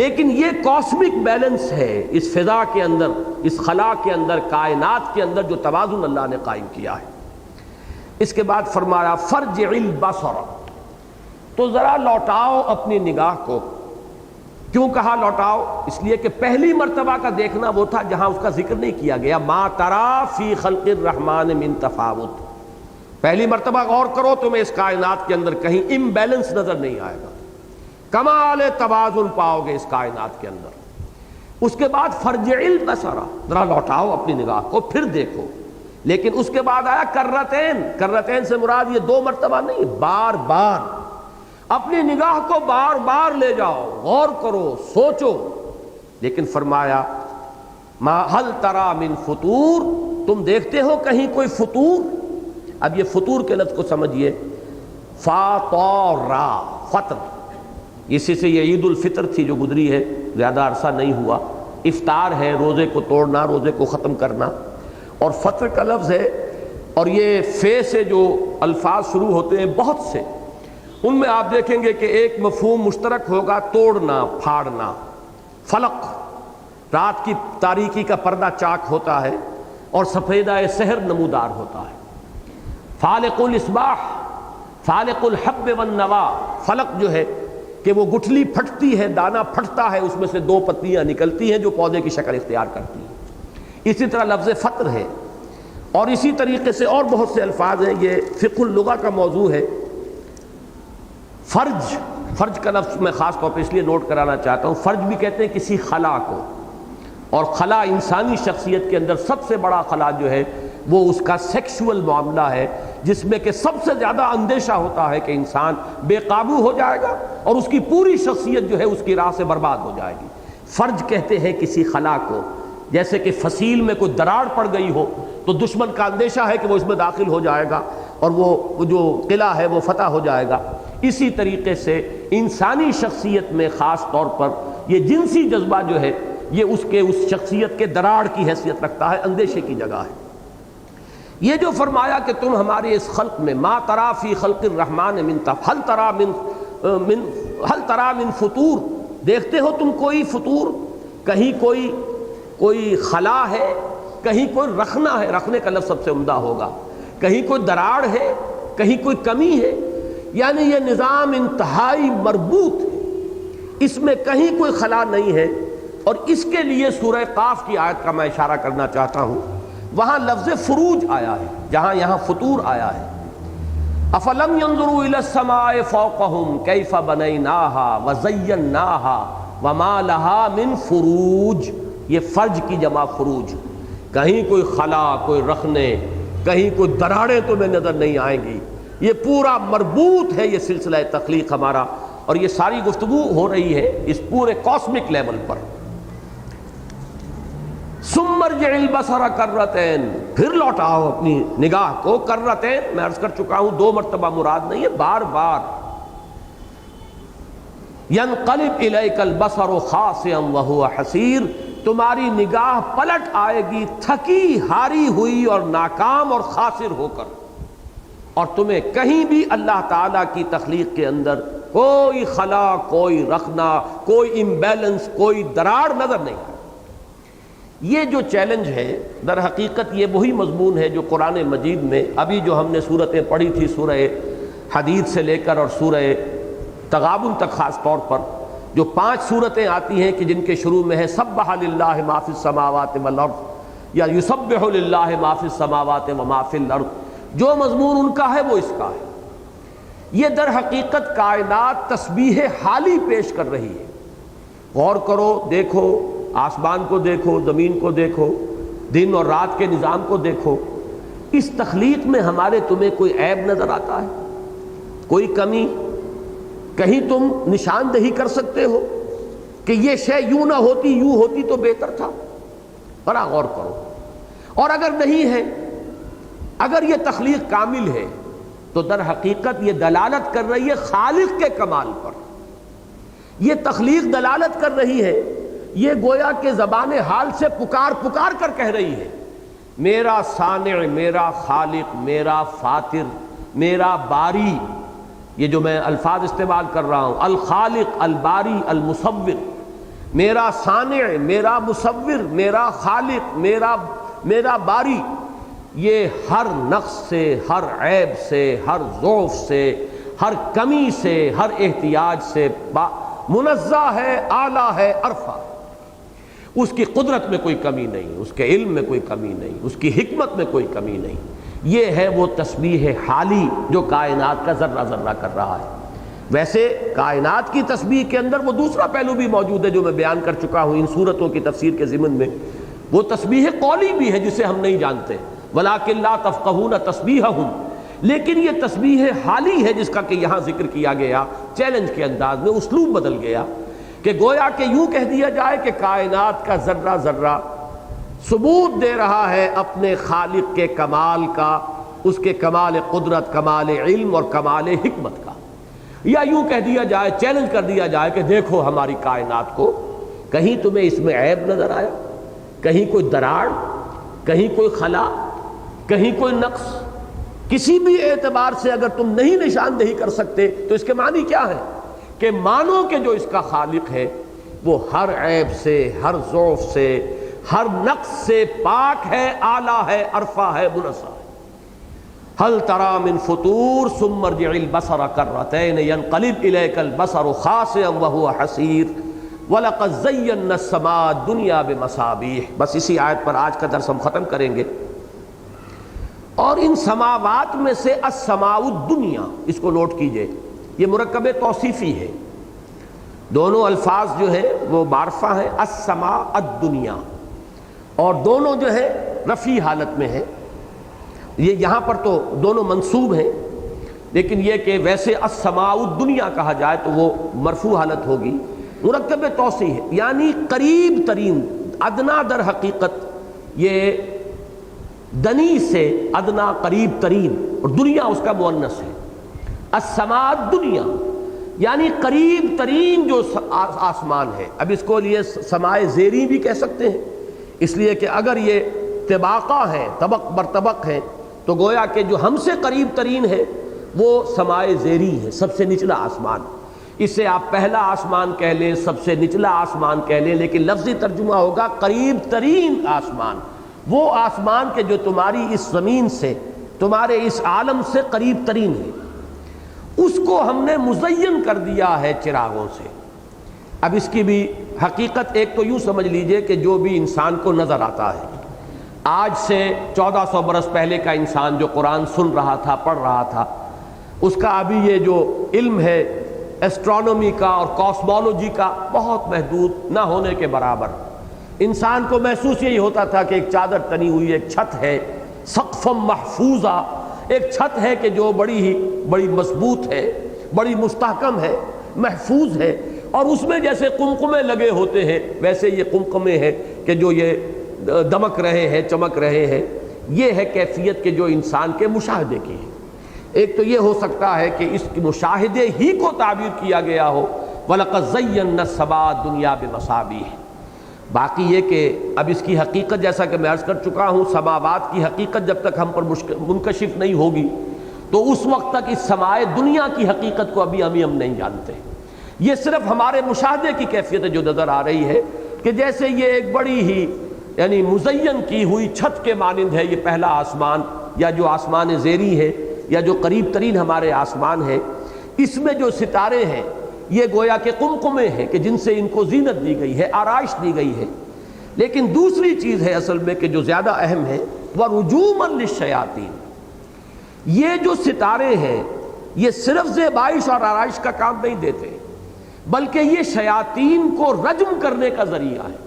لیکن یہ کاسمک بیلنس ہے اس فضا کے اندر، اس خلا کے اندر، کائنات کے اندر جو توازن اللہ نے قائم کیا ہے. اس کے بعد فرمایا فَارْجِعِ الْبَصَرَ، تو ذرا لوٹاؤ اپنی نگاہ کو. کیوں کہا لوٹاؤ؟ اس لیے کہ پہلی مرتبہ کا دیکھنا وہ تھا جہاں اس کا ذکر نہیں کیا گیا، مَا تَرَىٰ فِي خَلْقِ الرَّحْمَٰنِ مِن تَفَاوُتٍ. پہلی مرتبہ غور کرو تمہیں اس کائنات کے اندر کہیں امبیلنس نظر نہیں آئے گا، کمال توازن پاؤ گے اس کائنات کے اندر. اس کے بعد فَارْجِعِ الْبَصَرَ، ذرا لوٹاؤ اپنی نگاہ کو پھر دیکھو. لیکن اس کے بعد آیا کرتین. کرتین سے مراد یہ دو مرتبہ نہیں، بار بار اپنی نگاہ کو بار بار لے جاؤ، غور کرو، سوچو. لیکن فرمایا ما هل ترى من فطور، تم دیکھتے ہو کہیں کوئی فطور؟ اب یہ فطور کے لفظ کو سمجھیے، فاطرا، فطر، اسی سے یہ عید الفطر تھی جو گزری ہے، زیادہ عرصہ نہیں ہوا. افطار ہے روزے کو توڑنا، روزے کو ختم کرنا، اور فطر کا لفظ ہے. اور یہ فے سے جو الفاظ شروع ہوتے ہیں بہت سے، ان میں آپ دیکھیں گے کہ ایک مفہوم مشترک ہوگا، توڑنا، پھاڑنا. فلق، رات کی تاریکی کا پردہ چاک ہوتا ہے اور سفیدہ سحر نمودار ہوتا ہے. فالق الاصباح، فالق الحب والنوا، فلق جو ہے کہ وہ گٹھلی پھٹتی ہے، دانہ پھٹتا ہے، اس میں سے دو پتیاں نکلتی ہیں جو پودے کی شکل اختیار کرتی ہیں. اسی طرح لفظ فطر ہے، اور اسی طریقے سے اور بہت سے الفاظ ہیں. یہ فقہ اللغہ کا موضوع ہے. فرج، فرج کا لفظ میں خاص طور پہ اس لیے نوٹ کرانا چاہتا ہوں، فرج بھی کہتے ہیں کسی خلا کو، اور خلا انسانی شخصیت کے اندر سب سے بڑا خلا جو ہے وہ اس کا سیکشول معاملہ ہے، جس میں کہ سب سے زیادہ اندیشہ ہوتا ہے کہ انسان بے قابو ہو جائے گا اور اس کی پوری شخصیت جو ہے اس کی راہ سے برباد ہو جائے گی. فرج کہتے ہیں کسی خلا کو. جیسے کہ فصیل میں کوئی دراڑ پڑ گئی ہو تو دشمن کا اندیشہ ہے کہ وہ اس میں داخل ہو جائے گا اور وہ جو قلعہ ہے وہ فتح ہو جائے گا. اسی طریقے سے انسانی شخصیت میں خاص طور پر یہ جنسی جذبہ جو ہے یہ اس شخصیت کے دراڑ کی حیثیت رکھتا ہے، اندیشے کی جگہ ہے. یہ جو فرمایا کہ تم ہمارے اس خلق میں ما ترا فی خلق الرحمن من هل ترى من فطور، دیکھتے ہو تم کوئی فطور؟ کہیں کوئی خلا ہے، کہیں کوئی رخنا ہے، رکھنے کا لفظ سب سے عمدہ ہوگا، کہیں کوئی دراڑ ہے، کہیں کوئی کمی ہے. یعنی یہ نظام انتہائی مربوط ہے، اس میں کہیں کوئی خلا نہیں ہے. اور اس کے لیے سورہ قاف کی آیت کا میں اشارہ کرنا چاہتا ہوں. وہاں لفظ فروج آیا ہے جہاں یہاں فطور آیا ہے. افلم ينظروا الى السماء فوقهم كيف بنيناها وزيناها وما لها من فروج. یہ فرج کی جمع فروج. کہیں کوئی خلا، کوئی رخنے، کہیں کوئی دراڑیں تمہیں نظر نہیں آئیں گی. یہ پورا مربوط ہے یہ سلسلہ تخلیق ہمارا، اور یہ ساری گفتگو ہو رہی ہے اس پورے کاسمک لیول پر. ثم ارجع البصر کرتین، پھر لوٹاؤ اپنی نگاہ کو. کرتین میں عرض کر چکا ہوں دو مرتبہ مراد نہیں ہے، بار بار. ینقلب الیک البصر خاسئا وهو حسیر، تمہاری نگاہ پلٹ آئے گی تھکی ہاری ہوئی اور ناکام اور خاسر ہو کر، اور تمہیں کہیں بھی اللہ تعالیٰ کی تخلیق کے اندر کوئی خلا، کوئی رخنا، کوئی امبیلنس، کوئی دراڑ نظر نہیں آئے. یہ جو چیلنج ہے در حقیقت یہ وہی مضمون ہے جو قرآن مجید میں ابھی جو ہم نے صورتیں پڑھی تھی سورہ حدید سے لے کر اور سورہ تغابن تک، خاص طور پر جو 5 صورتیں آتی ہیں کہ جن کے شروع میں ہے سبح للہ ما فی السماوات والارض یا یسبح للہ ما فی السماوات وما فی الارض، جو مضمون ان کا ہے وہ اس کا ہے. یہ در حقیقت کائنات تسبیح حالی پیش کر رہی ہے. غور کرو، دیکھو، آسمان کو دیکھو، زمین کو دیکھو، دن اور رات کے نظام کو دیکھو. اس تخلیق میں ہمارے تمہیں کوئی عیب نظر آتا ہے؟ کوئی کمی؟ کہیں تم نشاندہی کر سکتے ہو کہ یہ شے یوں نہ ہوتی، یوں ہوتی تو بہتر تھا؟ ذرا غور کرو. اور اگر نہیں ہے، اگر یہ تخلیق کامل ہے تو در حقیقت یہ دلالت کر رہی ہے خالق کے کمال پر. یہ تخلیق دلالت کر رہی ہے، یہ گویا کہ زبان حال سے پکار پکار کر کہہ رہی ہے، میرا صانع، میرا خالق، میرا فاتر، میرا باری. یہ جو میں الفاظ استعمال کر رہا ہوں، الخالق، الباری، المصور، میرا صانع، میرا مصور، میرا خالق، میرا باری، یہ ہر نقص سے، ہر عیب سے، ہر ضعف سے، ہر کمی سے، ہر احتیاج سے منزہ ہے، اعلیٰ ہے، عرفہ. اس کی قدرت میں کوئی کمی نہیں، اس کے علم میں کوئی کمی نہیں، اس کی حکمت میں کوئی کمی نہیں. یہ ہے وہ تسبیح حالی جو کائنات کا ذرہ ذرہ کر رہا ہے. ویسے کائنات کی تسبیح کے اندر وہ دوسرا پہلو بھی موجود ہے جو میں بیان کر چکا ہوں ان صورتوں کی تفسیر کے ضمن میں. وہ تسبیح قولی بھی ہے جسے ہم نہیں جانتے، وَلَٰكِن لَا تَفْقَهُونَ تَسْبِيحَهُمْ، لیکن یہ تسبیح حالی ہے جس کا کہ یہاں ذکر کیا گیا چیلنج کے انداز میں. اسلوب بدل گیا کہ گویا کہ یوں کہہ دیا جائے کہ کائنات کا ذرہ ذرہ ثبوت دے رہا ہے اپنے خالق کے کمال کا، اس کے کمال قدرت، کمال علم اور کمال حکمت کا. یا یوں کہہ دیا جائے، چیلنج کر دیا جائے کہ دیکھو ہماری کائنات کو، کہیں تمہیں اس میں عیب نظر آیا، کہیں کوئی دراڑ، کہیں کوئی خلا، کہیں کوئی نقص، کسی بھی اعتبار سے اگر تم نہیں نشاندہی کر سکتے تو اس کے معنی کیا ہے کہ مانو کہ جو اس کا خالق ہے وہ ہر عیب سے، ہر ضعف سے، ہر نقص سے پاک ہے، اعلیٰ ہے، عرفہ ہے، منزہ ہے. هل ترى من فطور ثم ارجع البصر كرتين ينقلب اليك البصر خاسئا وهو حسير وَلَقَدْ زَيَّنَّا السَّمَاءَ الدُّنْيَا بِمَصَابِيحَ. بس اسی آیت پر آج کا درس ہم ختم کریں گے. اور ان سماوات میں سے السماء الدنیا، اس کو نوٹ کیجئے، یہ مرکب توصیفی ہے. دونوں الفاظ جو ہیں وہ معرفہ ہیں، السماء الدنیا، اور دونوں جو ہے رفیع حالت میں ہیں. یہ یہاں پر تو دونوں منصوب ہیں، لیکن یہ کہ ویسے السماء الدنیا کہا جائے تو وہ مرفوع حالت ہوگی. مرکب توسیع ہے، یعنی قریب ترین، ادنا در حقیقت یہ دنی سے ادنا قریب ترین، اور دنیا اس کا مؤنث ہے. السماء الدنیا یعنی قریب ترین جو آسمان ہے. اب اس کو لیے سمائے زیری بھی کہہ سکتے ہیں، اس لیے کہ اگر یہ طباقہ ہے، طبق بر طبق ہے، تو گویا کہ جو ہم سے قریب ترین ہے وہ سمائے زیری ہے، سب سے نچلا آسمان. اسے آپ پہلا آسمان کہہ لیں، سب سے نچلا آسمان کہہ لیں، لیکن لفظی ترجمہ ہوگا قریب ترین آسمان. وہ آسمان کے جو تمہاری اس زمین سے، تمہارے اس عالم سے قریب ترین ہے، اس کو ہم نے مزین کر دیا ہے چراغوں سے. اب اس کی بھی حقیقت ایک تو یوں سمجھ لیجئے کہ جو بھی انسان کو نظر آتا ہے، آج سے 1400 برس پہلے کا انسان جو قرآن سن رہا تھا، پڑھ رہا تھا، اس کا ابھی یہ جو علم ہے ایسٹرونومی کا اور کاسمولوجی کا بہت محدود، نہ ہونے کے برابر. انسان کو محسوس یہی ہوتا تھا کہ ایک چادر تنی ہوئی ایک چھت ہے، سقف محفوظہ، ایک چھت ہے کہ جو بڑی مضبوط ہے، بڑی مستحکم ہے، محفوظ ہے، اور اس میں جیسے قمقمے لگے ہوتے ہیں ویسے یہ قمقمے ہیں کہ جو یہ دمک رہے ہیں، چمک رہے ہیں. یہ ہے کیفیت کہ جو انسان کے مشاہدے کی ہے. ایک تو یہ ہو سکتا ہے کہ اس مشاہدے ہی کو تعبیر کیا گیا ہو، وَلَقَدْ زَيَّنَّا السَّمَاءَ الدُّنْيَا بِمَصَابِيحَ. باقی یہ کہ اب اس کی حقیقت جیسا کہ میں عرض کر چکا ہوں، سماوات کی حقیقت جب تک ہم پر منکشف نہیں ہوگی تو اس وقت تک اس سمائے دنیا کی حقیقت کو ابھی ہم نہیں جانتے. یہ صرف ہمارے مشاہدے کی کیفیت جو نظر آ رہی ہے کہ جیسے یہ ایک بڑی ہی یعنی مزین کی ہوئی چھت کے مانند ہے یہ پہلا آسمان، یا جو آسمان زیری ہے، یا جو قریب ترین ہمارے آسمان ہے. اس میں جو ستارے ہیں یہ گویا کہ قمقمے ہیں کہ جن سے ان کو زینت دی گئی ہے، آرائش دی گئی ہے. لیکن دوسری چیز ہے اصل میں کہ جو زیادہ اہم ہے، وَرُجُومًا لِلشَّيَاطِينِ. یہ جو ستارے ہیں یہ صرف زیبائش اور آرائش کا کام نہیں دیتے، بلکہ یہ شیاطین کو رجم کرنے کا ذریعہ ہے،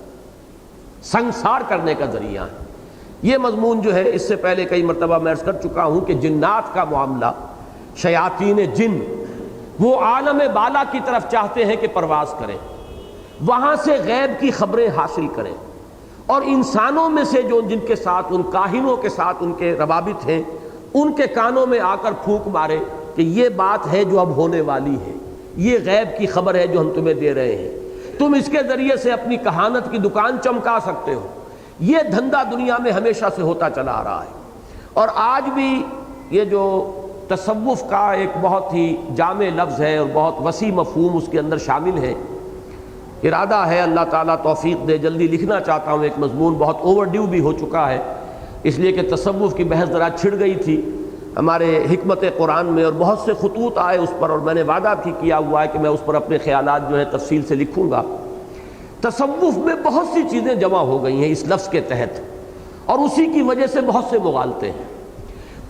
سنسار کرنے کا ذریعہ ہے. یہ مضمون جو ہے اس سے پہلے کئی مرتبہ میں عرض کر چکا ہوں کہ جنات کا معاملہ، شیاطین جن وہ عالم بالا کی طرف چاہتے ہیں کہ پرواز کریں، وہاں سے غیب کی خبریں حاصل کریں، اور انسانوں میں سے جو جن کے ساتھ، ان کاہنوں کے ساتھ ان کے روابط ہیں، ان کے کانوں میں آ کر پھونک مارے کہ یہ بات ہے جو اب ہونے والی ہے، یہ غیب کی خبر ہے جو ہم تمہیں دے رہے ہیں، تم اس کے ذریعے سے اپنی کہانت کی دکان چمکا سکتے ہو۔ یہ دھندا دنیا میں ہمیشہ سے ہوتا چلا آ رہا ہے، اور آج بھی یہ جو تصوف کا ایک بہت ہی جامع لفظ ہے اور بہت وسیع مفہوم اس کے اندر شامل ہے۔ ارادہ ہے اللہ تعالیٰ توفیق دے، جلدی لکھنا چاہتا ہوں ایک مضمون، بہت اوور ڈیو بھی ہو چکا ہے، اس لیے کہ تصوف کی بحث ذرا چھڑ گئی تھی ہمارے حکمت قرآن میں، اور بہت سے خطوط آئے اس پر، اور میں نے وعدہ بھی کیا ہوا ہے کہ میں اس پر اپنے خیالات جو ہے تفصیل سے لکھوں گا۔ تصوف میں بہت سی چیزیں جمع ہو گئی ہیں اس لفظ کے تحت، اور اسی کی وجہ سے بہت سے مغالطے ہیں۔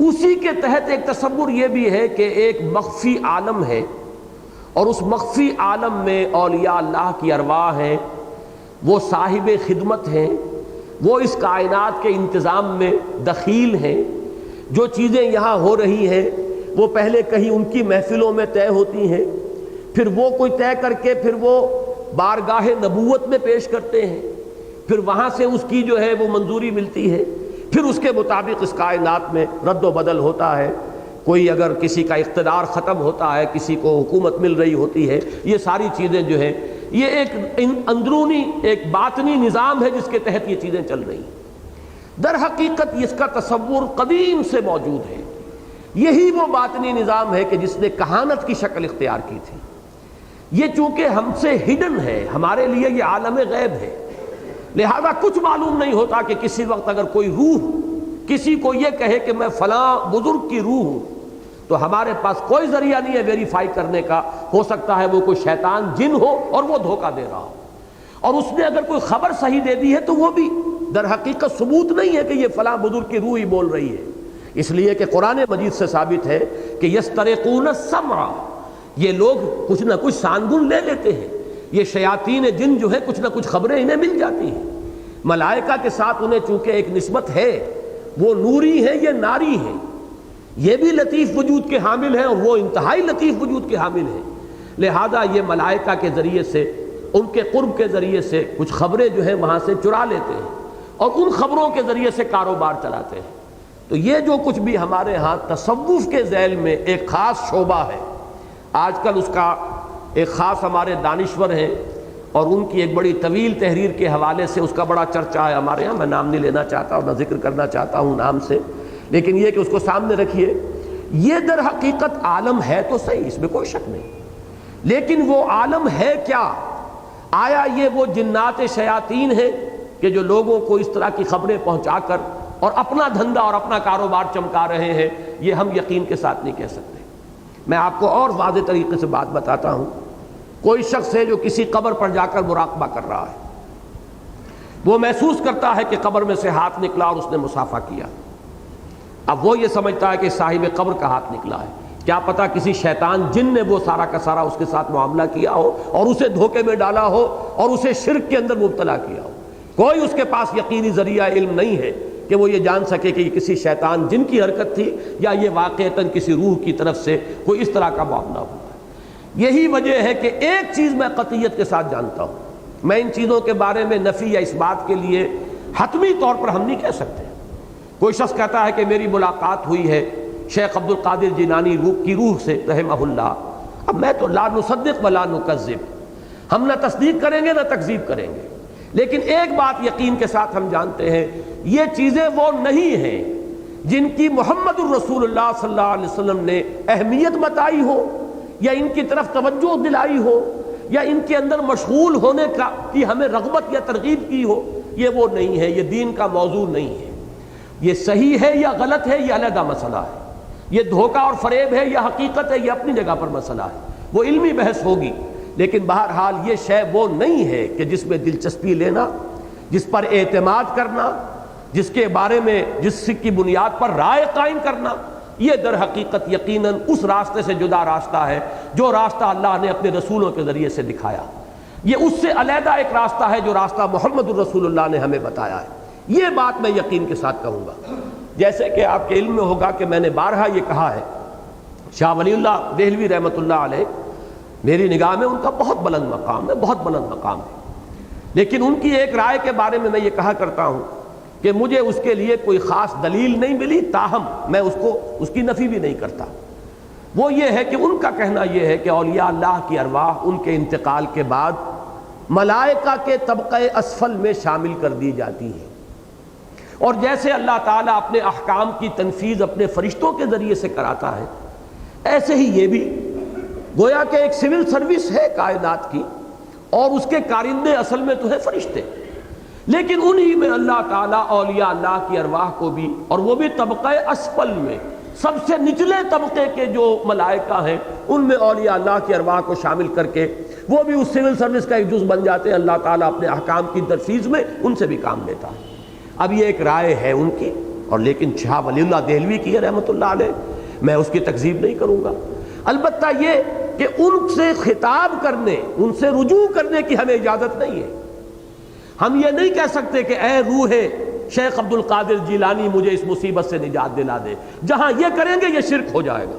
اسی کے تحت ایک تصور یہ بھی ہے کہ ایک مخفی عالم ہے، اور اس مخفی عالم میں اولیاء اللہ کی ارواح ہیں، وہ صاحب خدمت ہیں، وہ اس کائنات کے انتظام میں دخیل ہیں، جو چیزیں یہاں ہو رہی ہیں وہ پہلے کہیں ان کی محفلوں میں طے ہوتی ہیں، پھر وہ کوئی طے کر کے پھر وہ بارگاہ نبوت میں پیش کرتے ہیں، پھر وہاں سے اس کی جو ہے وہ منظوری ملتی ہے، پھر اس کے مطابق اس کائنات میں رد و بدل ہوتا ہے، کوئی اگر کسی کا اقتدار ختم ہوتا ہے، کسی کو حکومت مل رہی ہوتی ہے، یہ ساری چیزیں جو ہیں یہ ایک اندرونی ایک باطنی نظام ہے جس کے تحت یہ چیزیں چل رہی ہیں۔ در حقیقت اس کا تصور قدیم سے موجود ہے، یہی وہ باطنی نظام ہے کہ جس نے کہانت کی شکل اختیار کی تھی۔ یہ چونکہ ہم سے ہڈن ہے، ہمارے لیے یہ عالم غیب ہے، لہذا کچھ معلوم نہیں ہوتا کہ کسی وقت اگر کوئی روح کسی کو یہ کہے کہ میں فلاں بزرگ کی روح ہوں، تو ہمارے پاس کوئی ذریعہ نہیں ہے ویریفائی کرنے کا، ہو سکتا ہے وہ کوئی شیطان جن ہو اور وہ دھوکہ دے رہا ہو، اور اس نے اگر کوئی خبر صحیح دے دی ہے تو وہ بھی در حقیقت ثبوت نہیں ہے کہ یہ فلاں بزرگ کی روح ہی بول رہی ہے، اس لیے کہ قرآن مجید سے ثابت ہے کہ یسترقون السمع، یہ لوگ کچھ نہ کچھ سانگن لے لیتے ہیں، یہ شیاطین جن جو ہے کچھ نہ کچھ خبریں انہیں مل جاتی ہیں، ملائکہ کے ساتھ انہیں چونکہ ایک نسبت ہے، وہ نوری ہیں یہ ناری ہیں، یہ بھی لطیف وجود کے حامل ہیں اور وہ انتہائی لطیف وجود کے حامل ہیں، لہذا یہ ملائکہ کے ذریعے سے ان کے قرب کے ذریعے سے کچھ خبریں جو ہیں وہاں سے چرا لیتے ہیں اور ان خبروں کے ذریعے سے کاروبار چلاتے ہیں۔ تو یہ جو کچھ بھی ہمارے ہاں تصوف کے ذیل میں ایک خاص شعبہ ہے، آج کل اس کا ایک خاص ہمارے دانشور ہیں اور ان کی ایک بڑی طویل تحریر کے حوالے سے اس کا بڑا چرچا ہے ہمارے ہاں، میں نام نہیں لینا چاہتا اور نہ ذکر کرنا چاہتا ہوں نام سے، لیکن یہ کہ اس کو سامنے رکھیے، یہ در حقیقت عالم ہے تو صحیح، اس میں کوئی شک نہیں، لیکن وہ عالم ہے کیا؟ آیا یہ وہ جنات شیاطین ہیں کہ جو لوگوں کو اس طرح کی خبریں پہنچا کر اور اپنا دھندا اور اپنا کاروبار چمکا رہے ہیں؟ یہ ہم یقین کے ساتھ نہیں کہہ سکتے۔ میں آپ کو اور واضح طریقے سے بات بتاتا ہوں، کوئی شخص ہے جو کسی قبر پر جا کر مراقبہ کر رہا ہے، وہ محسوس کرتا ہے کہ قبر میں سے ہاتھ نکلا اور اس نے مصافحہ کیا، اب وہ یہ سمجھتا ہے کہ صاحب قبر کا ہاتھ نکلا ہے، کیا پتہ کسی شیطان جن نے وہ سارا کا سارا اس کے ساتھ معاملہ کیا ہو اور اسے دھوکے میں ڈالا ہو اور اسے شرک کے اندر مبتلا کیا ہو۔ کوئی اس کے پاس یقینی ذریعہ علم نہیں ہے کہ وہ یہ جان سکے کہ یہ کسی شیطان جن کی حرکت تھی یا یہ واقعتاً کسی روح کی طرف سے کوئی اس طرح کا معاملہ ہوا۔ یہی وجہ ہے کہ ایک چیز میں قطعیت کے ساتھ جانتا ہوں، میں ان چیزوں کے بارے میں نفی یا اس بات کے لیے حتمی طور پر ہم نہیں کہہ سکتے۔ کوئی شخص کہتا ہے کہ میری ملاقات ہوئی ہے شیخ عبد القادر جیلانی کی روح سے رحمہ اللہ، اب میں تو لا نصدق ولا نکذب، ہم نہ تصدیق کریں گے نہ تکذیب کریں گے، لیکن ایک بات یقین کے ساتھ ہم جانتے ہیں، یہ چیزیں وہ نہیں ہیں جن کی محمد الرسول اللہ صلی اللہ علیہ وسلم نے اہمیت بتائی ہو یا ان کی طرف توجہ دلائی ہو یا ان کے اندر مشغول ہونے کی ہمیں رغبت یا ترغیب کی ہو، یہ وہ نہیں ہے، یہ دین کا موضوع نہیں ہے۔ یہ صحیح ہے یا غلط ہے یہ علیحدہ مسئلہ ہے، یہ دھوکہ اور فریب ہے یا حقیقت ہے یہ اپنی جگہ پر مسئلہ ہے، وہ علمی بحث ہوگی، لیکن بہرحال یہ شے وہ نہیں ہے کہ جس میں دلچسپی لینا، جس پر اعتماد کرنا، جس کے بارے میں جس کی بنیاد پر رائے قائم کرنا، یہ در حقیقت یقیناً اس راستے سے جدا راستہ ہے جو راستہ اللہ نے اپنے رسولوں کے ذریعے سے دکھایا، یہ اس سے علیحدہ ایک راستہ ہے جو راستہ محمد الرسول اللہ نے ہمیں بتایا ہے۔ یہ بات میں یقین کے ساتھ کہوں گا، جیسے کہ آپ کے علم میں ہوگا کہ میں نے بارہا یہ کہا ہے، شاہ ولی اللہ دہلوی رحمۃ اللہ علیہ میری نگاہ میں ان کا بہت بلند مقام ہے، بہت بلند مقام ہے، لیکن ان کی ایک رائے کے بارے میں یہ کہا کرتا ہوں کہ مجھے اس کے لیے کوئی خاص دلیل نہیں ملی، تاہم میں اس کی نفی بھی نہیں کرتا۔ وہ یہ ہے کہ ان کا کہنا یہ ہے کہ اولیاء اللہ کی ارواح ان کے انتقال کے بعد ملائکہ کے طبقہ اسفل میں شامل کر دی جاتی ہے، اور جیسے اللہ تعالیٰ اپنے احکام کی تنفیذ اپنے فرشتوں کے ذریعے سے کراتا ہے، ایسے ہی یہ بھی گویا کہ ایک سول سروس ہے کائنات کی، اور اس کے کارندے اصل میں تو ہے فرشتے، لیکن انہی میں اللہ تعالیٰ اولیاء اللہ کی ارواح کو بھی، اور وہ بھی طبقہ اسفل میں سب سے نچلے طبقے کے جو ملائکہ ہیں ان میں اولیاء اللہ کی ارواح کو شامل کر کے وہ بھی اس سول سروس کا ایک جز بن جاتے ہیں۔ اللہ تعالیٰ اپنے احکام کی تنفیذ میں ان سے بھی کام لیتا ہے۔ اب یہ ایک رائے ہے ان کی، اور لیکن شاہ ولی اللہ دہلوی کی ہے رحمۃ اللہ علیہ، میں اس کی تکذیب نہیں کروں گا۔ البتہ یہ کہ ان سے خطاب کرنے، ان سے رجوع کرنے کی ہمیں اجازت نہیں ہے۔ ہم یہ نہیں کہہ سکتے کہ اے روح شیخ عبد القادر جیلانی مجھے اس مصیبت سے نجات دلا دے، جہاں یہ کریں گے یہ شرک ہو جائے گا۔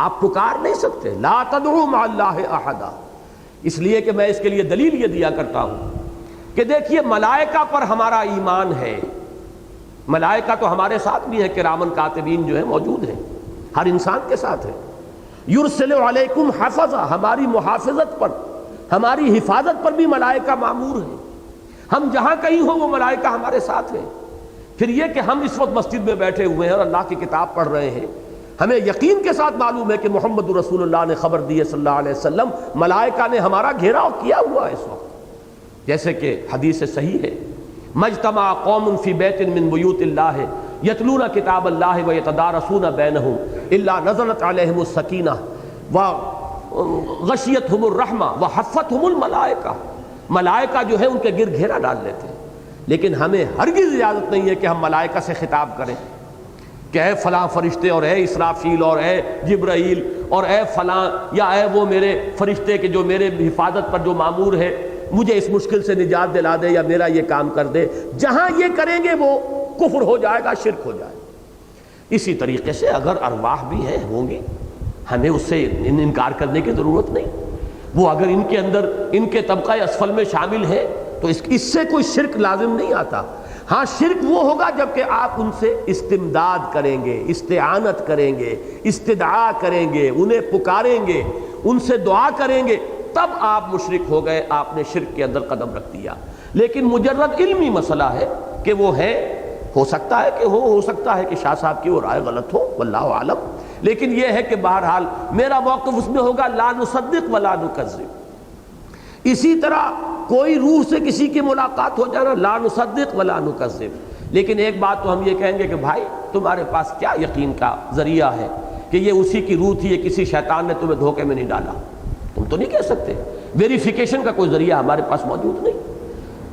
آپ پکار نہیں سکتے، لا تدعوا مع اللہ احدا، اس لیے کہ میں اس کے لیے دلیل یہ دیا کرتا ہوں کہ دیکھیے ملائکہ پر ہمارا ایمان ہے، ملائکہ تو ہمارے ساتھ بھی ہے، کرامن کاتبین جو ہے موجود ہیں، ہر انسان کے ساتھ ہے۔ یرسل علیکم حفظہ، ہماری محافظت پر، ہماری حفاظت پر بھی ملائکہ مامور ہیں، ہم جہاں کہیں ہوں وہ ملائکہ ہمارے ساتھ ہیں۔ پھر یہ کہ ہم اس وقت مسجد میں بیٹھے ہوئے ہیں اور اللہ کی کتاب پڑھ رہے ہیں، ہمیں یقین کے ساتھ معلوم ہے کہ محمد رسول اللہ نے خبر دی ہے صلی اللہ علیہ وسلم، ملائکہ نے ہمارا گھیراؤ کیا ہوا ہے اس وقت، جیسے کہ حدیث صحیح ہے، مجتمع قوم فی بیت من بیوت اللہ یتلون کتاب اللہ ویتدارسون بینہم الا نزلت علیہم السکینہ وغشیتہم الرحمہ وحفتہم الملائکہ، ملائکہ جو ہے ان کے گرد گھیرا ڈال لیتے ہیں۔ لیکن ہمیں ہرگز اجازت نہیں ہے کہ ہم ملائکہ سے خطاب کریں کہ اے فلاں فرشتے، اور اے اسرافیل، اور اے جبرائیل، اور اے فلاں، یا اے وہ میرے فرشتے کہ جو میرے حفاظت پر جو مامور ہے، مجھے اس مشکل سے نجات دلا دے یا میرا یہ کام کر دے۔ جہاں یہ کریں گے وہ کفر ہو جائے گا، شرک ہو جائے گا۔ اسی طریقے سے اگر ارواح بھی ہیں ہوں گی، ہمیں اس سے انکار کرنے کی ضرورت نہیں، وہ اگر ان کے اندر ان کے طبقہ اسفل میں شامل ہے تو اس سے کوئی شرک لازم نہیں آتا۔ ہاں شرک وہ ہوگا جب کہ آپ ان سے استمداد کریں گے، استعانت کریں گے، استدعا کریں گے، انہیں پکاریں گے، ان سے دعا کریں گے، تب آپ مشرک ہو گئے، آپ نے شرک کے اندر قدم رکھ دیا۔ لیکن مجرد علمی مسئلہ ہے کہ وہ ہے، ہو سکتا ہے کہ ہو سکتا ہے کہ شاہ صاحب کی وہ رائے غلط ہو، واللہ عالم، لیکن یہ ہے کہ بہرحال میرا موقف اس میں ہوگا لا نصدق ولا نکذب۔ اسی طرح کوئی روح سے کسی کی ملاقات ہو جانا، لا نصدق ولا نکذب، لیکن ایک بات تو ہم یہ کہیں گے کہ بھائی تمہارے پاس کیا یقین کا ذریعہ ہے کہ یہ اسی کی روح تھی، یہ کسی شیطان نے تمہیں دھوکے میں نہیں ڈالا؟ تم تو نہیں کہہ سکتے، ویریفیکیشن کا کوئی ذریعہ ہمارے پاس موجود نہیں،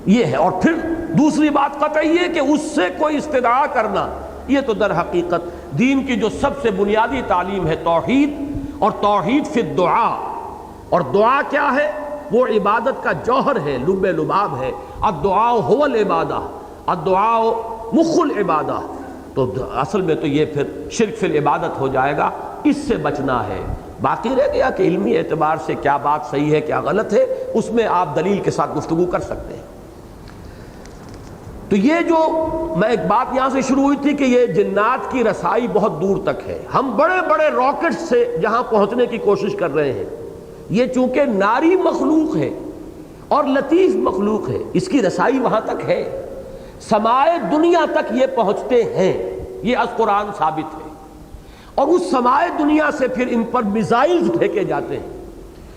یہ ہے۔ اور پھر دوسری بات قطعی ہے کہ اس سے کوئی استدعا کرنا، یہ تو در حقیقت دین کی جو سب سے بنیادی تعلیم ہے توحید، اور توحید فی الدعا، اور دعا کیا ہے؟ وہ عبادت کا جوہر ہے، لب لباب ہے۔ الدعاء هو العبادہ، الدعاء مخ العبادہ، تو اصل میں تو یہ پھر شرک فی العبادت ہو جائے گا، اس سے بچنا ہے۔ باقی رہ گیا کہ علمی اعتبار سے کیا بات صحیح ہے کیا غلط ہے، اس میں آپ دلیل کے ساتھ گفتگو کر سکتے ہیں۔ تو یہ جو میں ایک بات یہاں سے شروع ہوئی تھی کہ یہ جنات کی رسائی بہت دور تک ہے، ہم بڑے بڑے راکٹ سے جہاں پہنچنے کی کوشش کر رہے ہیں، یہ چونکہ ناری مخلوق ہے اور لطیف مخلوق ہے، اس کی رسائی وہاں تک ہے، سمائے دنیا تک یہ پہنچتے ہیں، یہ از قرآن ثابت ہے۔ اور اس سمائے دنیا سے پھر ان پر میزائلز پھینکے جاتے ہیں۔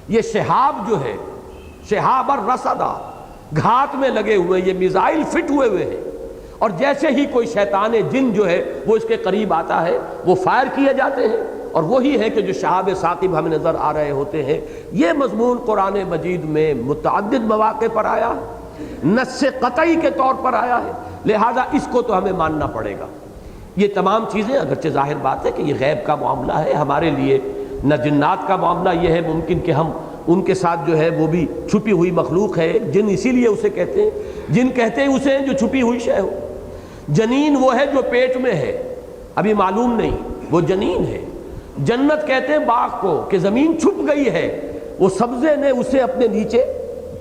یہ شہاب جو ہے، شہاب الرصدہ، گھات میں لگے ہوئے یہ میزائل فٹ ہوئے ہیں، اور جیسے ہی کوئی شیطان جن جو ہے وہ اس کے قریب آتا ہے وہ فائر کیے جاتے ہیں، اور وہی ہے کہ جو شہاب ثاقب ہمیں نظر آ رہے ہوتے ہیں۔ یہ مضمون قرآن مجید میں متعدد مواقع پر آیا، نص قطعی کے طور پر آیا ہے، لہذا اس کو تو ہمیں ماننا پڑے گا۔ یہ تمام چیزیں اگرچہ ظاہر بات ہے کہ یہ غیب کا معاملہ ہے، ہمارے لیے نہ جنات کا معاملہ یہ ہے ممکن کہ ہم ان کے ساتھ جو ہے وہ بھی چھپی ہوئی مخلوق ہے، جن اسی لیے اسے کہتے ہیں، جن کہتے ہیں اسے جو چھپی ہوئی شے ہو۔ جنین وہ ہے جو پیٹ میں ہے، ابھی معلوم نہیں، وہ جنین ہے۔ جنت کہتے ہیں باغ کو کہ زمین چھپ گئی ہے، وہ سبزے نے اسے اپنے نیچے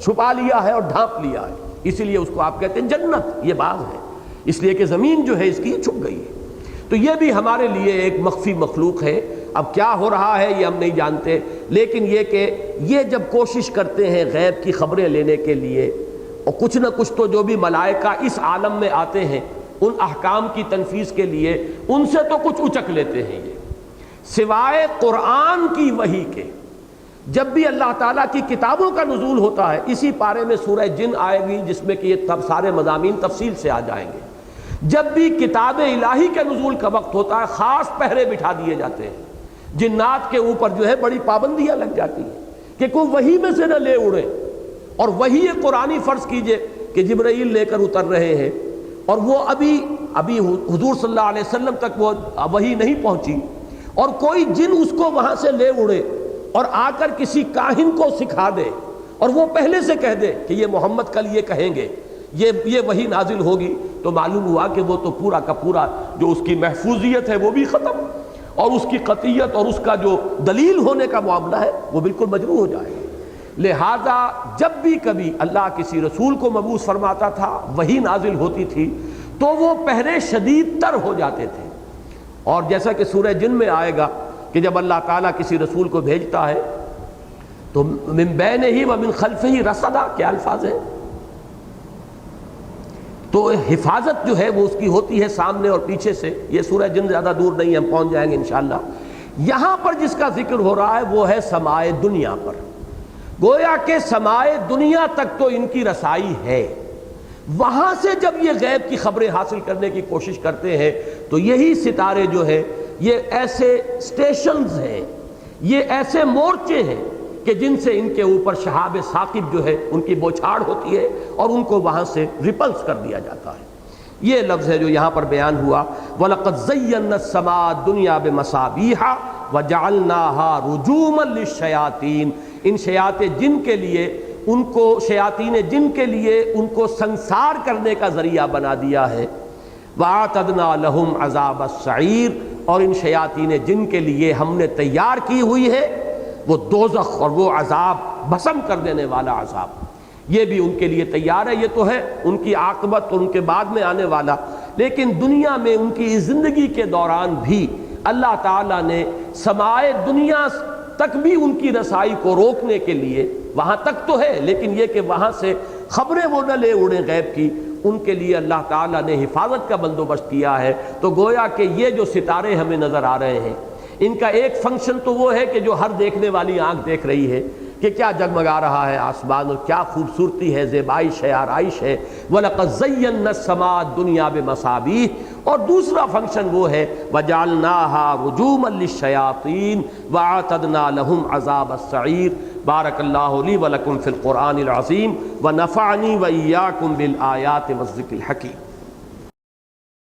چھپا لیا ہے اور ڈھانپ لیا ہے، اسی لیے اس کو آپ کہتے ہیں جنت، یہ باغ ہے، اس لیے کہ زمین جو ہے اس کی چھپ گئی ہے۔ تو یہ بھی ہمارے لیے ایک مخفی مخلوق ہے، اب کیا ہو رہا ہے یہ ہم نہیں جانتے، لیکن یہ کہ یہ جب کوشش کرتے ہیں غیب کی خبریں لینے کے لیے، اور کچھ نہ کچھ تو جو بھی ملائکہ اس عالم میں آتے ہیں ان احکام کی تنفیذ کے لیے، ان سے تو کچھ اچک لیتے ہیں یہ، سوائے قرآن کی وحی کے۔ جب بھی اللہ تعالیٰ کی کتابوں کا نزول ہوتا ہے، اسی پارے میں سورہ جن آئے گی جس میں کہ یہ تب سارے مضامین تفصیل سے آ جائیں گے، جب بھی کتاب الہی کے نزول کا وقت ہوتا ہے خاص پہرے بٹھا دیے جاتے ہیں، جنات کے اوپر جو ہے بڑی پابندیاں لگ جاتی ہیں کہ کوئی وحی میں سے نہ لے اڑے، اور وحی قرآنی فرض کیجئے کہ جبرائیل لے کر اتر رہے ہیں اور وہ ابھی حضور صلی اللہ علیہ وسلم تک وہ وحی نہیں پہنچی، اور کوئی جن اس کو وہاں سے لے اڑے اور آ کر کسی کاہن کو سکھا دے اور وہ پہلے سے کہہ دے کہ یہ محمد کل یہ کہیں گے، یہ وحی نازل ہوگی، تو معلوم ہوا کہ وہ تو پورا کا پورا جو اس کی محفوظیت ہے وہ بھی ختم، اور اس کی قطعیت اور اس کا جو دلیل ہونے کا معاملہ ہے وہ بالکل مجروح ہو جائے گا۔ لہذا جب بھی کبھی اللہ کسی رسول کو مبعوث فرماتا تھا، وحی نازل ہوتی تھی، تو وہ پہرے شدید تر ہو جاتے تھے، اور جیسا کہ سورہ جن میں آئے گا کہ جب اللہ تعالیٰ کسی رسول کو بھیجتا ہے تو من بینہ ومن خلفہ رصدا، کیا الفاظ ہیں، تو حفاظت جو ہے وہ اس کی ہوتی ہے سامنے اور پیچھے سے۔ یہ سورہ جن زیادہ دور نہیں ہے، ہم پہنچ جائیں گے انشاءاللہ۔ یہاں پر جس کا ذکر ہو رہا ہے وہ ہے سمائے دنیا پر، گویا کہ سمائے دنیا تک تو ان کی رسائی ہے، وہاں سے جب یہ غیب کی خبریں حاصل کرنے کی کوشش کرتے ہیں تو یہی ستارے جو ہیں یہ ایسے سٹیشنز ہیں، یہ ایسے مورچے ہیں کہ جن سے ان کے اوپر شہاب ثاقب جو ہے ان کی بوچھاڑ ہوتی ہے اور ان کو وہاں سے ریپلس کر دیا جاتا ہے۔ یہ لفظ ہے جو یہاں پر بیان ہوا، وَلَقَدْ زَيَّنَّا السَّمَاءَ الدُّنْيَا بِمَصَابِيحَ وَجَعَلْنَاهَا رُجُومًا لِلشَّيَاطِينِ، ان شیاطین جن کے لیے ان کو سنسار کرنے کا ذریعہ بنا دیا ہے، وَأَعْتَدْنَا لَهُمْ عَذَابَ السَّعِيرِ، اور ان شیاطین جن کے لیے ہم نے تیار کی ہوئی ہے وہ دوزخ اور وہ عذاب، بھسم کر دینے والا عذاب، یہ بھی ان کے لیے تیار ہے۔ یہ تو ہے ان کی عاقبت اور ان کے بعد میں آنے والا، لیکن دنیا میں ان کی زندگی کے دوران بھی اللہ تعالیٰ نے سمائے دنیا تک بھی ان کی رسائی کو روکنے کے لیے، وہاں تک تو ہے لیکن یہ کہ وہاں سے خبریں وہ نہ لے اڑیں غیب کی، ان کے لیے اللہ تعالیٰ نے حفاظت کا بندوبست کیا ہے۔ تو گویا کہ یہ جو ستارے ہمیں نظر آ رہے ہیں ان کا ایک فنکشن تو وہ ہے کہ جو ہر دیکھنے والی آنکھ دیکھ رہی ہے کہ کیا جگمگا رہا ہے آسمان، اور کیا خوبصورتی ہے، زیبائش ہے، آرائش ہے، وَلَقَدْ زَيَّنَّا السَّمَاءَ الدُّنْيَا بِمَصَابِيحَ، اور دوسرا فنکشن وہ ہے وَجَعَلْنَاهَا رُجُومًا لِلشَّيَاطِينِ وَأَعْتَدْنَا لَهُمْ عَذَابَ السَّعِيرِ۔ بارک اللہ لی ولکم فی القرآن العظیم ونفعنی وإیاکم بالآیات والذکر الحکیم۔